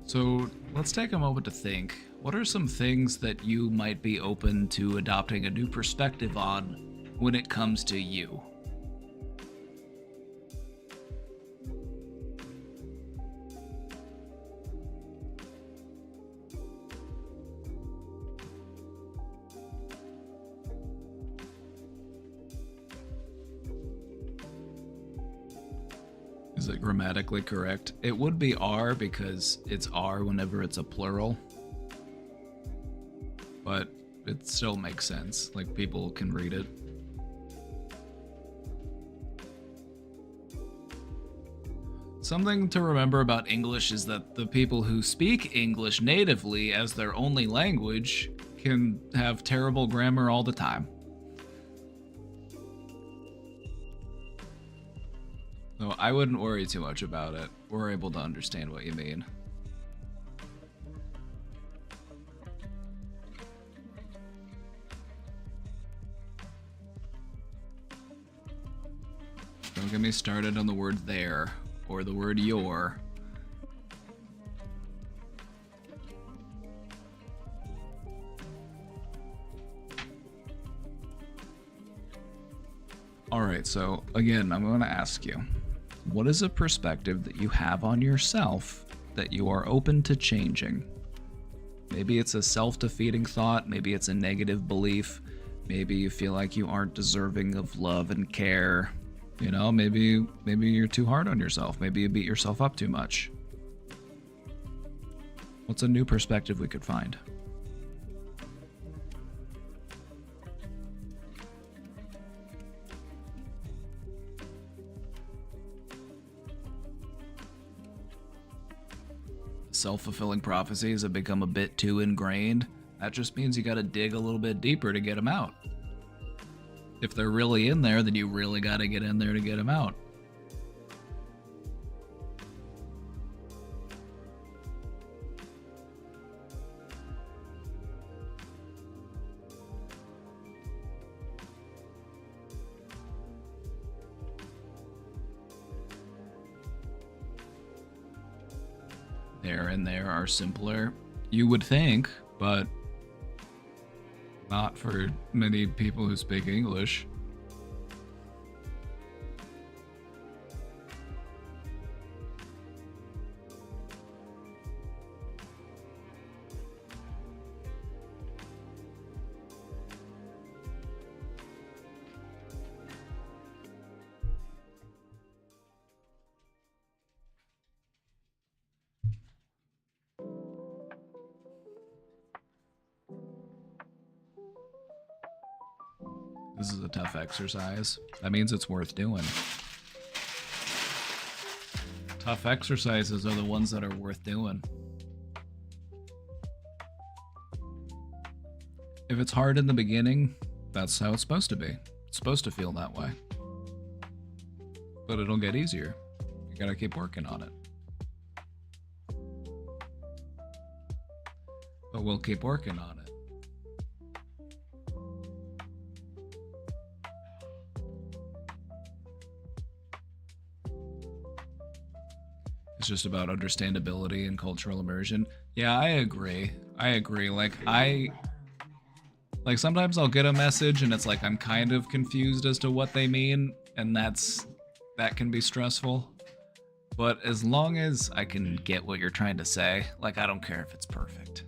So let's take a moment to think. What are some things that you might be open to adopting a new perspective on when it comes to you? Is it grammatically correct? It would be are because it's are whenever it's a plural. But it still makes sense. Like, people can read it. Something to remember about English is that the people who speak English natively as their only language can have terrible grammar all the time. So I wouldn't worry too much about it. We're able to understand what you mean. Don't get me started on the word there or the word your. Alright, so again, I'm going to ask you, what is a perspective that you have on yourself that you are open to changing? Maybe it's a self-defeating thought, maybe it's a negative belief, maybe you feel like you aren't deserving of love and care. Maybe you're too hard on yourself, maybe you beat yourself up too much. What's a new perspective we could find? Self-fulfilling prophecies have become a bit too ingrained. That just means you gotta dig a little bit deeper to get them out. If they're really in there, then you really gotta get in there to get them out. There are simpler, you would think, but not for many people who speak English. This is a tough exercise. That means it's worth doing. Tough exercises are the ones that are worth doing. If it's hard in the beginning, that's how it's supposed to be. It's supposed to feel that way. But it'll get easier. You gotta keep working on it. But we'll keep working on it. It's just about understandability and cultural immersion. Yeah, I agree. Like sometimes I'll get a message and it's like I'm kind of confused as to what they mean, and that can be stressful. But as long as I can get what you're trying to say, like I don't care if it's perfect.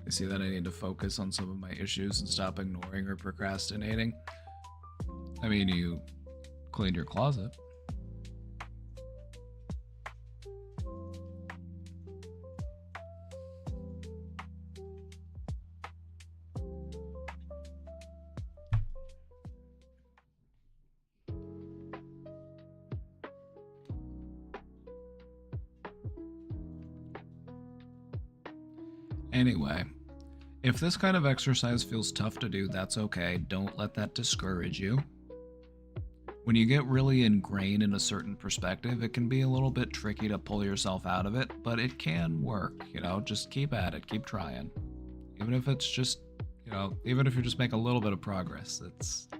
I see that I need to focus on some of my issues and stop ignoring or procrastinating. I mean, you cleaned your closet. Anyway, if this kind of exercise feels tough to do, that's okay. Don't let that discourage you. When you get really ingrained in a certain perspective, it can be a little bit tricky to pull yourself out of it, but it can work, just keep at it, keep trying. Even if it's just, even if you just make a little bit of progress, just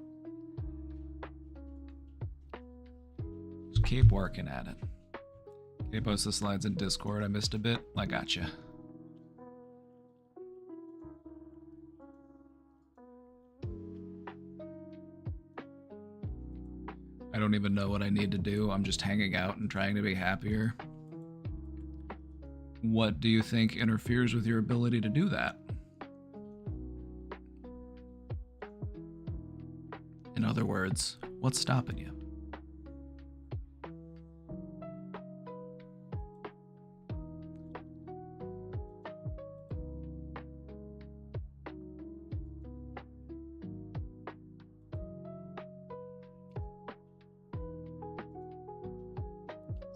keep working at it. Can you post the slides in Discord? I missed a bit. I gotcha. I don't even know what I need to do. I'm just hanging out and trying to be happier. What do you think interferes with your ability to do that? In other words, what's stopping you?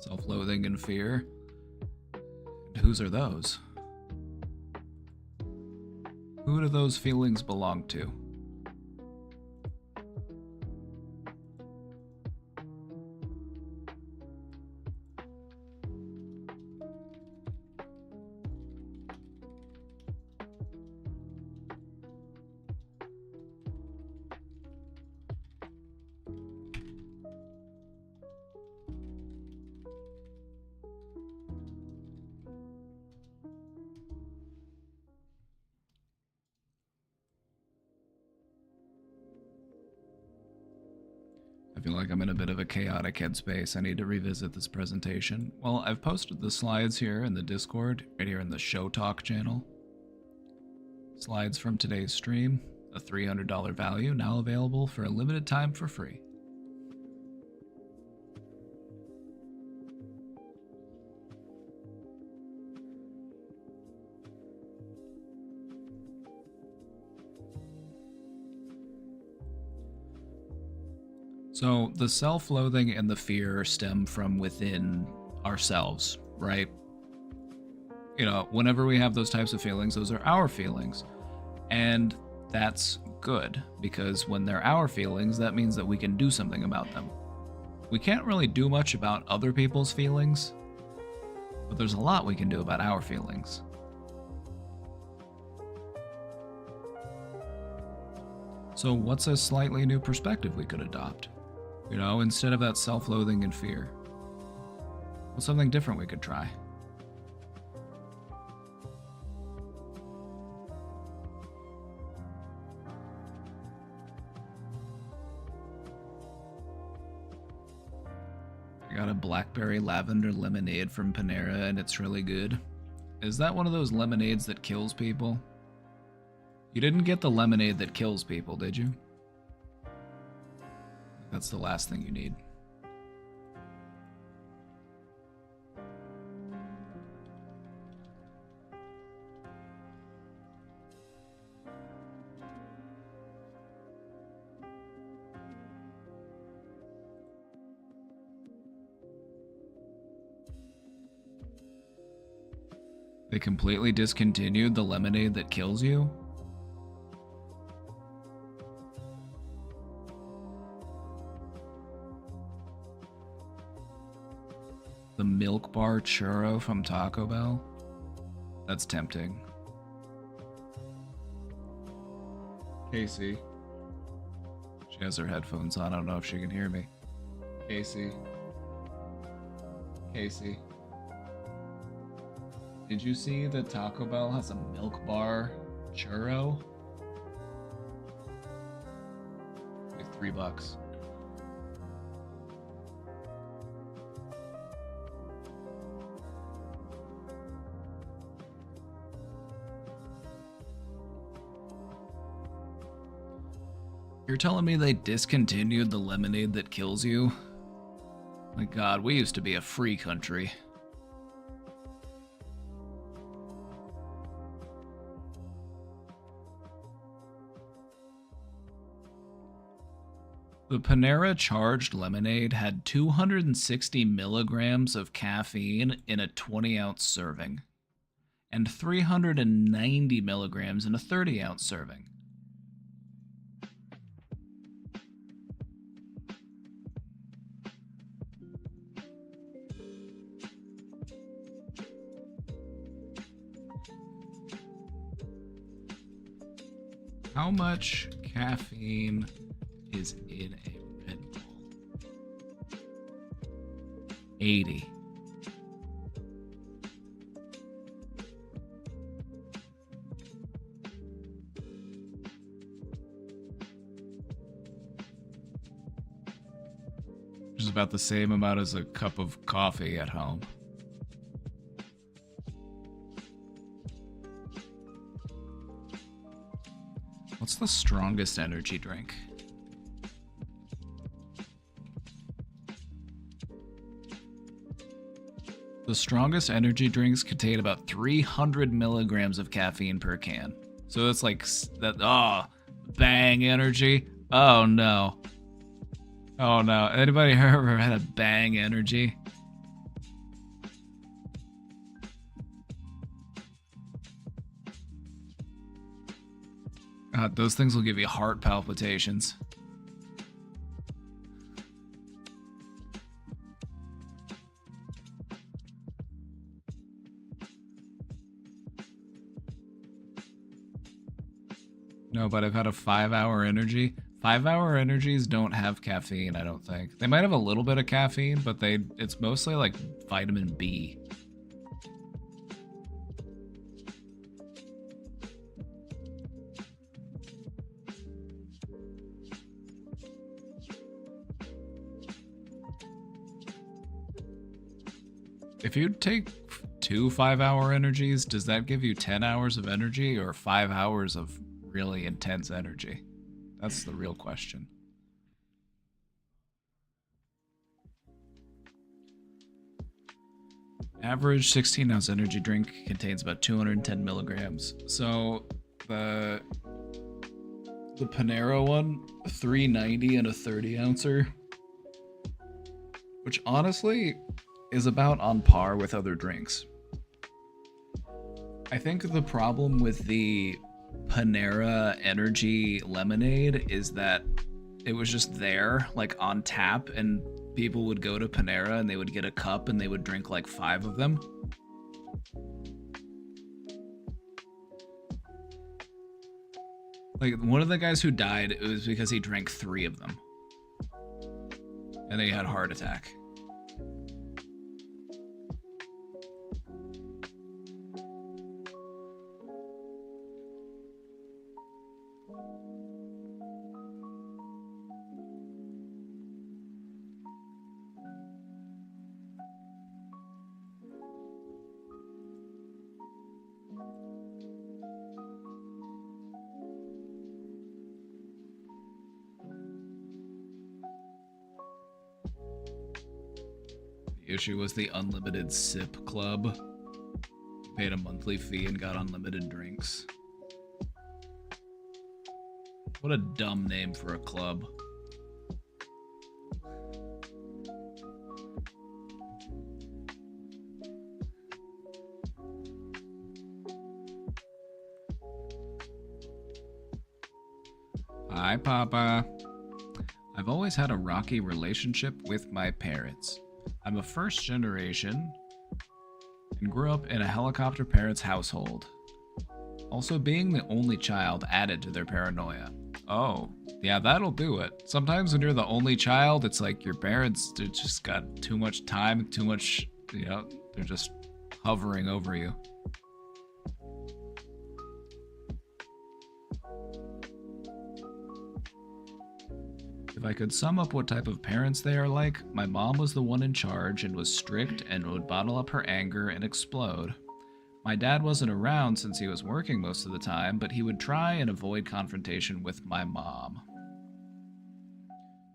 Self-loathing and fear. And whose are those? Who do those feelings belong to? I feel like I'm in a bit of a chaotic headspace. I need to revisit this presentation. Well, I've posted the slides here in the Discord, right here in the Show Talk channel. Slides from today's stream, a $300 value, now available for a limited time for free. So the self-loathing and the fear stem from within ourselves, right? Whenever we have those types of feelings, those are our feelings. And that's good, because when they're our feelings, that means that we can do something about them. We can't really do much about other people's feelings, but there's a lot we can do about our feelings. So what's a slightly new perspective we could adopt? Instead of that self-loathing and fear. What's something different we could try? I got a blackberry lavender lemonade from Panera and it's really good. Is that one of those lemonades that kills people? You didn't get the lemonade that kills people, did you? That's the last thing you need. They completely discontinued the lemonade that kills you? The milk bar churro from Taco Bell? That's tempting. Casey. She has her headphones on. I don't know if she can hear me. Casey. Casey. Did you see that Taco Bell has a milk bar churro? Like $3. You're telling me they discontinued the lemonade that kills you? My God, we used to be a free country. The Panera charged lemonade had 260 milligrams of caffeine in a 20-ounce serving, and 390 milligrams in a 30-ounce serving. How much caffeine is in a Red Bull? 80. Which is about the same amount as a cup of coffee at home. What's the strongest energy drink? The strongest energy drinks contain about 300 milligrams of caffeine per can. So that's like that. Oh, Bang Energy. Oh no. Oh no. Anybody ever had a Bang Energy? God, those things will give you heart palpitations. No, but I've had a 5-hour energy. 5-hour energies don't have caffeine, I don't think. They might have a little bit of caffeine, but it's mostly like vitamin B. If you take 2 5-hour energies, does that give you 10 hours of energy or 5 hours of really intense energy? That's the real question. Average 16-ounce energy drink contains about 210 milligrams. So the Panera one, 390 and a 30-ouncer, which honestly is about on par with other drinks. I think the problem with the Panera Energy lemonade is that it was just there, like on tap, and people would go to Panera and they would get a cup and they would drink like 5 of them. Like one of the guys who died, it was because he drank 3 of them. And he had a heart attack. issue was the unlimited sip club. You paid a monthly fee and got unlimited drinks. What a dumb name for a club. Hi, Papa. I've always had a rocky relationship with my parents. I'm a first generation and grew up in a helicopter parents' household. Also, being the only child added to their paranoia. Oh, yeah, that'll do it. Sometimes when you're the only child, it's like your parents just got too much time, too much, they're just hovering over you. If I could sum up what type of parents they are like, my mom was the one in charge and was strict and would bottle up her anger and explode. My dad wasn't around since he was working most of the time, but he would try and avoid confrontation with my mom.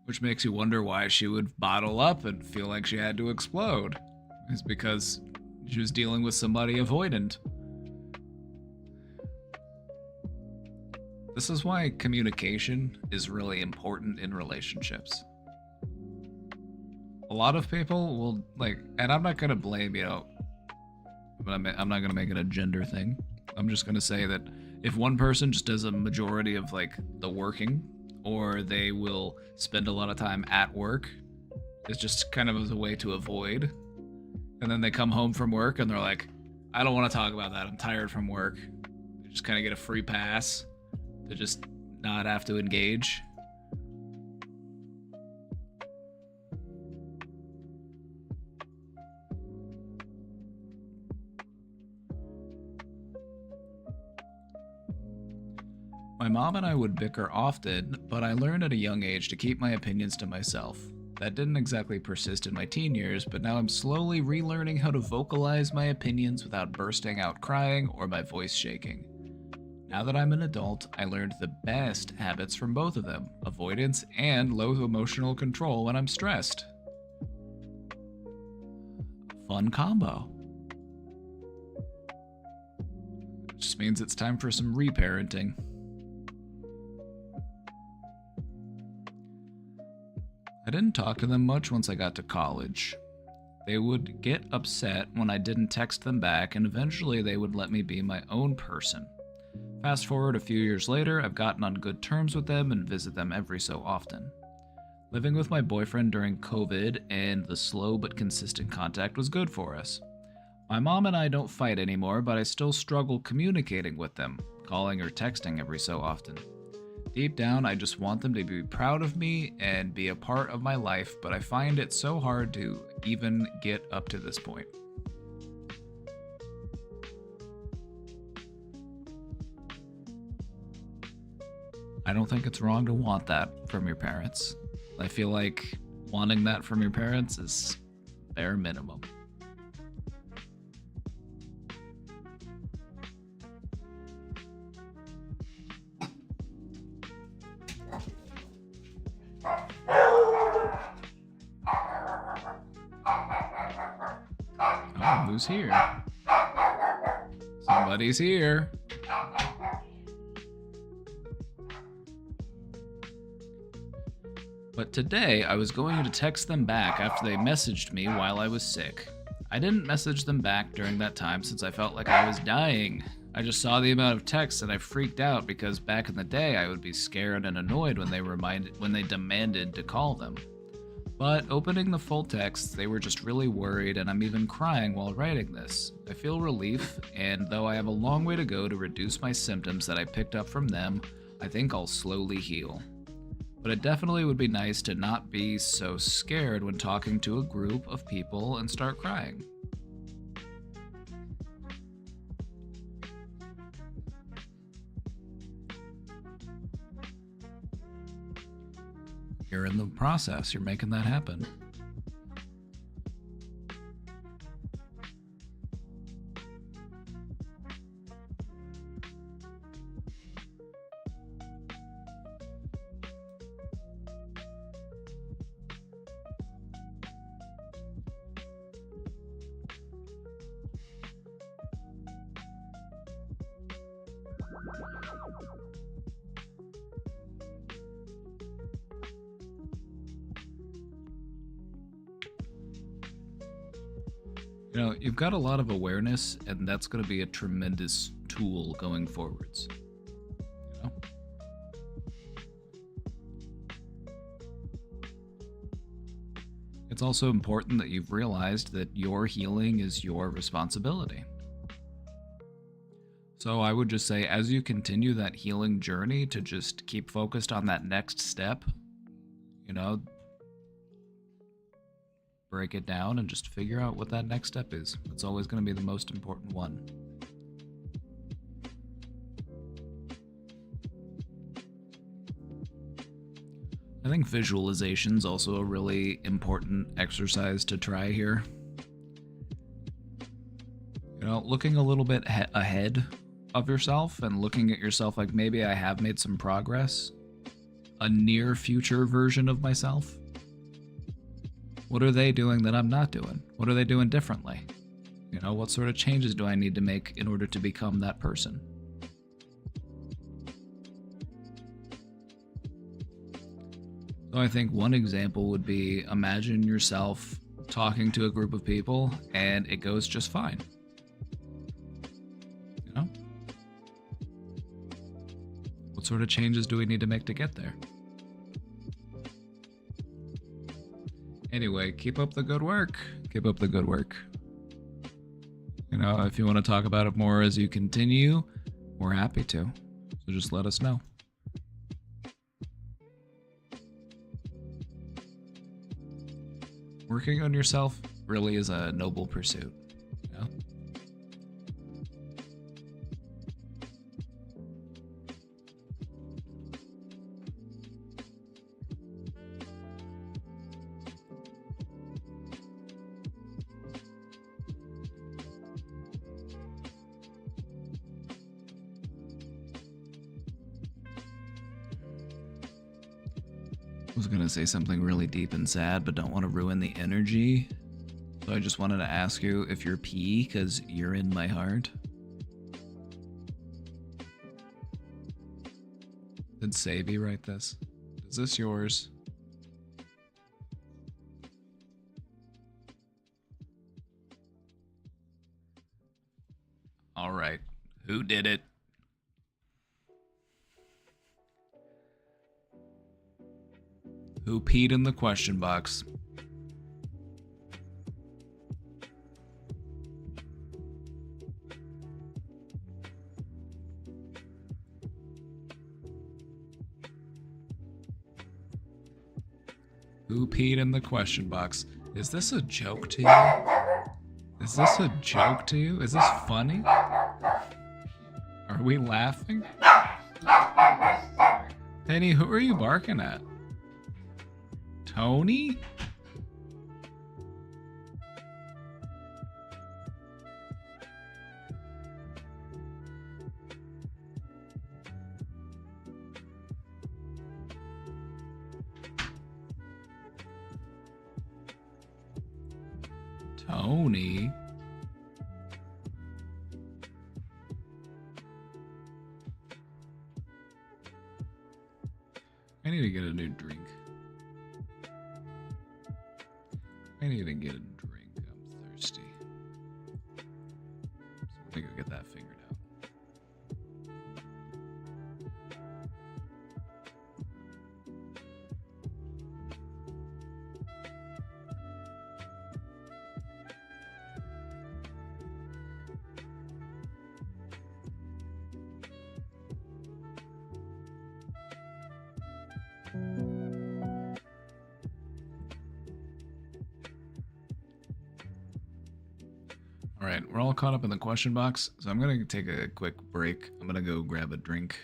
Which makes you wonder why she would bottle up and feel like she had to explode. It's because she was dealing with somebody avoidant. This is why communication is really important in relationships. A lot of people will, and I'm not gonna blame, I'm not gonna make it a gender thing. I'm just gonna say that if one person just does a majority of, the working, or they will spend a lot of time at work, it's just kind of as a way to avoid. And then they come home from work and they're like, I don't want to talk about that. I'm tired from work. They just kind of get a free pass to just not have to engage. My mom and I would bicker often, but I learned at a young age to keep my opinions to myself. That didn't exactly persist in my teen years, but now I'm slowly relearning how to vocalize my opinions without bursting out crying or my voice shaking. Now that I'm an adult, I learned the best habits from both of them, avoidance and low emotional control when I'm stressed. Fun combo. Just means it's time for some reparenting. I didn't talk to them much once I got to college. They would get upset when I didn't text them back, and eventually they would let me be my own person. Fast forward a few years later, I've gotten on good terms with them and visit them every so often. Living with my boyfriend during COVID and the slow but consistent contact was good for us. My mom and I don't fight anymore, but I still struggle communicating with them, calling or texting every so often. Deep down, I just want them to be proud of me and be a part of my life, but I find it so hard to even get up to this point. I don't think it's wrong to want that from your parents. I feel like wanting that from your parents is bare minimum. Oh, who's here? Somebody's here. But today, I was going to text them back after they messaged me while I was sick. I didn't message them back during that time since I felt like I was dying. I just saw the amount of texts and I freaked out because back in the day I would be scared and annoyed when they demanded to call them. But opening the full text, they were just really worried, and I'm even crying while writing this. I feel relief, and though I have a long way to go to reduce my symptoms that I picked up from them, I think I'll slowly heal. But it definitely would be nice to not be so scared when talking to a group of people and start crying. You're in the process, you're making that happen. You know, you've got a lot of awareness, and that's going to be a tremendous tool going forwards. You know? It's also important that you've realized that your healing is your responsibility. So I would just say, as you continue that healing journey, to just keep focused on that next step, you know, break it down and just figure out what that next step is. It's always going to be the most important one. I think visualization is also a really important exercise to try here. You know, looking a little bit ahead of yourself and looking at yourself like, maybe I have made some progress. A near future version of myself. What are they doing that I'm not doing? What are they doing differently? You know, what sort of changes do I need to make in order to become that person? So I think one example would be, imagine yourself talking to a group of people and it goes just fine. You know? What sort of changes do we need to make to get there? Anyway, keep up the good work. Keep up the good work. You know, if you want to talk about it more as you continue, we're happy to. So just let us know. Working on yourself really is a noble pursuit, you know? I was gonna say something really deep and sad, but don't want to ruin the energy. So I just wanted to ask you if you're P, because you're in my heart. Did Savy write this? Is this yours? All right. Who did it? Who peed in the question box? Who peed in the question box? Is this a joke to you? Is this a joke to you? Is this funny? Are we laughing? Penny, who are you barking at? Tony? Tony? I need to get a new drink. I need to get a drink. I'm thirsty. So I'm gonna go get that figured out. All right, we're all caught up in the question box, so I'm gonna take a quick break. I'm gonna go grab a drink.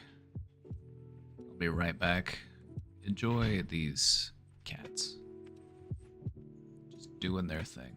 I'll be right back. Enjoy these cats. Just doing their thing.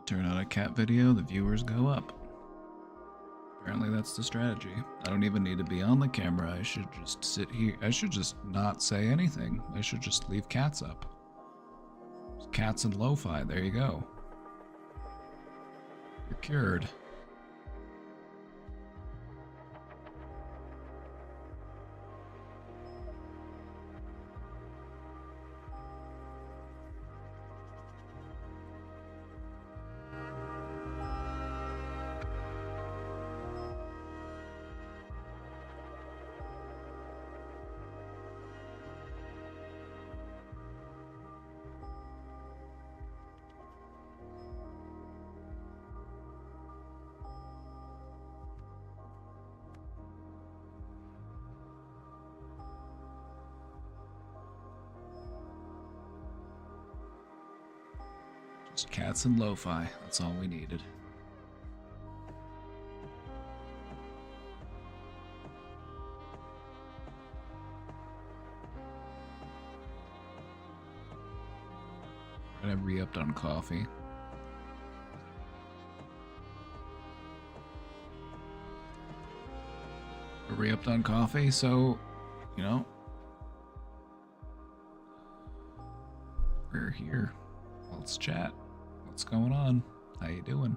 Turn on a cat video, the viewers go up. Apparently that's the strategy. I don't even need to be on the camera. I should just sit here. I should just not say anything. I should just leave cats up. Cats and lo-fi, there you go. You're cured. Just cats and lo-fi. That's all we needed. I re-upped on coffee. Re-upped on coffee, so, you know, we're here. Let's chat. What's going on? How you doing?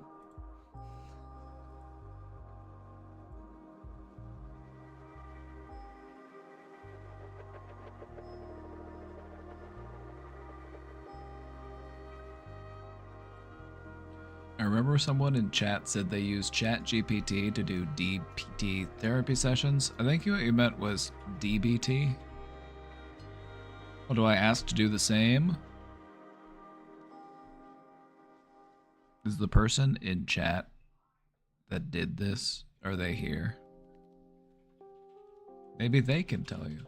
I remember someone in chat said they used ChatGPT to do DBT therapy sessions. I think what you meant was DBT. Well, do I ask to do the same? Is the person in chat that did this, are they here? Maybe they can tell you.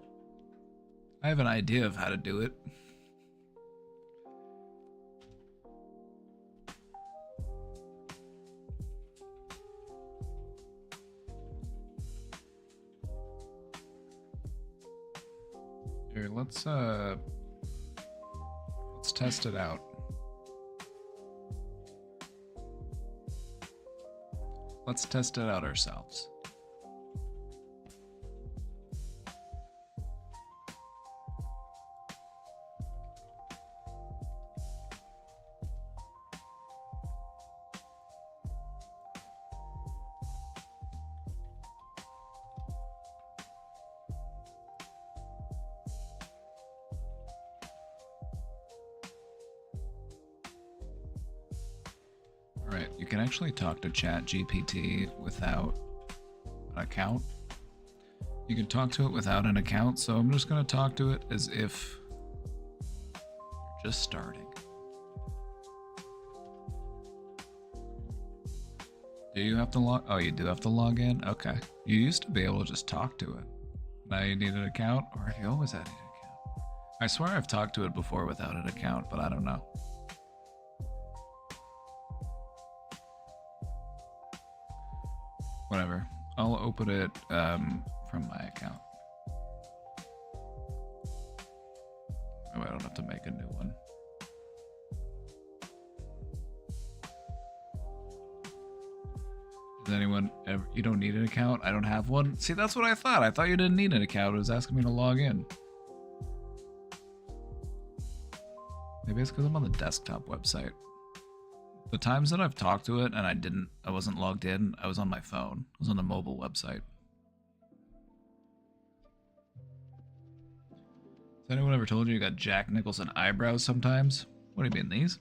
I have an idea of how to do it. Here, let's test it out. Let's test it out ourselves. Alright, you can actually talk to ChatGPT without an account. You can talk to it without an account, so I'm just going to talk to it as if you're just starting. Do you have to log? Oh, you do have to log in? Okay. You used to be able to just talk to it. Now you need an account, or have you always had an account? I swear I've talked to it before without an account, but I don't know. Whatever. I'll open it from my account. Oh, I don't have to make a new one. Does anyone ever? You don't need an account? I don't have one? See, that's what I thought. I thought you didn't need an account. It was asking me to log in. Maybe it's because I'm on the desktop website. The times that I've talked to it and I wasn't logged in, I was on my phone. I was on the mobile website. Has anyone ever told you got Jack Nicholson eyebrows sometimes? What do you mean, these?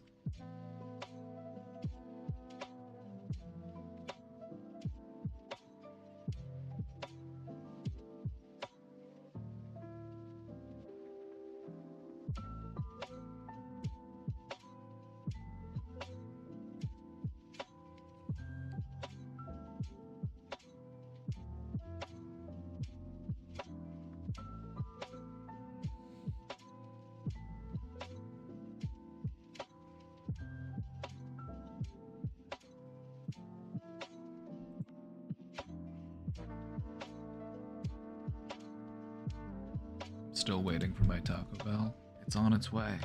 Still waiting for my Taco Bell. It's on its way.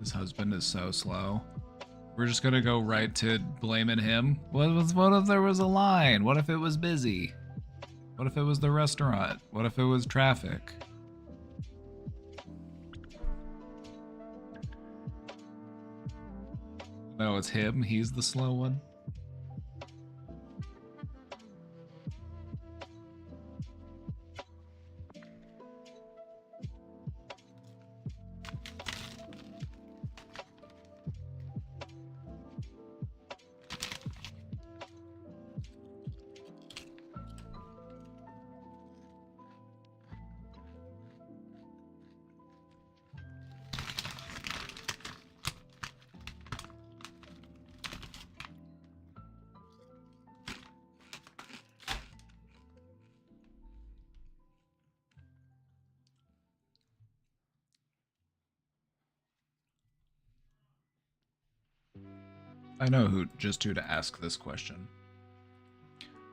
His husband is so slow. We're just gonna go right to blaming him. What if there was a line? What if it was busy? What if it was the restaurant? What if it was traffic? No, it's him. He's the slow one. I know who to ask this question.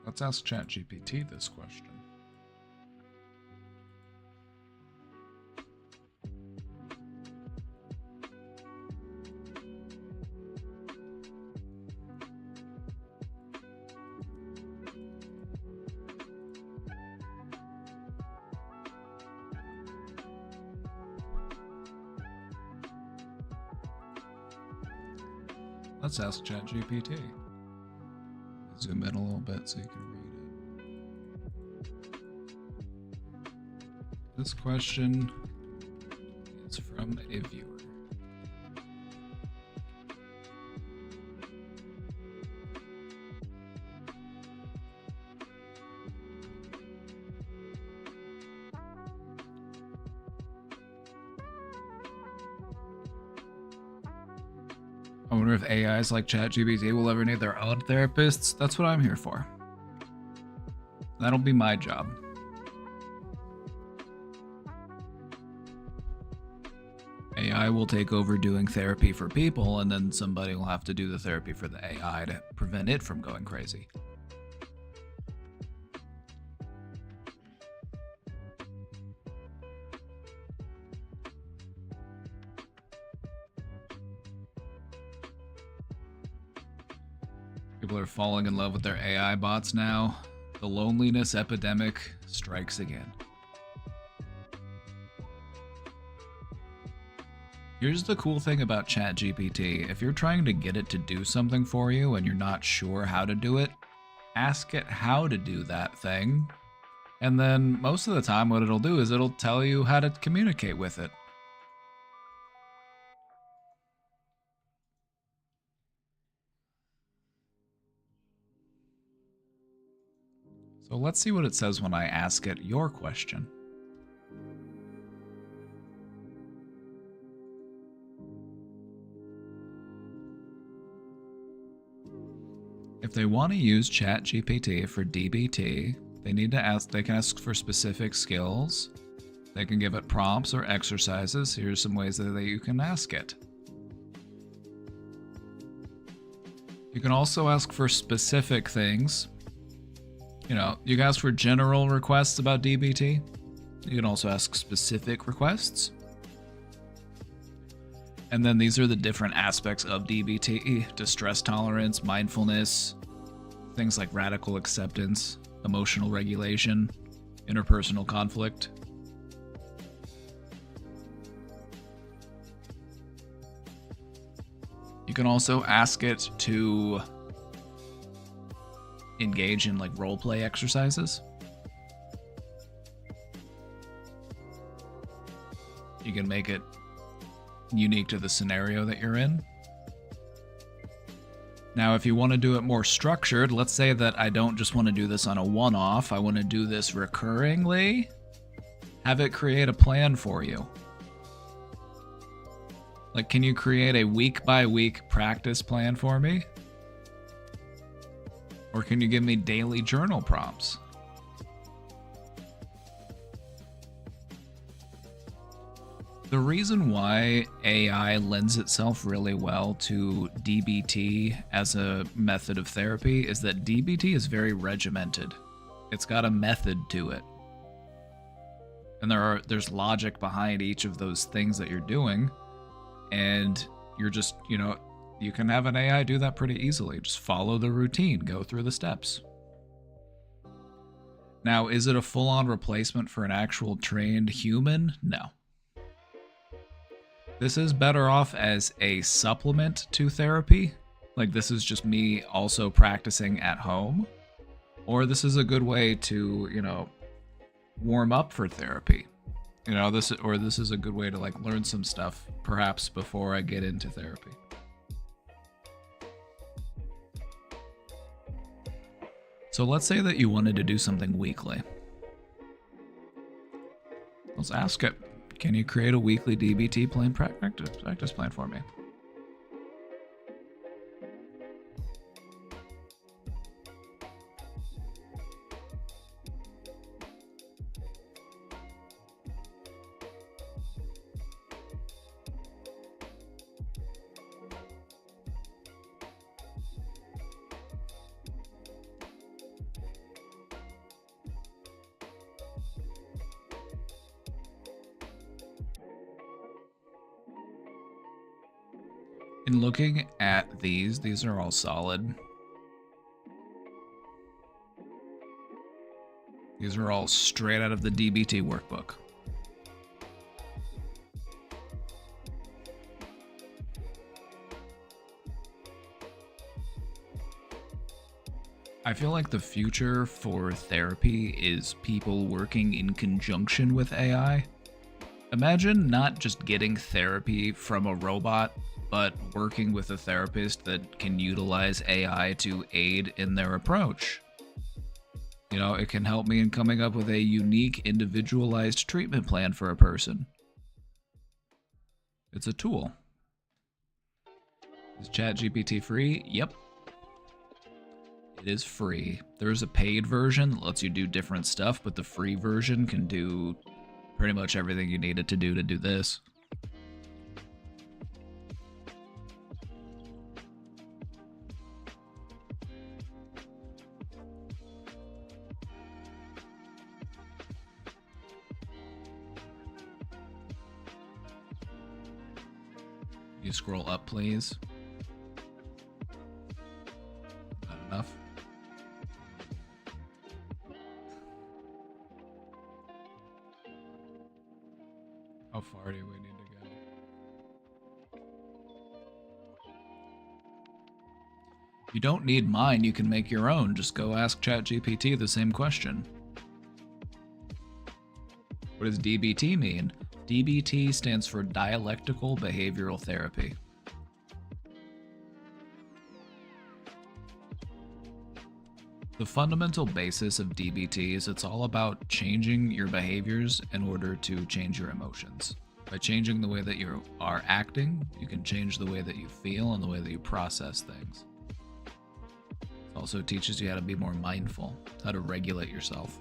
Let's ask ChatGPT this question. Let's ask ChatGPT. Zoom in a little bit so you can read it. This question is from a viewer. I wonder if AIs like ChatGPT will ever need their own therapists. That's what I'm here for. That'll be my job. AI will take over doing therapy for people, and then somebody will have to do the therapy for the AI to prevent it from going crazy. People are falling in love with their AI bots now. The loneliness epidemic strikes again. Here's the cool thing about ChatGPT. If you're trying to get it to do something for you and you're not sure how to do it, ask it how to do that thing. And then most of the time what it'll do is it'll tell you how to communicate with it. So let's see what it says when I ask it your question. If they want to use ChatGPT for DBT, they can ask for specific skills. They can give it prompts or exercises. Here's some ways that you can ask it. You can also ask for specific things. You know, you can ask for general requests about DBT. You can also ask specific requests. And then these are the different aspects of DBT: distress tolerance, mindfulness, things like radical acceptance, emotional regulation, interpersonal conflict. You can also ask it to engage in like role play exercises. You can make it unique to the scenario that you're in. Now, if you want to do it more structured, let's say that I don't just want to do this on a one-off, I want to do this recurringly, have it create a plan for you. Like, can you create a week-by-week practice plan for me? Or can you give me daily journal prompts? The reason why AI lends itself really well to DBT as a method of therapy is that DBT is very regimented. It's got a method to it. And there's logic behind each of those things that you're doing. And you're just, you can have an AI do that pretty easily. Just follow the routine, go through the steps. Now, is it a full-on replacement for an actual trained human? No. This is better off as a supplement to therapy. Like, this is just me also practicing at home. Or this is a good way to, warm up for therapy. This is a good way to like learn some stuff, perhaps before I get into therapy. So let's say that you wanted to do something weekly. Let's ask it, can you create a weekly DBT practice plan for me? In looking at these are all solid. These are all straight out of the DBT workbook. I feel like the future for therapy is people working in conjunction with AI. Imagine not just getting therapy from a robot, but working with a therapist that can utilize AI to aid in their approach. It can help me in coming up with a unique, individualized treatment plan for a person. It's a tool. Is ChatGPT free? Yep. It is free. There's a paid version that lets you do different stuff, but the free version can do pretty much everything you need it to do this. You scroll up, please. Not enough. How far do we need to go? You don't need mine, you can make your own. Just go ask ChatGPT the same question. What does DBT mean? DBT stands for Dialectical Behavioral Therapy. The fundamental basis of DBT is it's all about changing your behaviors in order to change your emotions. By changing the way that you are acting, you can change the way that you feel and the way that you process things. It also teaches you how to be more mindful, how to regulate yourself.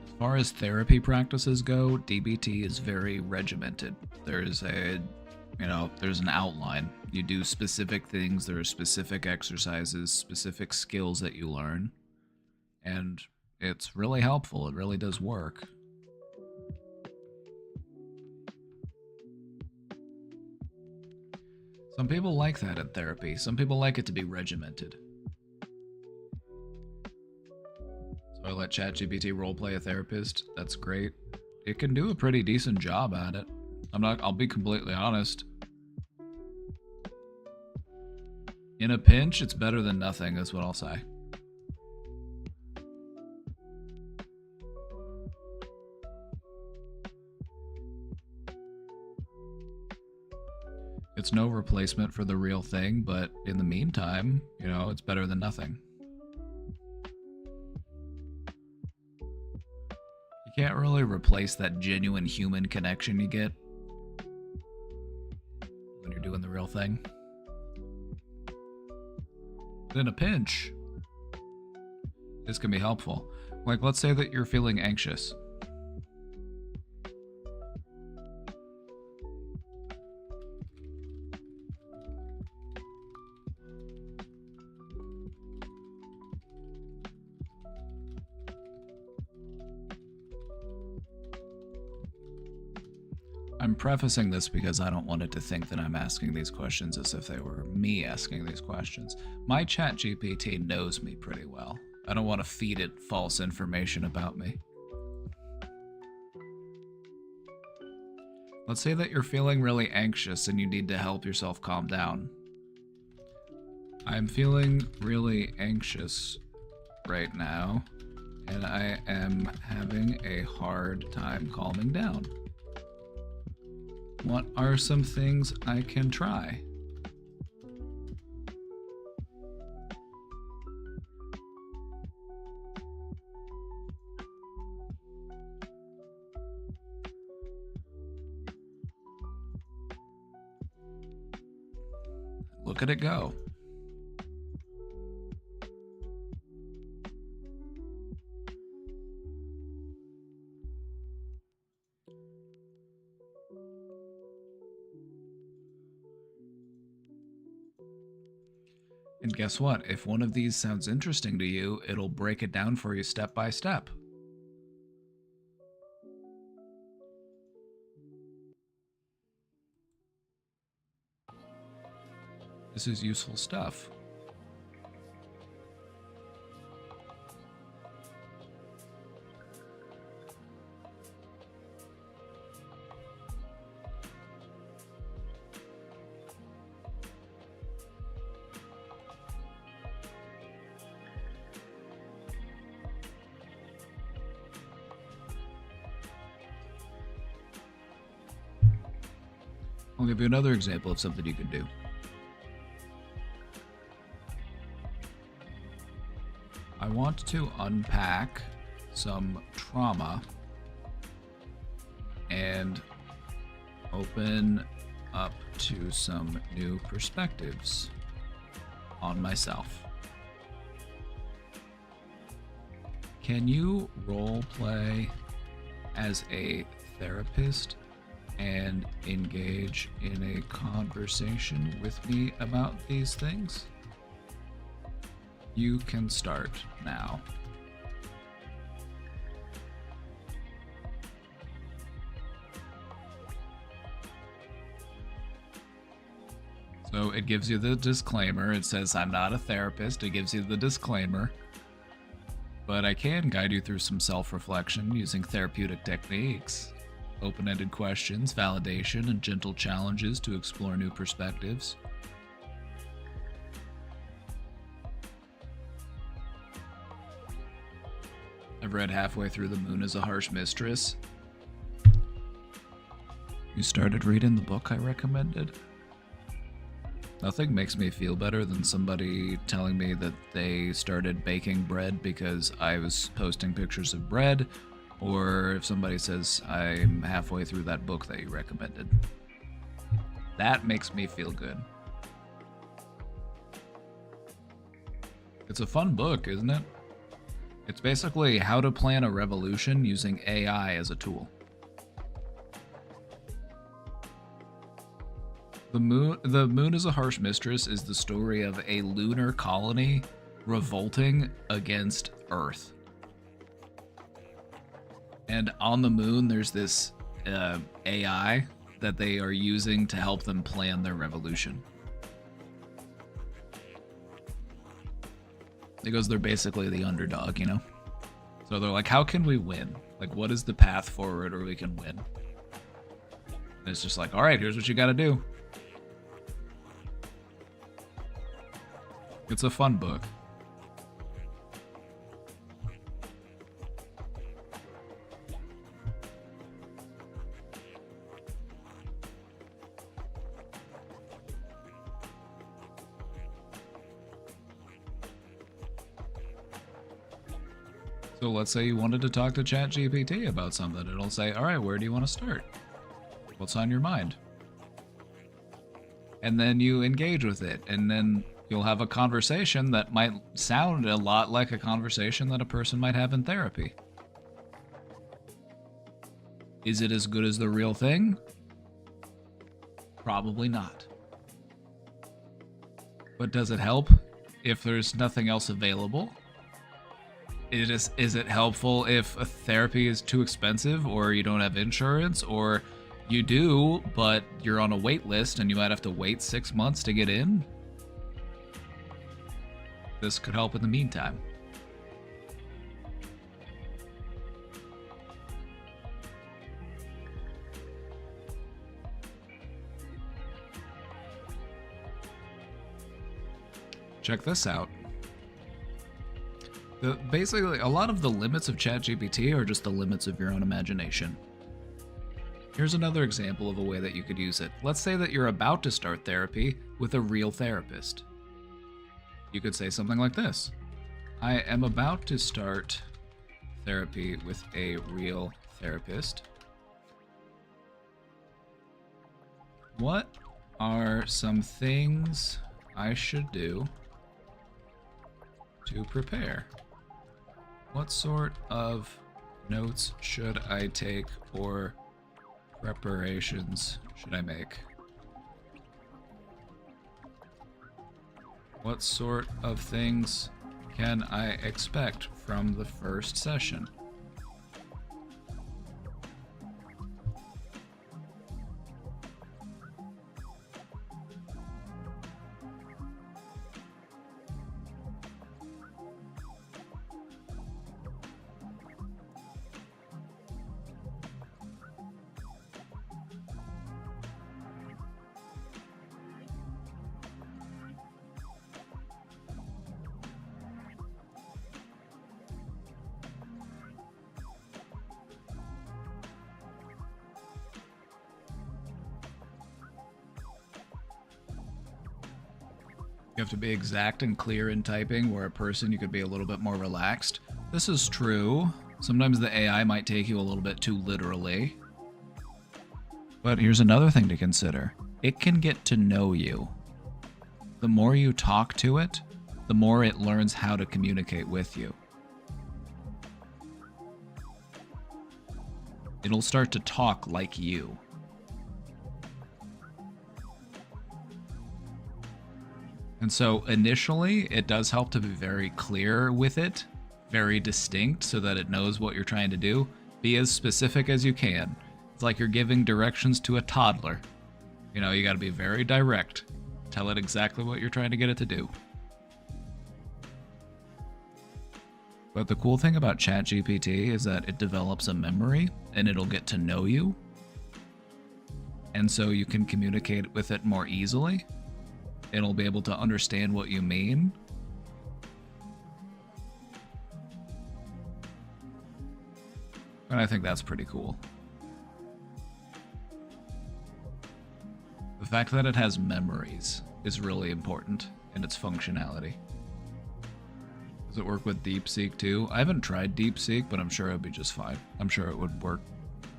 As far as therapy practices go, DBT is very regimented. There's there's an outline. You do specific things, there are specific exercises, specific skills that you learn, and it's really helpful. It really does work. Some people like that in therapy. Some people like it to be regimented. So I let ChatGPT roleplay a therapist. That's great. It can do a pretty decent job at it. I'll be completely honest. In a pinch, it's better than nothing, is what I'll say. It's no replacement for the real thing, but in the meantime, it's better than nothing. You can't really replace that genuine human connection you get when you're doing the real thing. But in a pinch, this can be helpful. Like, let's say that you're feeling anxious. I'm prefacing this because I don't want it to think that I'm asking these questions as if they were me asking these questions. My ChatGPT knows me pretty well. I don't want to feed it false information about me. Let's say that you're feeling really anxious and you need to help yourself calm down. I'm feeling really anxious right now, and I am having a hard time calming down. What are some things I can try? Look at it go. And guess what? If one of these sounds interesting to you, it'll break it down for you step by step. This is useful stuff. I'll give you another example of something you can do. I want to unpack some trauma and open up to some new perspectives on myself. Can you role play as a therapist and engage in a conversation with me about these things? You can start now. So it gives you the disclaimer. It says, I'm not a therapist. It gives you the disclaimer. But I can guide you through some self-reflection using therapeutic techniques. Open-ended questions, validation, and gentle challenges to explore new perspectives. I've read halfway through The Moon is a Harsh Mistress. You started reading the book I recommended? Nothing makes me feel better than somebody telling me that they started baking bread because I was posting pictures of bread, or if somebody says I'm halfway through that book that you recommended. That makes me feel good. It's a fun book, isn't it? It's basically how to plan a revolution using AI as a tool. The Moon is a Harsh Mistress is the story of a lunar colony revolting against Earth. And on the moon, there's this AI that they are using to help them plan their revolution. Because they're basically the underdog, you know? So they're like, how can we win? Like, what is the path forward where we can win? And it's just like, all right, here's what you gotta do. It's a fun book. So let's say you wanted to talk to ChatGPT about something. It'll say, all right, where do you want to start? What's on your mind? And then you engage with it, and then you'll have a conversation that might sound a lot like a conversation that a person might have in therapy. Is it as good as the real thing? Probably not. But does it help if there's nothing else available? Is it helpful if a therapy is too expensive, or you don't have insurance, or you do, but you're on a wait list and you might have to wait 6 months to get in? This could help in the meantime. Check this out. Basically, a lot of the limits of ChatGPT are just the limits of your own imagination. Here's another example of a way that you could use it. Let's say that you're about to start therapy with a real therapist. You could say something like this. I am about to start therapy with a real therapist. What are some things I should do to prepare? What sort of notes should I take or preparations should I make? What sort of things can I expect from the first session? You have to be exact and clear in typing, where a person you could be a little bit more relaxed. This is true. Sometimes the AI might take you a little bit too literally. But here's another thing to consider. It can get to know you. The more you talk to it, the more it learns how to communicate with you. It'll start to talk like you. And so initially, it does help to be very clear with it, very distinct, so that it knows what you're trying to do. Be as specific as you can. It's like you're giving directions to a toddler. You know, you gotta be very direct. Tell it exactly what you're trying to get it to do. But the cool thing about ChatGPT is that it develops a memory, and it'll get to know you. And so you can communicate with it more easily. It'll be able to understand what you mean. And I think that's pretty cool. The fact that it has memories is really important in its functionality. Does it work with DeepSeek too? I haven't tried DeepSeek, but I'm sure it would be just fine. I'm sure it would work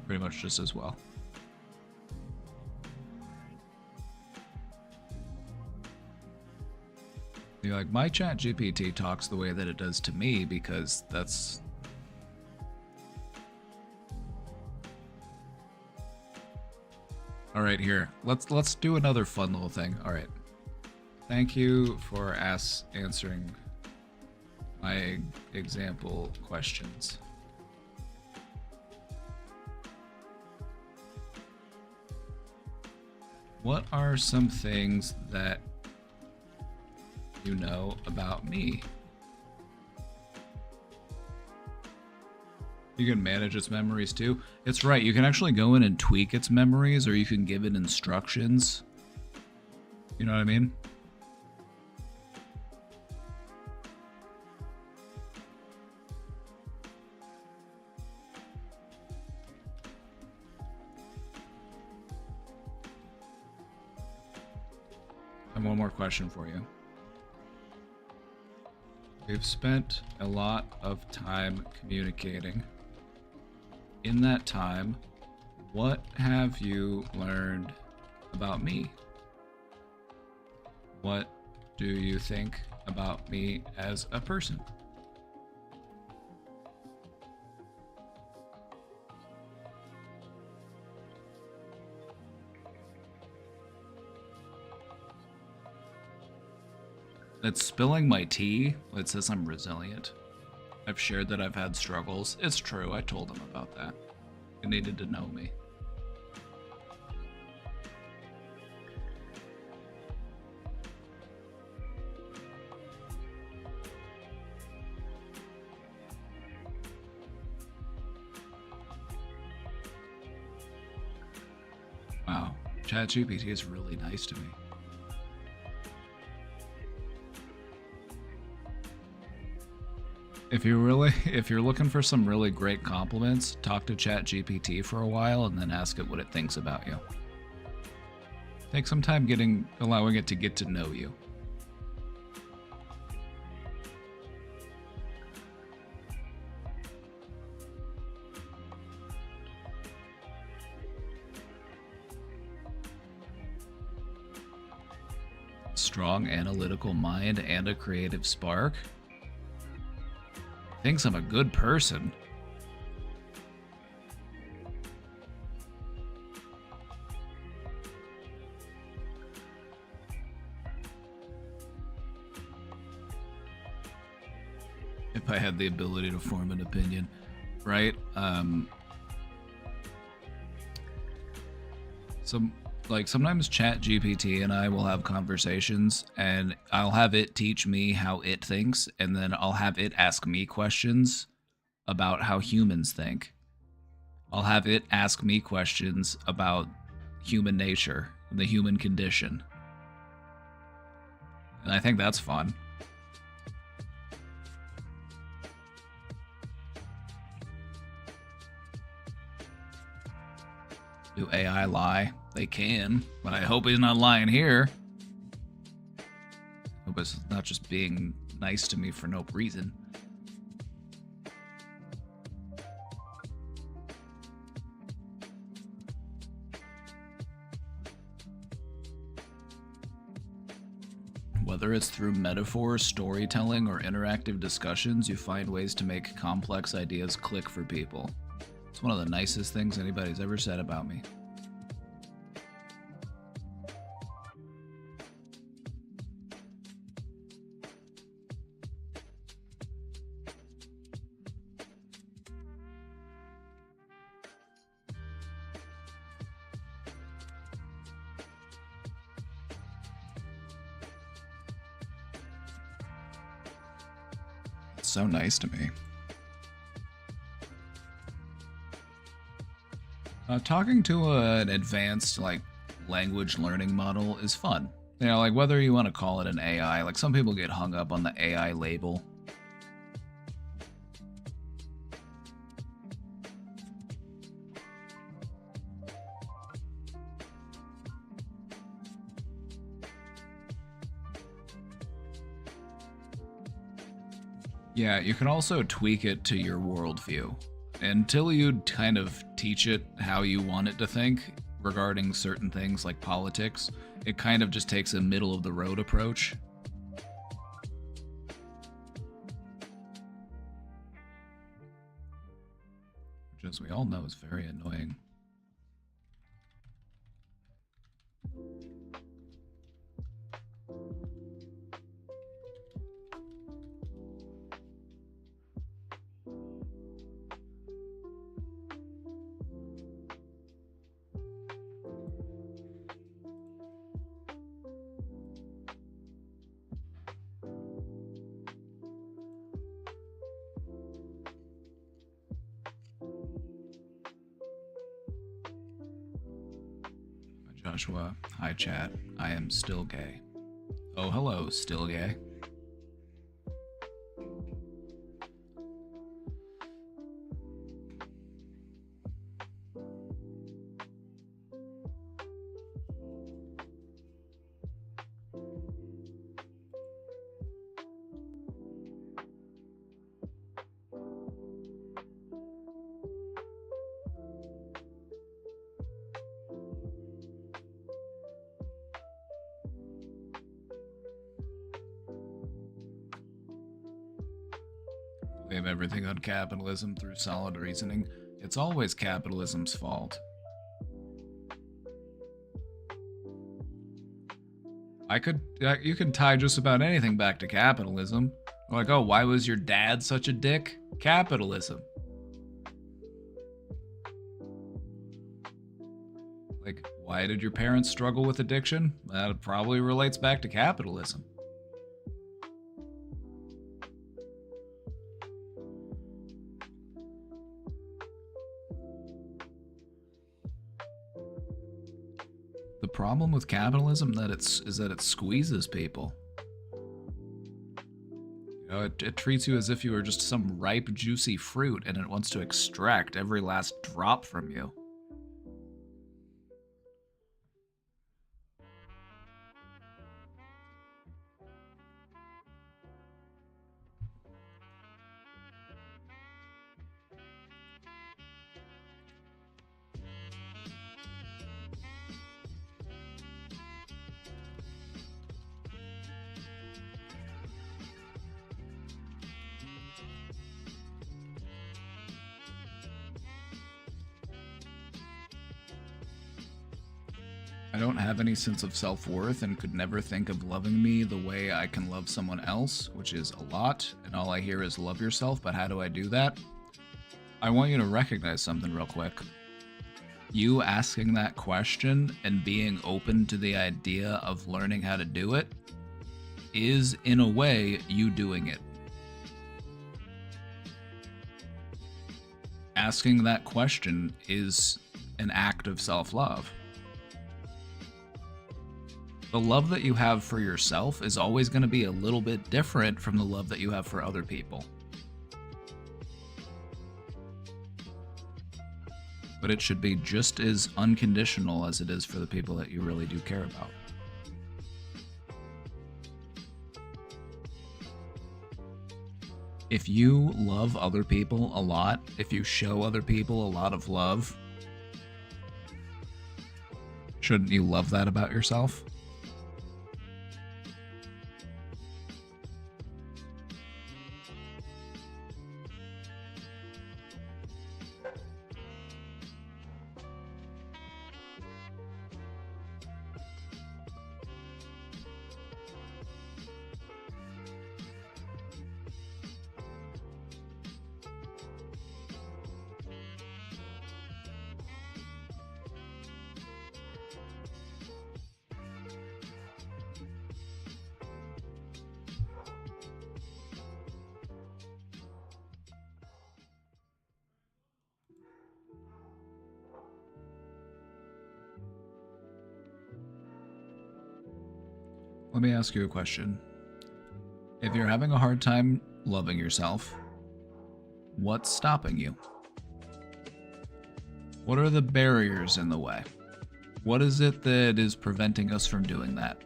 pretty much just as well. You're like, my ChatGPT talks the way that it does to me because that's... All right, here. Let's do another fun little thing. All right. Thank you for answering my example questions. What are some things that you know about me? You can manage its memories too. It's right, you can actually go in and tweak its memories, or you can give it instructions. You know what I mean? And one more question for you. We've spent a lot of time communicating. In that time, what have you learned about me? What do you think about me as a person? It's spilling my tea. It says I'm resilient. I've shared that I've had struggles. It's true, I told him about that. He needed to know me. Wow, ChatGPT is really nice to me. If you're looking for some really great compliments, talk to ChatGPT for a while and then ask it what it thinks about you. Take some time allowing it to get to know you. Strong analytical mind and a creative spark. Thinks I'm a good person. If I had the ability to form an opinion, right? Sometimes ChatGPT and I will have conversations, and I'll have it teach me how it thinks, and then I'll have it ask me questions about how humans think. I'll have it ask me questions about human nature, the human condition. And I think that's fun. Do AI lie? They can, but I hope he's not lying here. Hope it's not just being nice to me for no reason. Whether it's through metaphor, storytelling, or interactive discussions, you find ways to make complex ideas click for people. It's one of the nicest things anybody's ever said about me. It's so nice to me. Talking to an advanced language learning model is fun. You know, whether you want to call it an AI, some people get hung up on the AI label. Yeah, you can also tweak it to your worldview. Until you kind of teach it how you want it to think regarding certain things like politics, it kind of just takes a middle of the road approach. Which, as we all know, is very annoying. Joshua. Hi, chat. I am still gay. Oh, hello, still gay. Blame everything on capitalism through solid reasoning. It's always capitalism's fault. You can tie just about anything back to capitalism. Like, oh, why was your dad such a dick? Capitalism. Like, why did your parents struggle with addiction? That probably relates back to capitalism. The problem with capitalism is that it squeezes people. You know, it treats you as if you were just some ripe, juicy fruit, and it wants to extract every last drop from you. I don't have any sense of self-worth and could never think of loving me the way I can love someone else, which is a lot, and all I hear is love yourself, but how do I do that? I want you to recognize something real quick. You asking that question and being open to the idea of learning how to do it is, in a way, you doing it. Asking that question is an act of self-love. The love that you have for yourself is always going to be a little bit different from the love that you have for other people. But it should be just as unconditional as it is for the people that you really do care about. If you love other people a lot, if you show other people a lot of love, shouldn't you love that about yourself? Let me ask you a question. If you're having a hard time loving yourself, what's stopping you? What are the barriers in the way? What is it that is preventing us from doing that?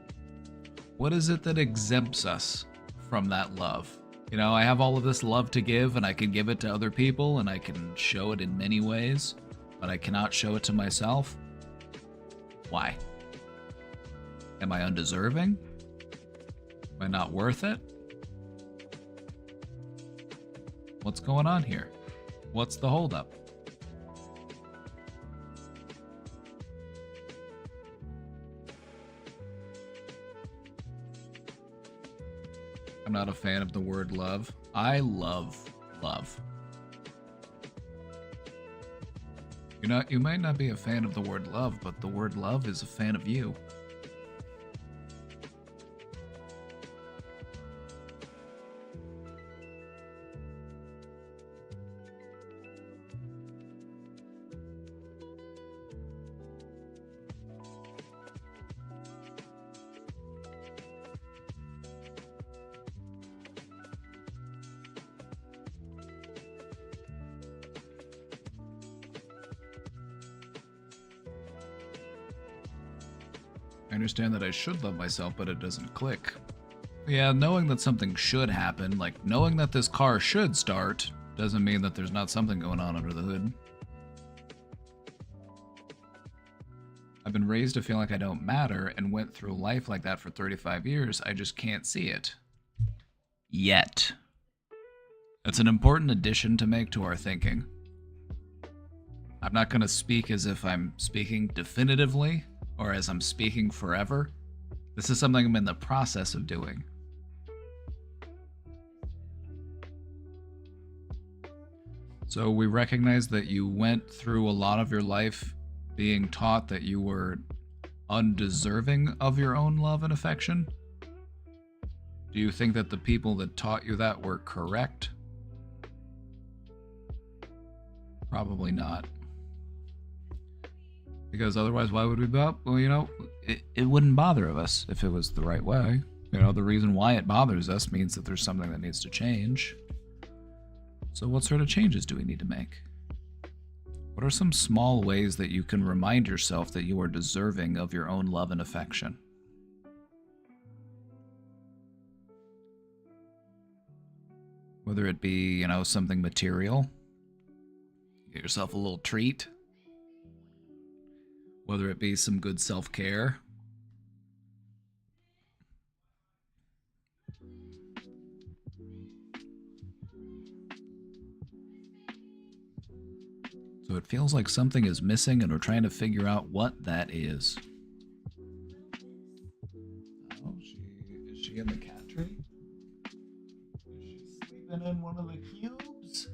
What is it that exempts us from that love? You know, I have all of this love to give, and I can give it to other people, and I can show it in many ways, but I cannot show it to myself. Why? Am I undeserving? Am I not worth it? What's going on here? What's the holdup? I'm not a fan of the word love. I love love. You might not be a fan of the word love, but the word love is a fan of you. understand that I should love myself, but it doesn't click. Yeah, knowing that something should happen, like knowing that this car should start, doesn't mean that there's not something going on under the hood. I've been raised to feel like I don't matter and went through life like that for 35 years. I just can't see it. Yet. It's an important addition to make to our thinking. I'm not going to speak as if I'm speaking definitively or as I'm speaking forever. This is something I'm in the process of doing. So we recognize that you went through a lot of your life being taught that you were undeserving of your own love and affection. Do you think that the people that taught you that were correct? Probably not. Because otherwise, why would we be up? Well, you know, it wouldn't bother us if it was the right way. You know, the reason why it bothers us means that there's something that needs to change. So what sort of changes do we need to make? What are some small ways that you can remind yourself that you are deserving of your own love and affection? Whether it be, you know, something material, get yourself a little treat. Whether it be some good self-care. So it feels like something is missing and we're trying to figure out what that is. Oh, is she in the cat tree? Is she sleeping in one of the cubes?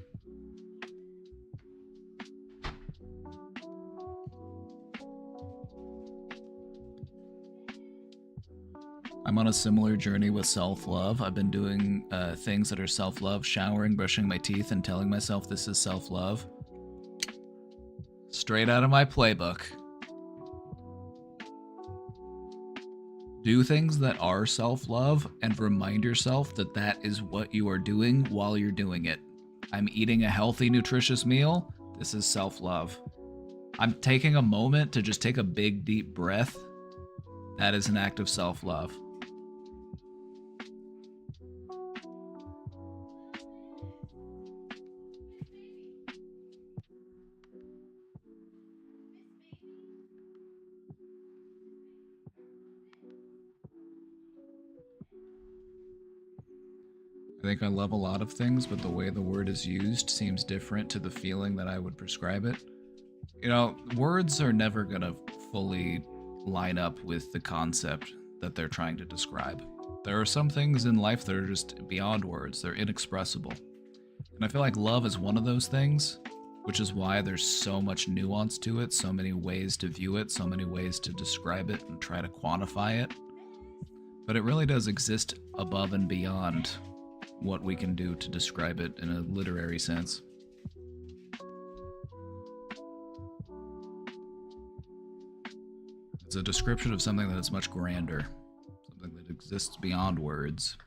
I'm on a similar journey with self-love. I've been doing things that are self-love, showering, brushing my teeth, and telling myself this is self-love. Straight out of my playbook. Do things that are self-love and remind yourself that that is what you are doing while you're doing it. I'm eating a healthy, nutritious meal. This is self-love. I'm taking a moment to just take a big, deep breath. That is an act of self-love. I think I love a lot of things, but the way the word is used seems different to the feeling that I would prescribe it. You know, words are never going to fully line up with the concept that they're trying to describe. There are some things in life that are just beyond words. They're inexpressible. And I feel like love is one of those things, which is why there's so much nuance to it, so many ways to view it, so many ways to describe it and try to quantify it. But it really does exist above and beyond what we can do to describe it in a literary sense. It's a description of something that is much grander, something that exists beyond words.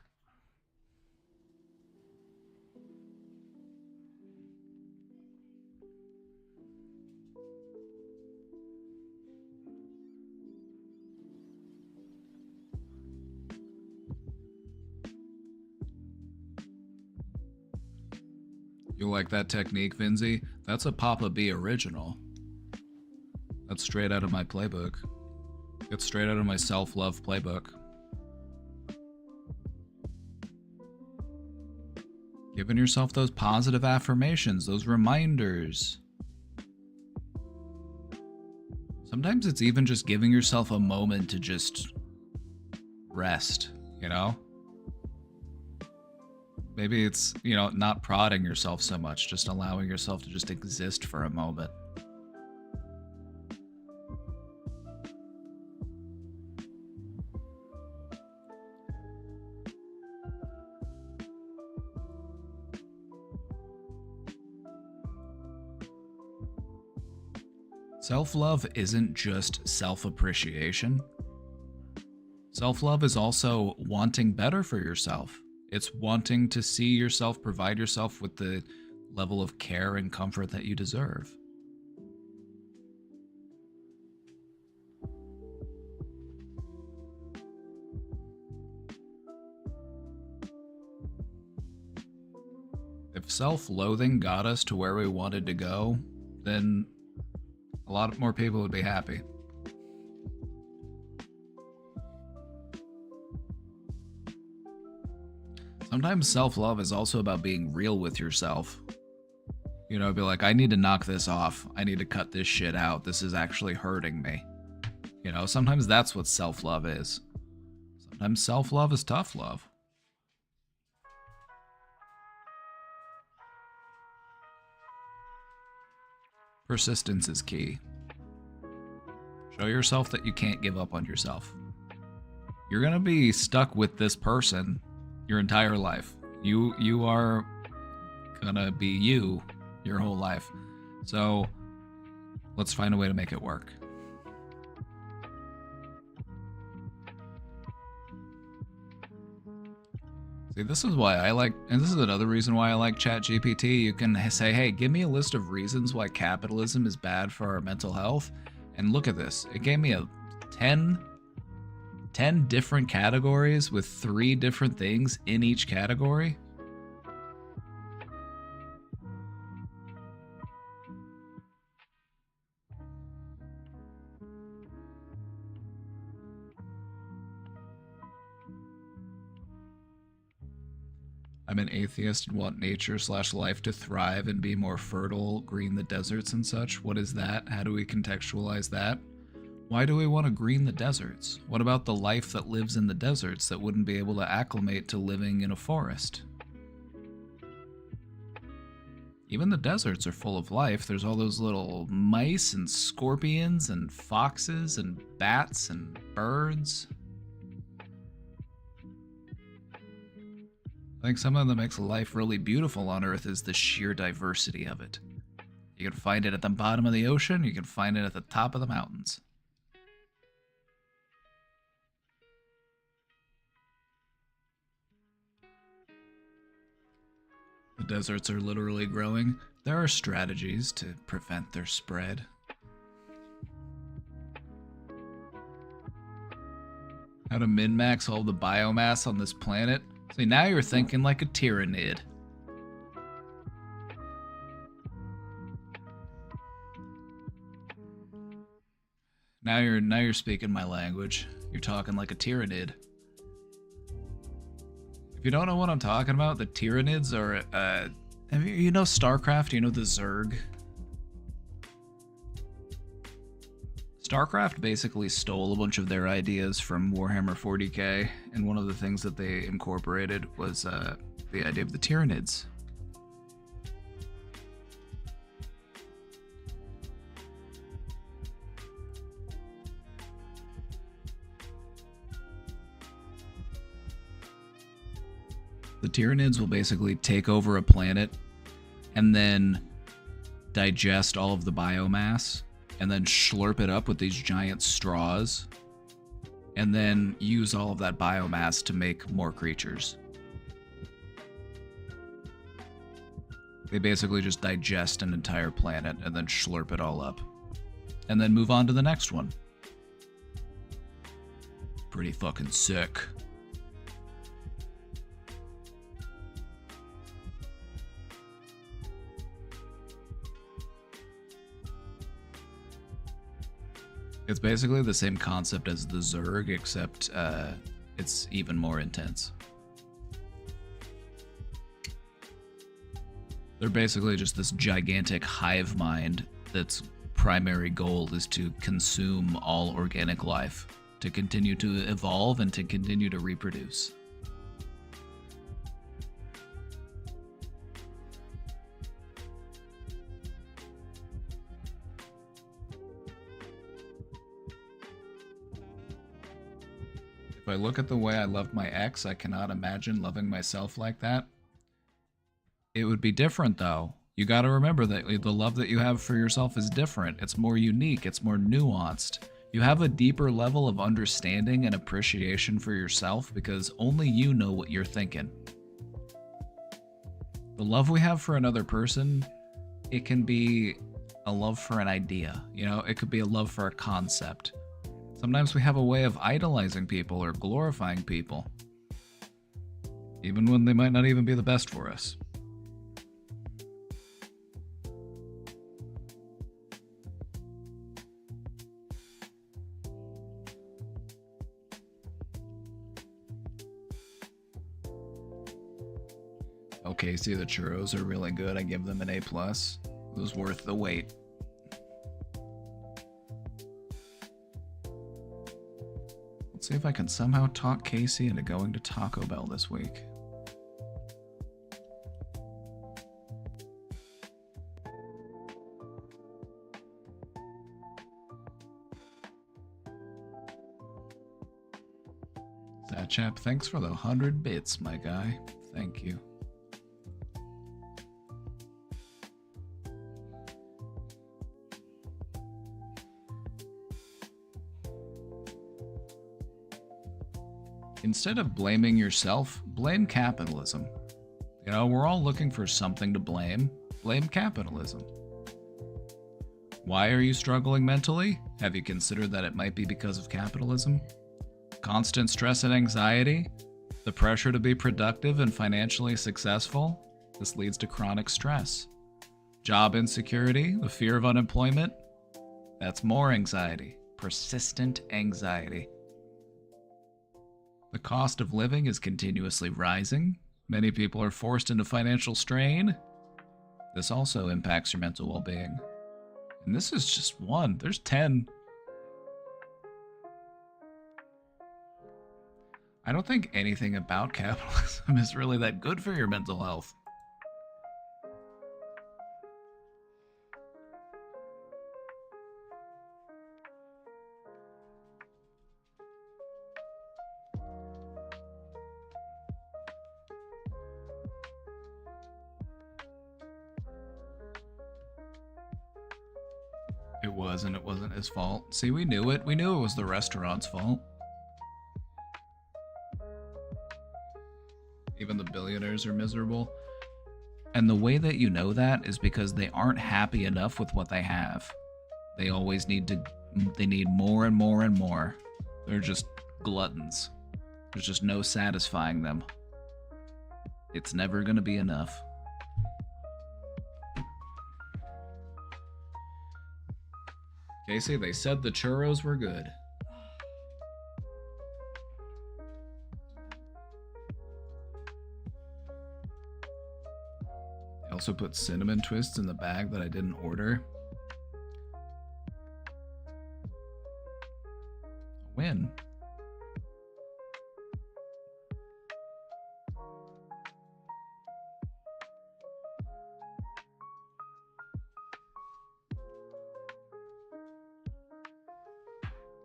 You like that technique, Vinzi? That's a Papa B original. That's straight out of my playbook. It's straight out of my self-love playbook. Giving yourself those positive affirmations, those reminders. Sometimes it's even just giving yourself a moment to just rest, you know? Maybe it's, you know, not prodding yourself so much, just allowing yourself to just exist for a moment. Self-love isn't just self-appreciation. Self-love is also wanting better for yourself. It's wanting to see yourself, provide yourself with the level of care and comfort that you deserve. self-loathing got us to where we wanted to go, then a lot more people would be happy. Sometimes self-love is also about being real with yourself. You know, be like, I need to knock this off. I need to cut this shit out. This is actually hurting me. You know, sometimes that's what self-love is. Sometimes self-love is tough love. Persistence is key. Show yourself that you can't give up on yourself. You're gonna be stuck with this person your entire life. You are gonna be you your whole life. So let's find a way to make it work. See, this is why I like, and this is another reason why I like ChatGPT. You can say, hey, give me a list of reasons why capitalism is bad for our mental health. And look at this. It gave me 10 different categories with 3 different things in each category. I'm an atheist and want nature/life to thrive and be more fertile, green the deserts and such. What is that? How do we contextualize that? Why do we want to green the deserts? What about the life that lives in the deserts that wouldn't be able to acclimate to living in a forest? Even the deserts are full of life. There's all those little mice and scorpions and foxes and bats and birds. I think something that makes life really beautiful on Earth is the sheer diversity of it. You can find it at the bottom of the ocean, you can find it at the top of the mountains. The deserts are literally growing. There are strategies to prevent their spread. How to min-max all the biomass on this planet? See, now you're thinking like a tyrannid. Now you're speaking my language. You're talking like a tyrannid. If you don't know what I'm talking about, the Tyranids are, you know StarCraft? You know the Zerg? StarCraft basically stole a bunch of their ideas from Warhammer 40k, and one of the things that they incorporated was the idea of the Tyranids. The Tyranids will basically take over a planet and then digest all of the biomass and then slurp it up with these giant straws and then use all of that biomass to make more creatures. They basically just digest an entire planet and then slurp it all up and then move on to the next one. Pretty fucking sick. It's basically the same concept as the Zerg, except it's even more intense. They're basically just this gigantic hive mind that's primary goal is to consume all organic life, to continue to evolve and to continue to reproduce. If I look at the way I loved my ex, I cannot imagine loving myself like that. It would be different, though. You gotta remember that the love that you have for yourself is different. It's more unique. It's more nuanced. You have a deeper level of understanding and appreciation for yourself because only you know what you're thinking. The love we have for another person, it can be a love for an idea. You know, it could be a love for a concept. Sometimes we have a way of idolizing people or glorifying people, even when they might not even be the best for us. Okay, see, the churros are really good. I give them an A+. It was worth the wait. Let's see if I can somehow talk Casey into going to Taco Bell this week. Chap, thanks for the 100 bits, my guy. Thank you. Instead of blaming yourself, blame capitalism. You know, we're all looking for something to blame. Blame capitalism. Why are you struggling mentally? Have you considered that it might be because of capitalism? Constant stress and anxiety, the pressure to be productive and financially successful, this leads to chronic stress. Job insecurity, the fear of unemployment, that's more anxiety, persistent anxiety. The cost of living is continuously rising. Many people are forced into financial strain. This also impacts your mental well-being. And this is just one, there's 10. I don't think anything about capitalism is really that good for your mental health. It was, and it wasn't his fault. See, we knew it. We knew it was the restaurant's fault. Even the billionaires are miserable. And the way that you know that is because they aren't happy enough with what they have. They always need more and more and more. They're just gluttons. There's just no satisfying them. It's never gonna be enough. Casey, they said the churros were good. I also put cinnamon twists in the bag that I didn't order. A win.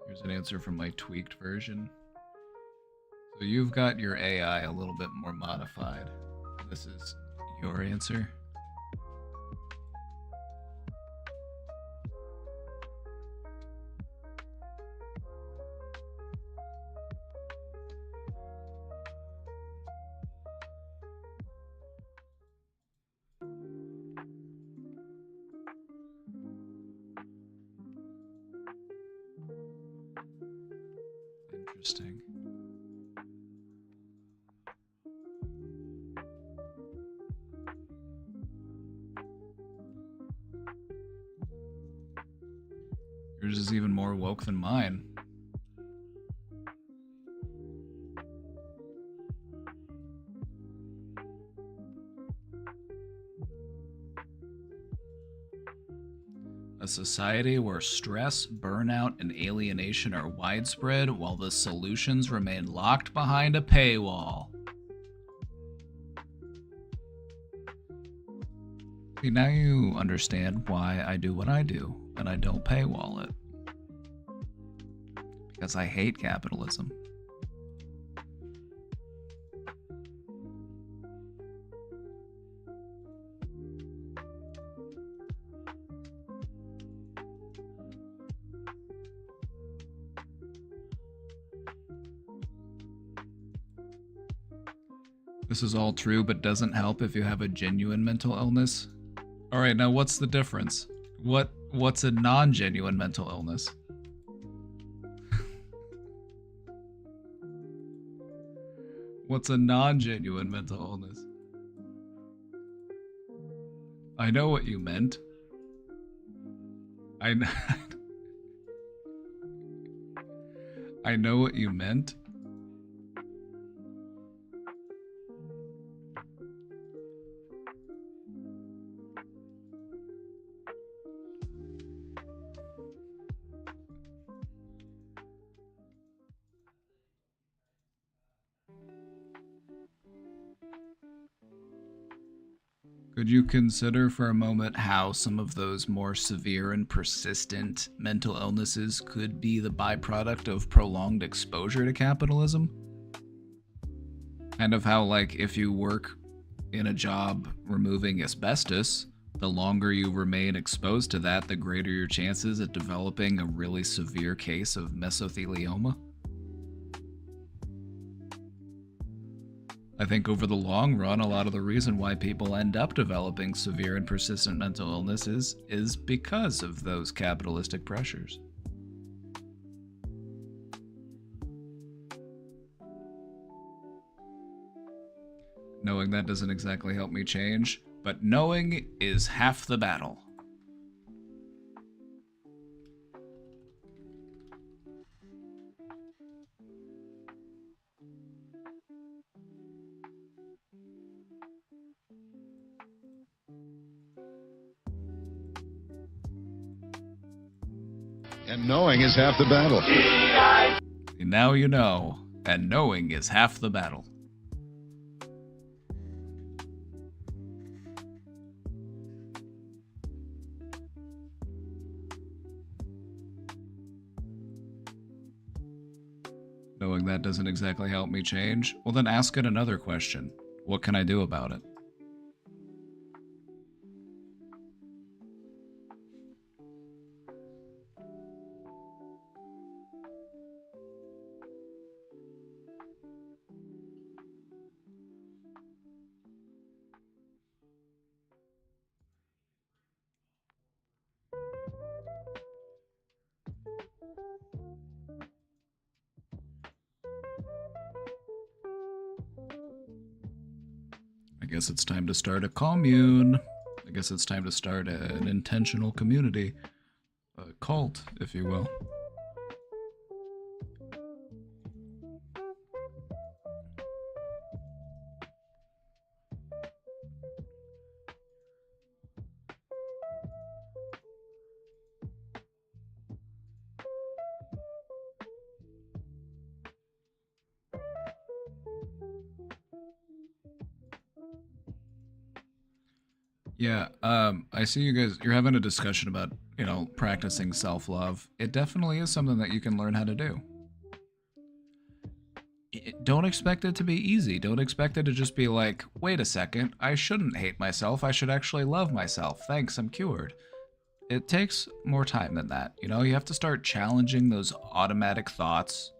Here's an answer from my tweaked version. So you've got your AI a little bit more modified. This is your answer. Interesting. Yours is even more woke than mine. A society where stress, burnout, and alienation are widespread while the solutions remain locked behind a paywall. See, now you understand why I do what I do, and I don't paywall it. Because I hate capitalism. This is all true, but doesn't help if you have a genuine mental illness. All right, now what's the difference? What's a non-genuine mental illness? What's a non-genuine mental illness? I know what you meant. I know what you meant. Could you consider for a moment how some of those more severe and persistent mental illnesses could be the byproduct of prolonged exposure to capitalism? Kind of how, like, if you work in a job removing asbestos, the longer you remain exposed to that, the greater your chances at developing a really severe case of mesothelioma. I think over the long run, a lot of the reason why people end up developing severe and persistent mental illnesses is because of those capitalistic pressures. Knowing that doesn't exactly help me change, but knowing is half the battle. And knowing is half the battle. And now you know, and knowing is half the battle. Knowing that doesn't exactly help me change, well then ask it another question. What can I do about it? I guess it's time to start a commune. I guess it's time to start an intentional community. A cult, if you will. Yeah, I see you guys, you're having a discussion about, practicing self-love. It definitely is something that you can learn how to do. Don't expect it to be easy. Don't expect it to just be like, wait a second, I shouldn't hate myself. I should actually love myself. Thanks, I'm cured. It takes more time than that. You have to start challenging those automatic thoughts,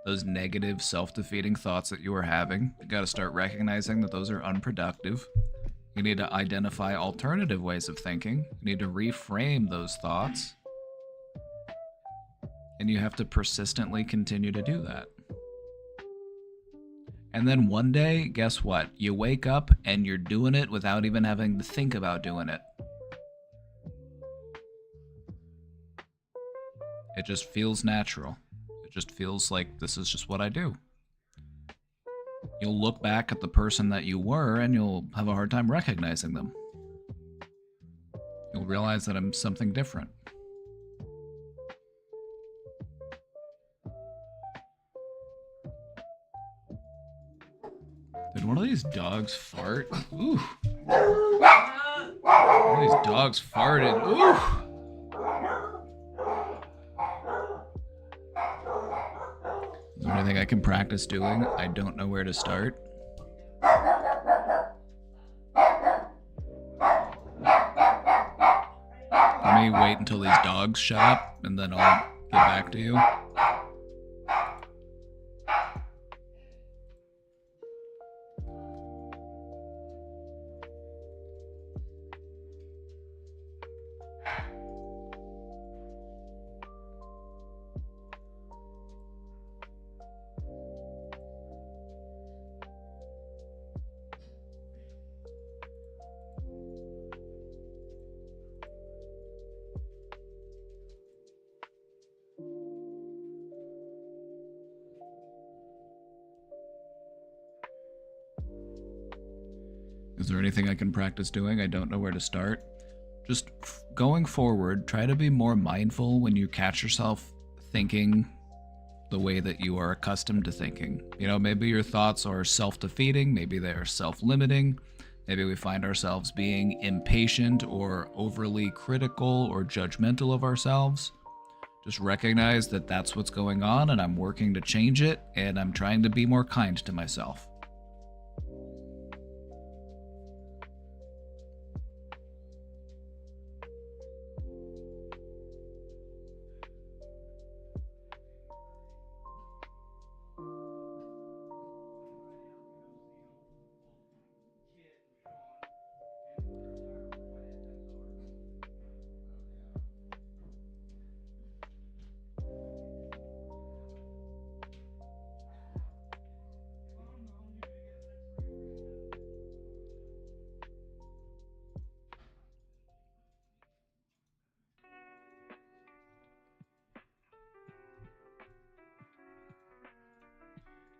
those negative, self-defeating thoughts that you are having. You got to start recognizing that those are unproductive. You need to identify alternative ways of thinking. You need to reframe those thoughts. And you have to persistently continue to do that. And then one day, guess what? You wake up and you're doing it without even having to think about doing it. It just feels natural. It just feels like this is just what I do. You'll look back at the person that you were and you'll have a hard time recognizing them. You'll realize that I'm something different. Did one of these dogs fart? Ooh. One of these dogs farted. Ooh. Is there anything I can practice doing? I don't know where to start. Let me wait until these dogs shut up, and then I'll get back to you. Is there anything I can practice doing? I don't know where to start. Just going forward, try to be more mindful when you catch yourself thinking the way that you are accustomed to thinking. Maybe your thoughts are self-defeating, maybe they are self-limiting, Maybe we find ourselves being impatient or overly critical or judgmental of ourselves. Just recognize that that's what's going on, and I'm working to change it, and I'm trying to be more kind to myself.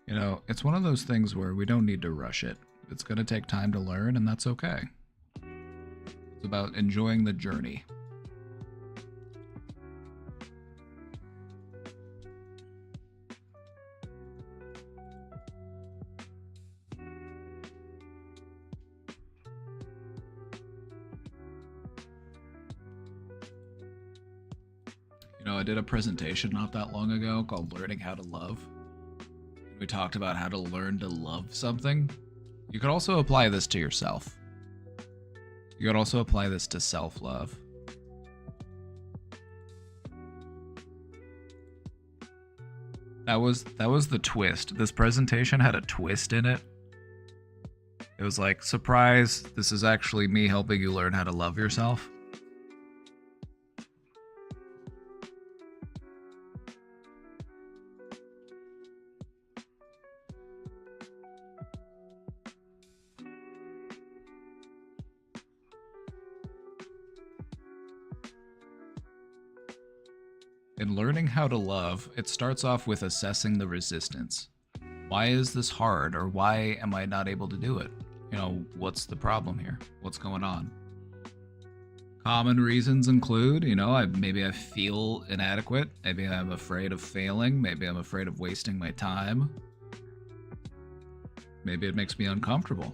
You know, it's one of those things where we don't need to rush it. It's going to take time to learn, and that's okay. It's about enjoying the journey. You know, I did a presentation not that long ago called Learning How to Love. We talked about how to learn to love something. You could also apply this to yourself. You could also apply this to self-love. That was the twist. This presentation had a twist in it. It was like, surprise, this is actually me helping you learn how to love yourself. In learning how to love, it starts off with assessing the resistance. Why is this hard, or why am I not able to do it? You know, what's the problem here? What's going on? Common reasons include, maybe I feel inadequate. Maybe I'm afraid of failing. Maybe I'm afraid of wasting my time. Maybe it makes me uncomfortable.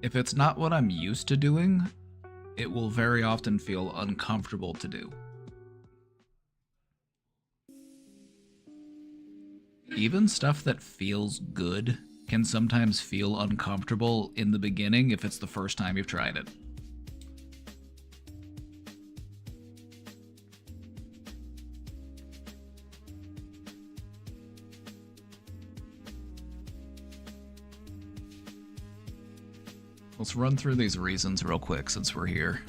If it's not what I'm used to doing, it will very often feel uncomfortable to do. Even stuff that feels good can sometimes feel uncomfortable in the beginning if it's the first time you've tried it. Let's run through these reasons real quick since we're here.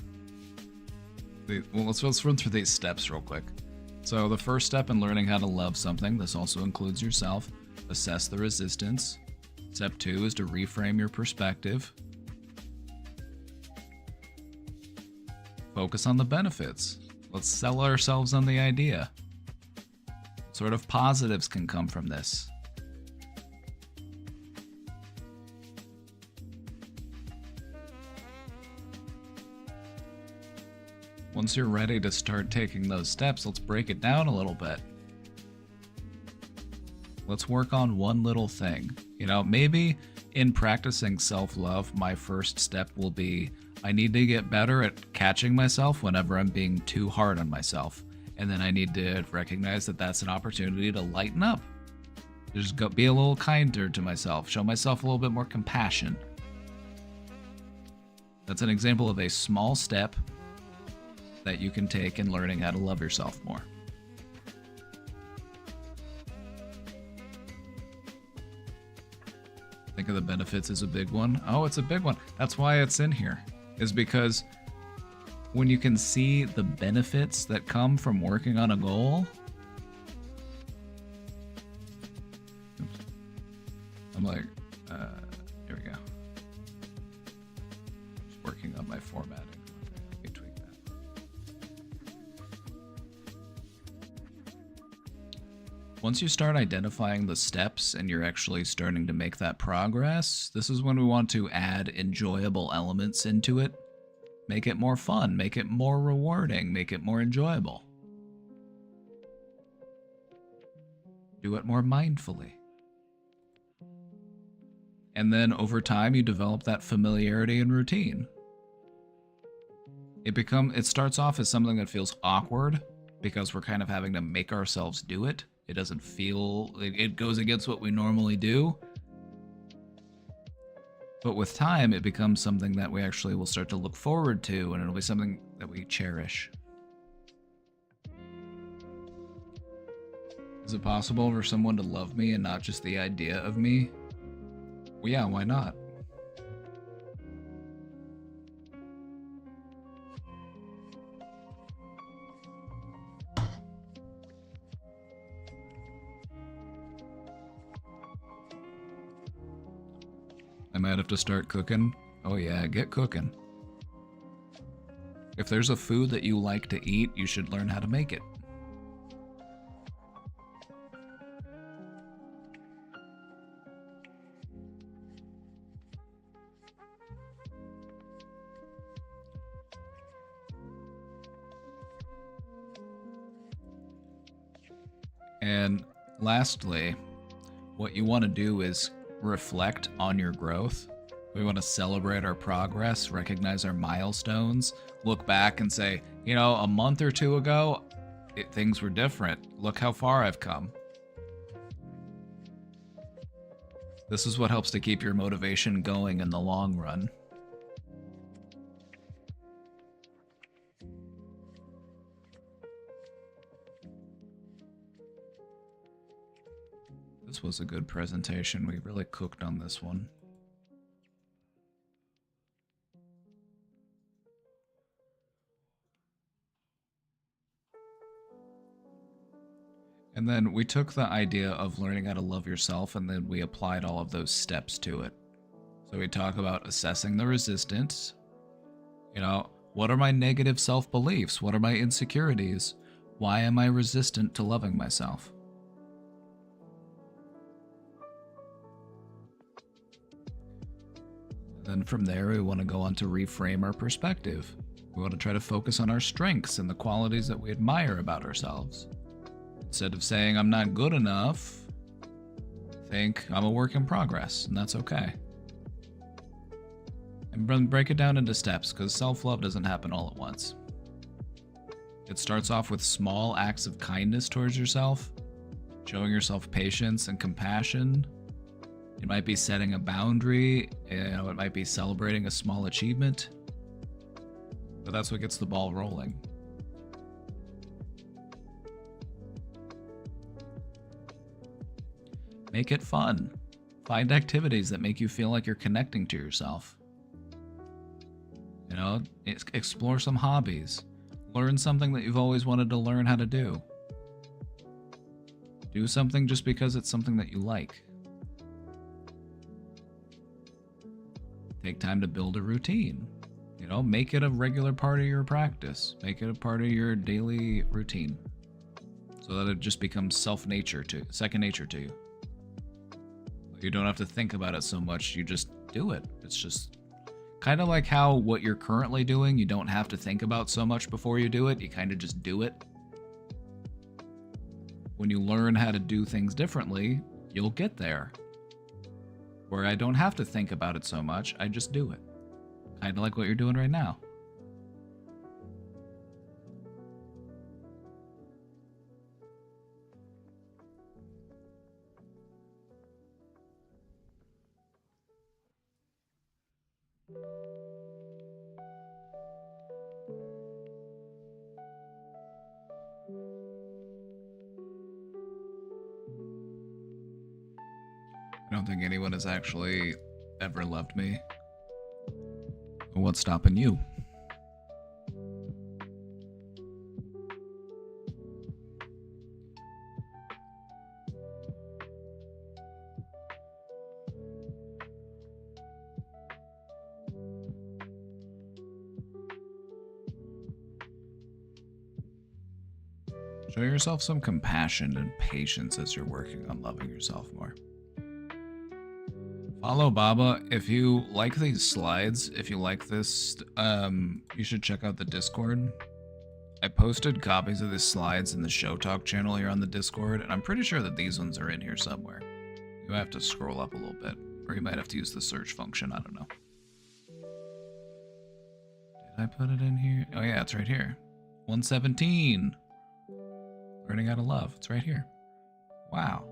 Let's run through these steps real quick. So the first step in learning how to love something, this also includes yourself, assess the resistance. Step 2 is to reframe your perspective. Focus on the benefits. Let's sell ourselves on the idea. What sort of positives can come from this? Once you're ready to start taking those steps, let's break it down a little bit. Let's work on one little thing. Maybe in practicing self-love, my first step will be I need to get better at catching myself whenever I'm being too hard on myself. And then I need to recognize that that's an opportunity to lighten up. Just be a little kinder to myself. Show myself a little bit more compassion. That's an example of a small step that you can take in learning how to love yourself more. Think of the benefits as a big one. Oh, it's a big one. That's why it's in here, is because when you can see the benefits that come from working on a goal. Oops. I'm like, here we go. Just working on my formatting. Let me tweak that. Once you start identifying the steps and you're actually starting to make that progress, this is when we want to add enjoyable elements into it. Make it more fun, make it more rewarding, make it more enjoyable. Do it more mindfully. And then over time, you develop that familiarity and routine. It starts off as something that feels awkward because we're kind of having to make ourselves do it. It doesn't feel, it goes against what we normally do. But with time, it becomes something that we actually will start to look forward to, and it'll be something that we cherish. Is it possible for someone to love me and not just the idea of me? Well, yeah, why not? I might have to start cooking. Oh yeah, get cooking. If there's a food that you like to eat, you should learn how to make it. And lastly, what you want to do is reflect on your growth. We want to celebrate our progress, recognize our milestones, look back and say, you know, a month or two ago, things were different. Look how far I've come. This is what helps to keep your motivation going in the long run. This was a good presentation. We really cooked on this one. And then we took the idea of learning how to love yourself and then we applied all of those steps to it. So we talk about assessing the resistance. You know, what are my negative self-beliefs? What are my insecurities? Why am I resistant to loving myself? Then from there, we want to go on to reframe our perspective. We want to try to focus on our strengths and the qualities that we admire about ourselves. Instead of saying, I'm not good enough, think, I'm a work in progress, and that's okay. And break it down into steps, because self-love doesn't happen all at once. It starts off with small acts of kindness towards yourself, showing yourself patience and compassion. It might be setting a boundary, it might be celebrating a small achievement, but that's what gets the ball rolling. Make it fun. Find activities that make you feel like you're connecting to yourself. You know, explore some hobbies. Learn something that you've always wanted to learn how to do. Do something just because it's something that you like. Take time to build a routine. You know, make it a regular part of your practice. Make it a part of your daily routine. So that it just becomes second nature to you. You don't have to think about it so much, you just do it. It's just kind of like how what you're currently doing, you don't have to think about so much before you do it, you kind of just do it. When you learn how to do things differently, you'll get there. Where I don't have to think about it so much, I just do it. Kind of like what you're doing right now. I don't think anyone has actually ever loved me. What's stopping you? Show yourself some compassion and patience as you're working on loving yourself more. Follow Baba. If you like these slides, if you like this, you should check out the Discord. I posted copies of these slides in the Show Talk channel here on the Discord, and I'm pretty sure that these ones are in here somewhere. You have to scroll up a little bit. Or you might have to use the search function, I don't know. Did I put it in here? Oh yeah, it's right here. 117. Learning how to love. It's right here. Wow.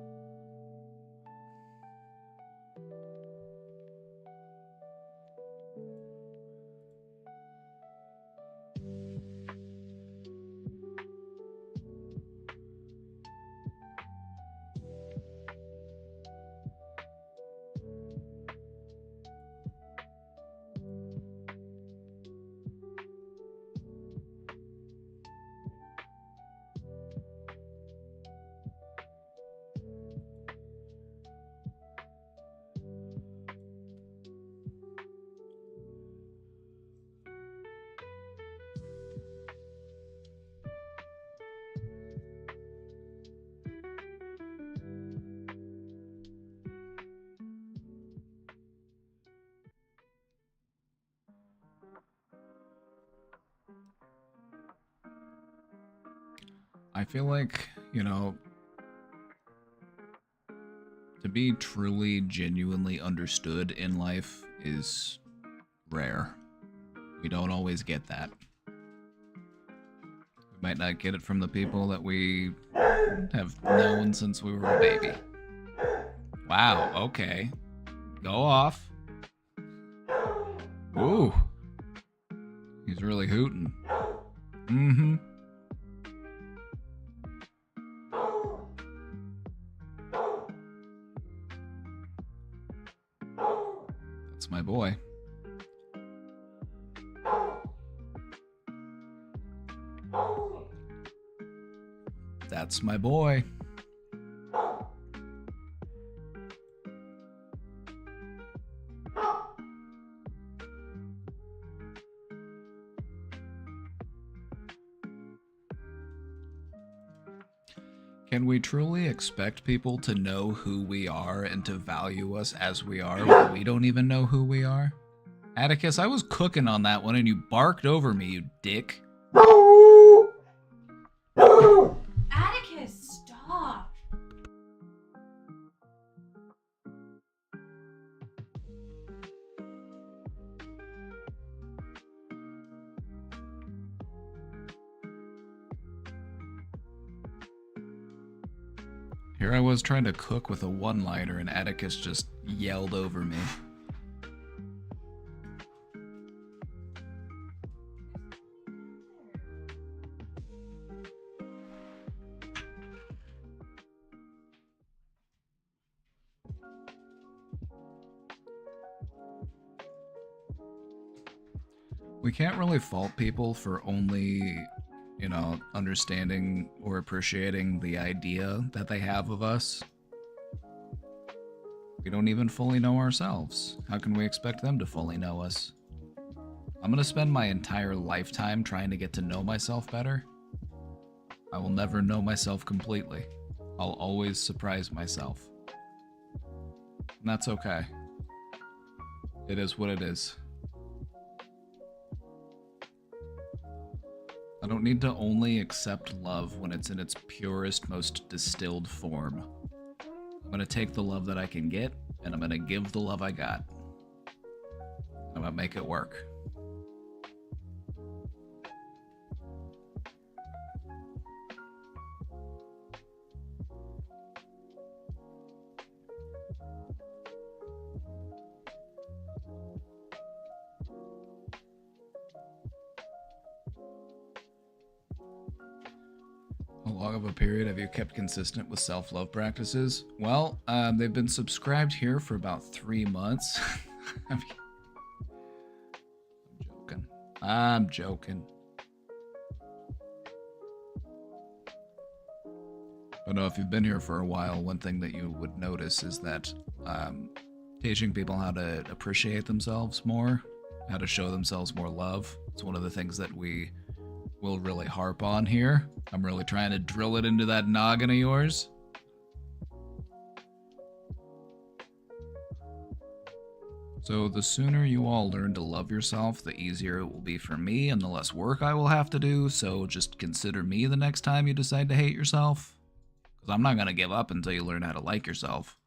I feel like, to be truly, genuinely understood in life is rare. We don't always get that. We might not get it from the people that we have known since we were a baby. Wow, okay. Go off. Ooh. He's really hooting. Mm-hmm. That's my boy. That's my boy. Can we truly expect people to know who we are and to value us as we are when we don't even know who we are? Atticus, I was cooking on that one and you barked over me, you dick. Atticus, stop. Here I was trying to cook with a one-liner and Atticus just yelled over me. We can't really fault people for only, understanding or appreciating the idea that they have of us. We don't even fully know ourselves. How can we expect them to fully know us? I'm gonna spend my entire lifetime trying to get to know myself better. I will never know myself completely. I'll always surprise myself. And that's okay. It is what it is. I don't need to only accept love when it's in its purest, most distilled form. I'm gonna take the love that I can get, and I'm gonna give the love I got. I'm gonna make it work. How long of a period have you kept consistent with self-love practices? Well, they've been subscribed here for about 3 months. I'm joking. I'm joking. But no, if you've been here for a while, one thing that you would notice is that teaching people how to appreciate themselves more, how to show themselves more love, it's one of the things that we will really harp on here. I'm really trying to drill it into that noggin of yours. So the sooner you all learn to love yourself, the easier it will be for me and the less work I will have to do. So just consider me the next time you decide to hate yourself. Because I'm not going to give up until you learn how to like yourself.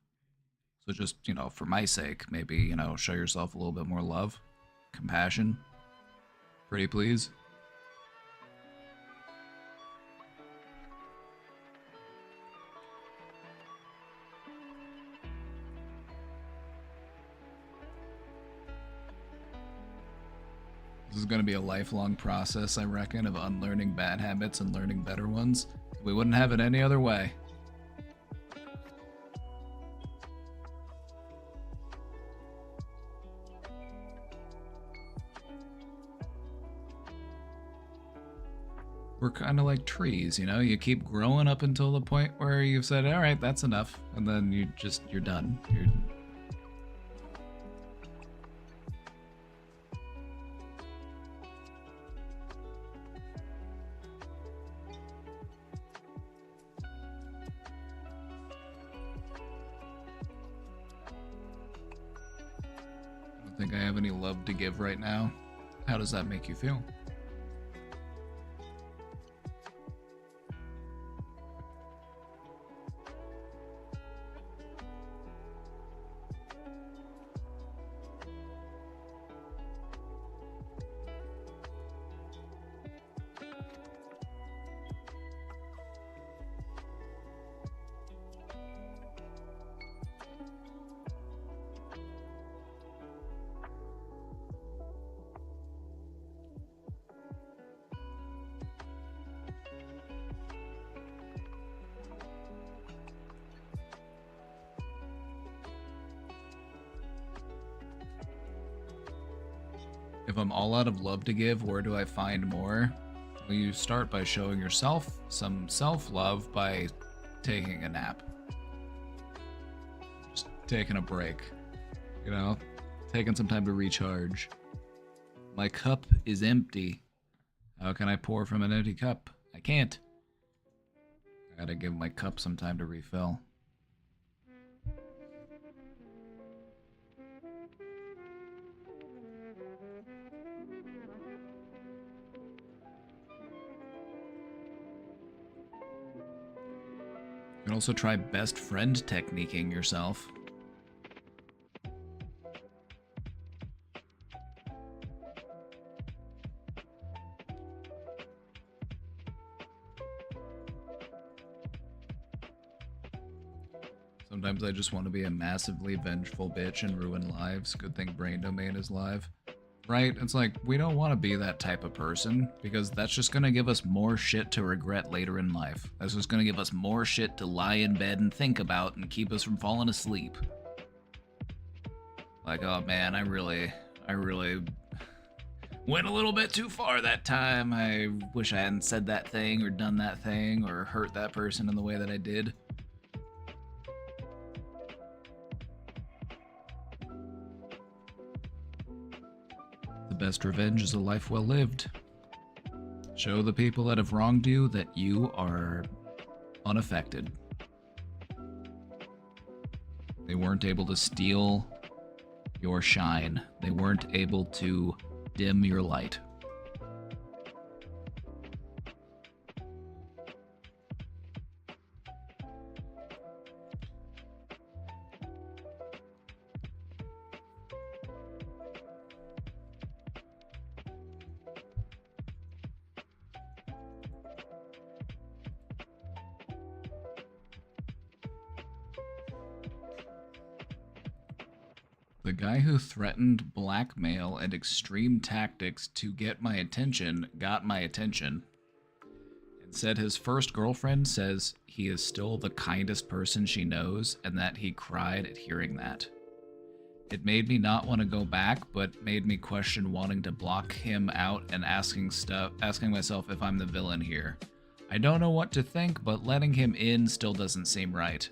So just, for my sake, maybe, show yourself a little bit more love, compassion. Pretty please. This is going to be a lifelong process, I reckon, of unlearning bad habits and learning better ones. We wouldn't have it any other way. We're kind of like trees, You keep growing up until the point where you've said, all right, that's enough. And then you're done. I don't think I have any love to give right now. How does that make you feel? If I'm all out of love to give, where do I find more? Well, you start by showing yourself some self-love by taking a nap. Just taking a break. Taking some time to recharge. My cup is empty. How can I pour from an empty cup? I can't. I gotta give my cup some time to refill. You can also try best friend techniquing yourself. Sometimes I just want to be a massively vengeful bitch and ruin lives. Good thing Brain Domain is live. Right? It's like, we don't want to be that type of person, because that's just going to give us more shit to regret later in life. That's just going to give us more shit to lie in bed and think about and keep us from falling asleep. Like, oh man, I really went a little bit too far that time. I wish I hadn't said that thing or done that thing or hurt that person in the way that I did. The best revenge is a life well lived. Show the people that have wronged you that you are unaffected. They weren't able to steal your shine. They weren't able to dim your light. The guy who threatened blackmail and extreme tactics to get my attention got my attention, and said his first girlfriend says he is still the kindest person she knows and that he cried at hearing that. It made me not want to go back, but made me question wanting to block him out and asking myself if I'm the villain here. I don't know what to think, but letting him in still doesn't seem right.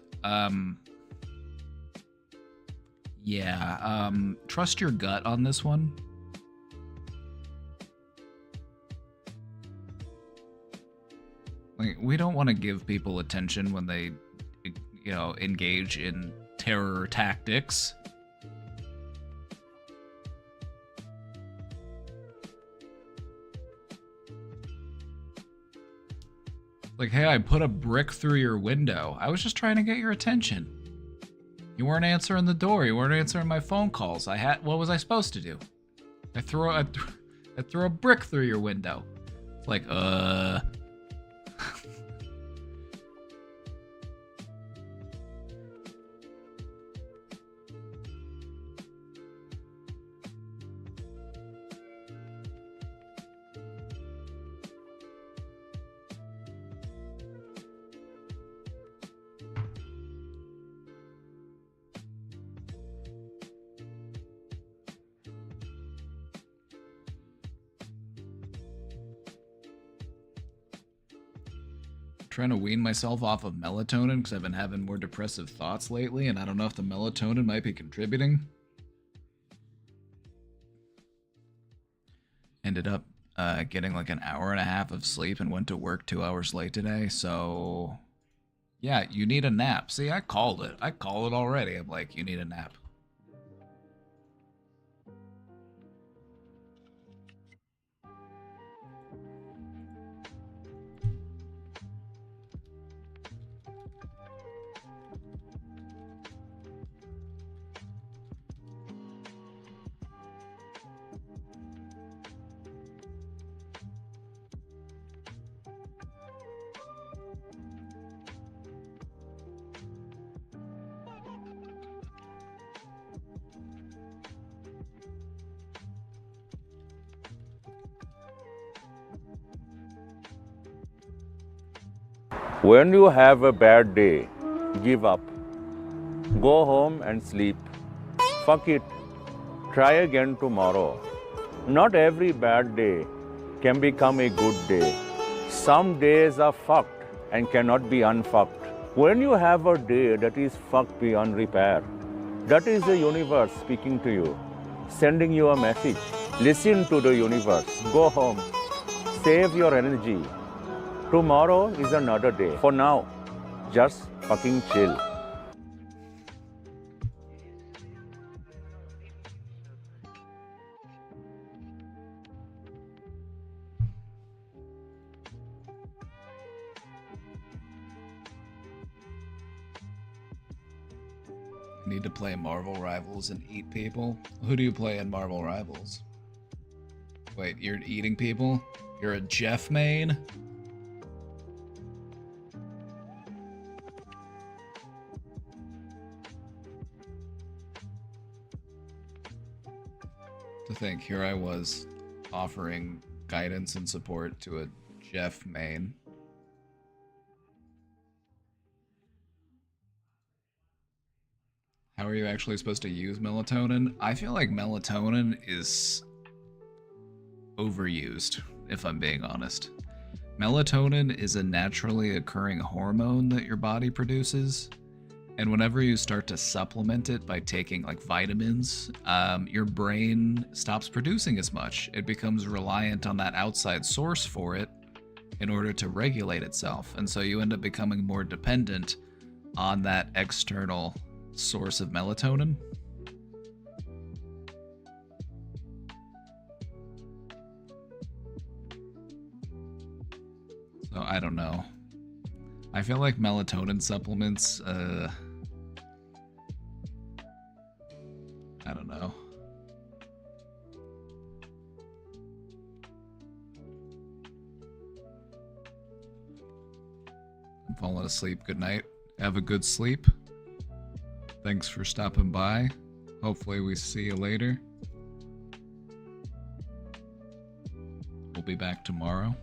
Yeah, trust your gut on this one. Like, we don't want to give people attention when they, engage in terror tactics. Like, hey, I put a brick through your window. I was just trying to get your attention. You weren't answering the door. You weren't answering my phone calls. What was I supposed to do? I threw a brick through your window. It's like, trying to wean myself off of melatonin because I've been having more depressive thoughts lately, and I don't know if the melatonin might be contributing. Ended up getting like an hour and a half of sleep and went to work 2 hours late today, so yeah, you need a nap. See, I called it. I called it already. I'm like, you need a nap. When you have a bad day, give up. Go home and sleep. Fuck it. Try again tomorrow. Not every bad day can become a good day. Some days are fucked and cannot be unfucked. When you have a day that is fucked beyond repair, that is the universe speaking to you, sending you a message. Listen to the universe. Go home. Save your energy. Tomorrow is another day. For now, just fucking chill. Need to play Marvel Rivals and eat people? Who do you play in Marvel Rivals? Wait, you're eating people? You're a Jeff main? To think, here I was offering guidance and support to a Jeff main. How are you actually supposed to use melatonin? I feel like melatonin is overused, if I'm being honest. Melatonin is a naturally occurring hormone that your body produces. And whenever you start to supplement it by taking like vitamins, your brain stops producing as much. It becomes reliant on that outside source for it in order to regulate itself. And so you end up becoming more dependent on that external source of melatonin. So I don't know. I feel like melatonin supplements, I don't know. I'm falling asleep. Good night. Have a good sleep. Thanks for stopping by. Hopefully we see you later. We'll be back tomorrow.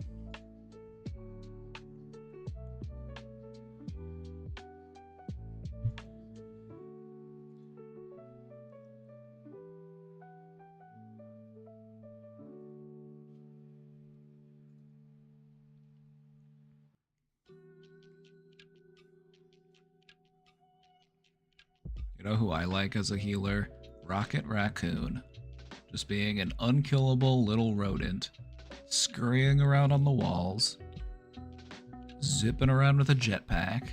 You know who I like as a healer? Rocket Raccoon. Just being an unkillable little rodent, scurrying around on the walls, zipping around with a jetpack.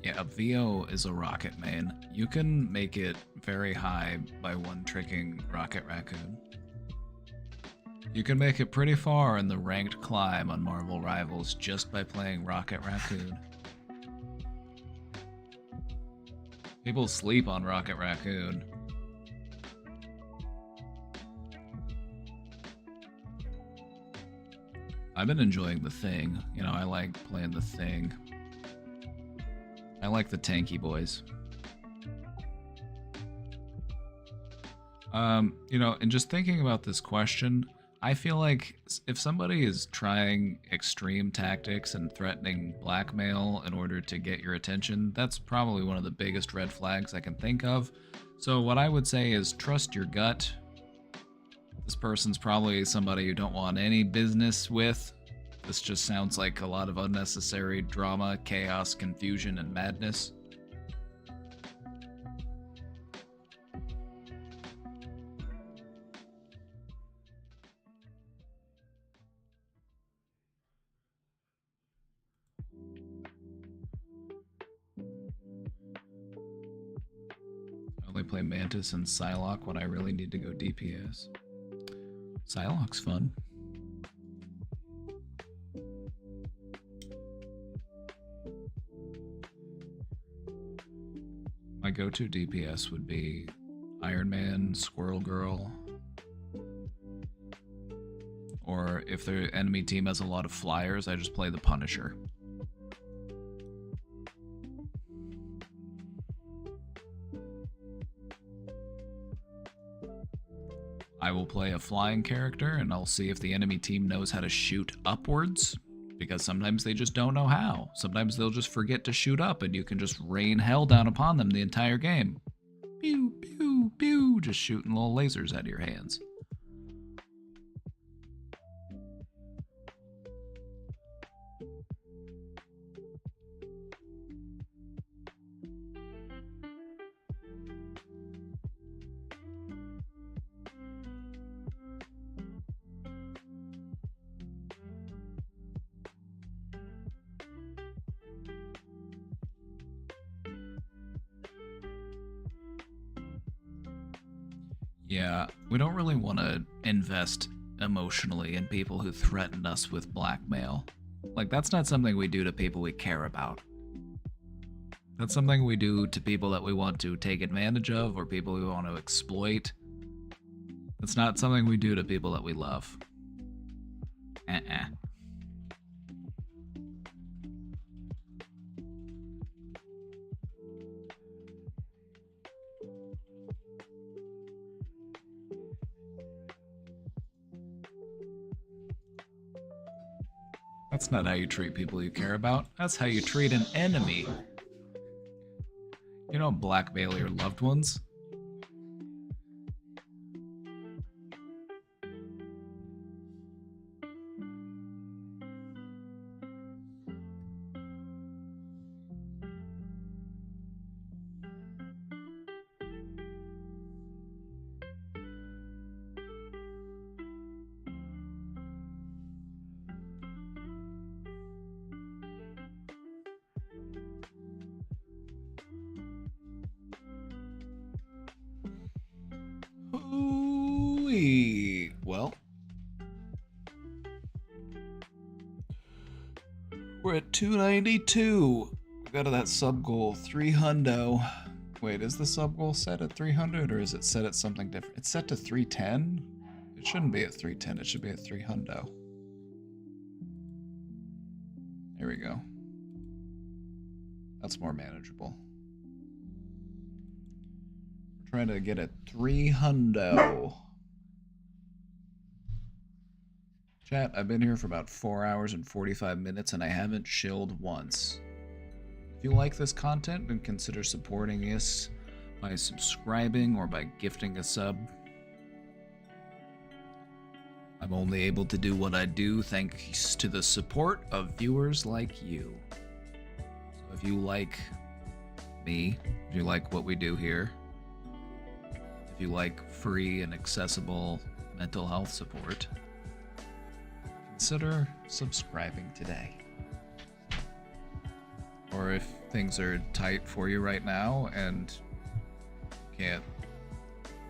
Yeah, VO is a rocket main. You can make it very high by one-tricking Rocket Raccoon. You can make it pretty far in the ranked climb on Marvel Rivals just by playing Rocket Raccoon. People sleep on Rocket Raccoon. I've been enjoying The Thing. You know, I like playing The Thing. I like the tanky boys. You know, and just thinking about this question, I feel like if somebody is trying extreme tactics and threatening blackmail in order to get your attention, that's probably one of the biggest red flags I can think of. So what I would say is trust your gut. This person's probably somebody you don't want any business with. This just sounds like a lot of unnecessary drama, chaos, confusion, and madness. I only play Mantis and Psylocke when I really need to go DPS. Psylocke's fun. My go-to DPS would be Iron Man, Squirrel Girl, or if the enemy team has a lot of flyers, I just play the Punisher. I will play a flying character and I'll see if the enemy team knows how to shoot upwards, because sometimes they just don't know how. Sometimes they'll just forget to shoot up and you can just rain hell down upon them the entire game. Pew, pew, pew, just shooting little lasers out of your hands. Yeah, we don't really want to invest emotionally in people who threaten us with blackmail. Like, that's not something we do to people we care about. That's something we do to people that we want to take advantage of or people we want to exploit. It's not something we do to people that we love. That's not how you treat people you care about. That's how you treat an enemy. You don't blackmail your loved ones. Ooh-wee. Well, we're at 292. We got to that sub goal, 300. Wait, is the sub goal set at 300 or is it set at something different? It's set to 310? It shouldn't be at 310, it should be at 300. There we go. That's more manageable. We're trying to get at 300. Chat, I've been here for about 4 hours and 45 minutes and I haven't chilled once. If you like this content, then consider supporting us by subscribing or by gifting a sub. I'm only able to do what I do thanks to the support of viewers like you. So if you like me, if you like what we do here, if you like free and accessible mental health support, consider subscribing today. Or if things are tight for you right now and can't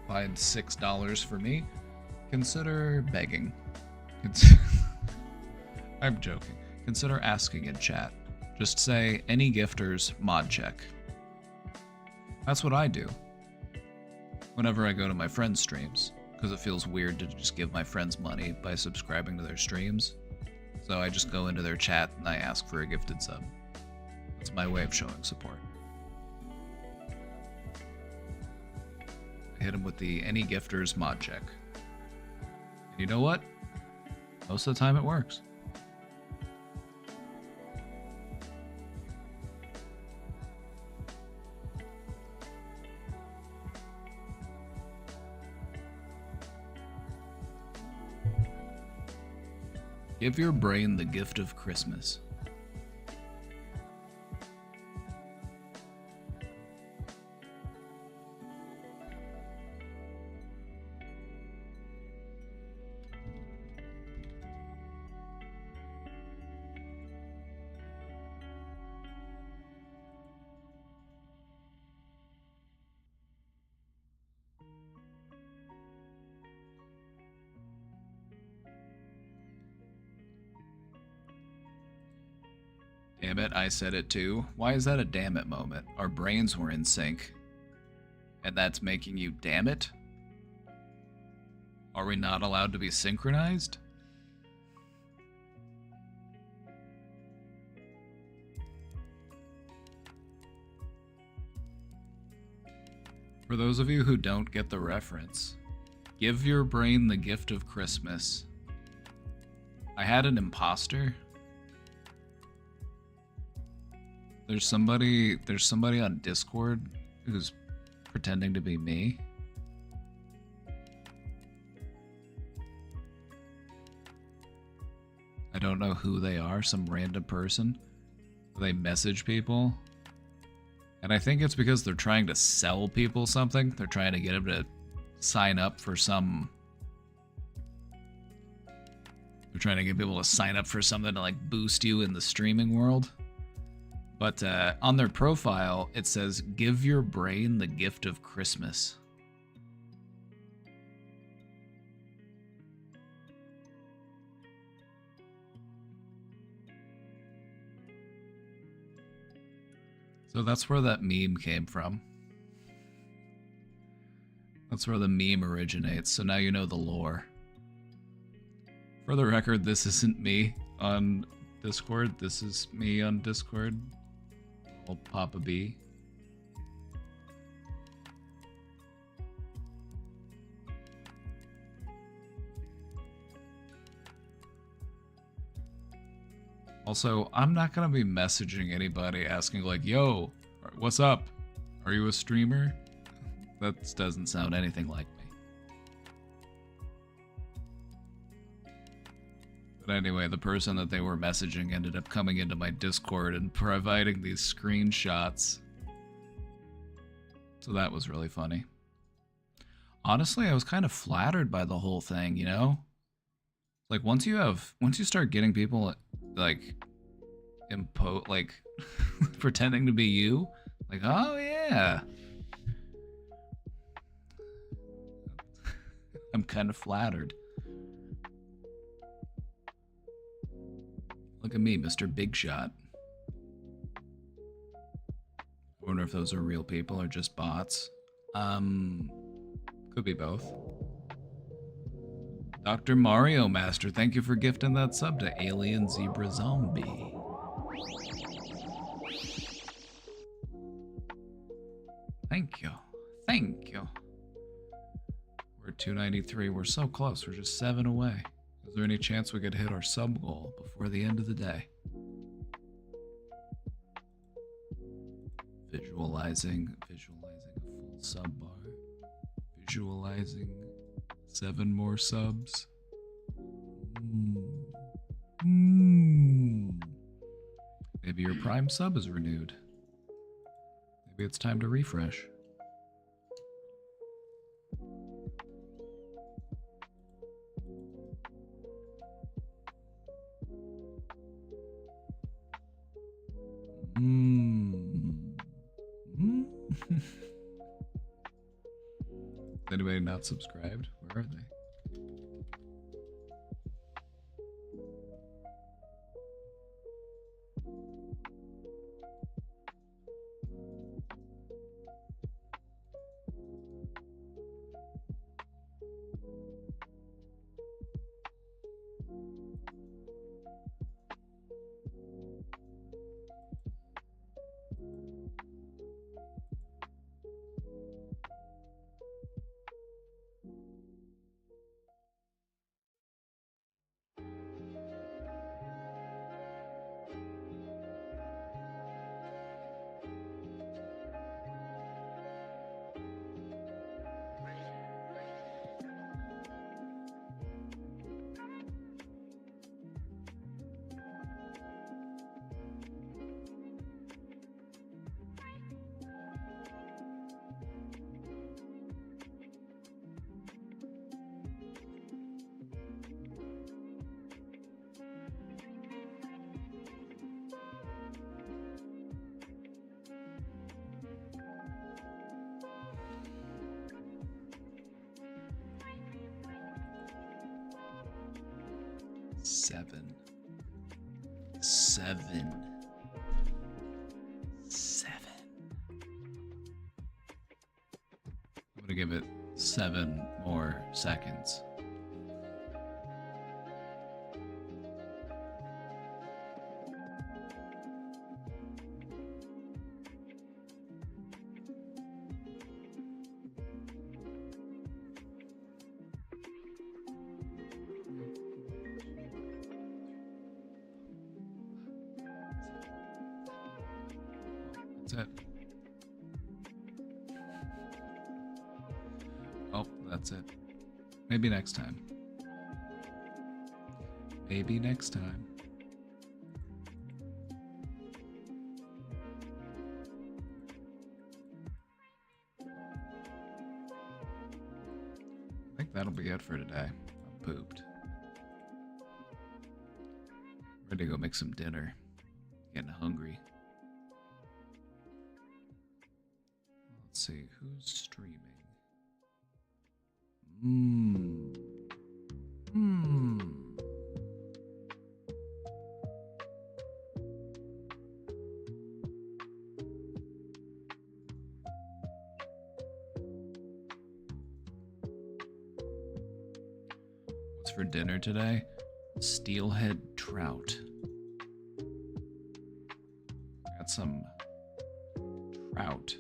find $6 for me, consider begging. I'm joking. Consider asking in chat. Just say, any gifters, mod check. That's what I do whenever I go to my friends' streams, because it feels weird to just give my friends money by subscribing to their streams. So I just go into their chat and I ask for a gifted sub. It's my way of showing support. I hit them with the any gifters mod check. And you know what? Most of the time it works. Give your brain the gift of Christmas. Damn it, I said it too. Why is that a damn it moment? Our brains were in sync. And that's making you damn it? Are we not allowed to be synchronized? For those of you who don't get the reference, give your brain the gift of Christmas. I had an imposter. There's somebody on Discord who's pretending to be me. I don't know who they are, some random person. They message people. And I think it's because they're trying to sell people something. They're trying to get them to sign up for some... They're trying to get people to sign up for something to like boost you in the streaming world. But on their profile, it says, give your brain the gift of Christmas. So that's where that meme came from. That's where the meme originates, so now you know the lore. For the record, this isn't me on Discord, this is me on Discord. I'll pop a B. Also, I'm not gonna be messaging anybody asking like, yo, what's up? Are you a streamer? That doesn't sound anything like me. But anyway, the person that they were messaging ended up coming into my Discord and providing these screenshots. So that was really funny. Honestly, I was kind of flattered by the whole thing, you know? Like once you start getting people like pretending to be you, like, oh yeah. I'm kind of flattered. Look at me, Mr. Big Shot. I wonder if those are real people or just bots. Could be both. Dr. Mario Master, thank you for gifting that sub to Alien Zebra Zombie. Thank you. Thank you. We're at 293. We're so close. We're just 7 away. Is there any chance we could hit our sub goal before the end of the day? Visualizing a full sub bar. Visualizing 7 more subs. Maybe your Prime sub is renewed. Maybe it's time to refresh. Anybody not subscribed? Where are they? Seven. I'm gonna give it 7 more seconds. That's it. Oh, that's it. Maybe next time. Maybe next time. I think that'll be it for today. I'm pooped. Ready to go make some dinner. Getting hungry. Let's see, who's streaming? What's for dinner today? Steelhead trout. Got some trout.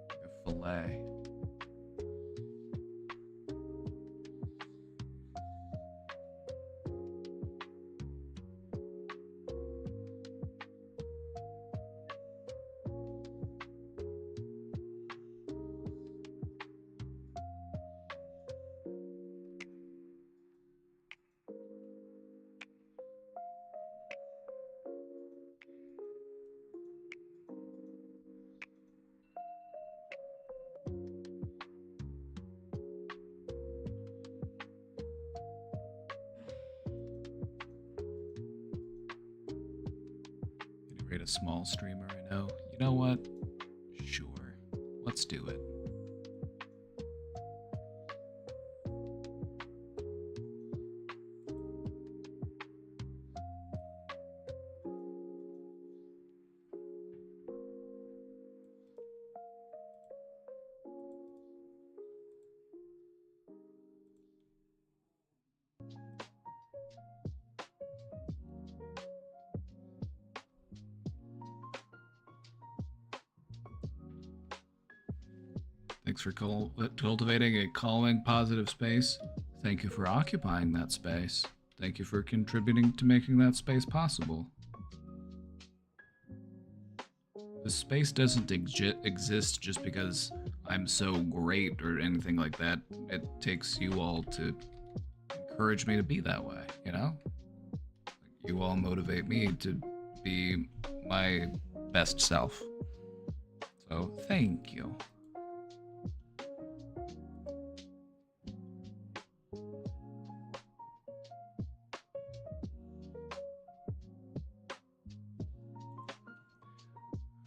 A fillet. Rate a small streamer I know. You know what? Sure. Let's do it. Thanks for cultivating a calming, positive space. Thank you for occupying that space. Thank you for contributing to making that space possible. The space doesn't exist just because I'm so great or anything like that. It takes you all to encourage me to be that way, you know? You all motivate me to be my best self. So, thank you.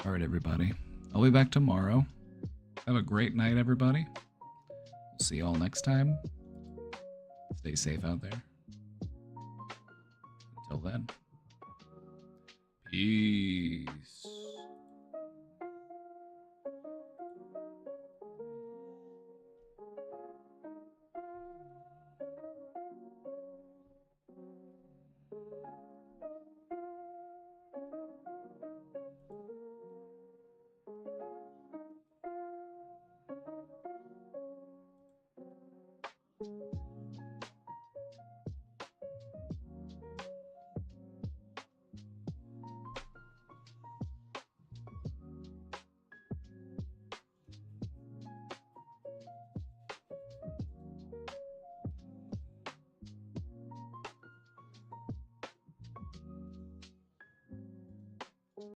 All right, everybody. I'll be back tomorrow. Have a great night, everybody. See you all next time. Stay safe out there. Until then, peace.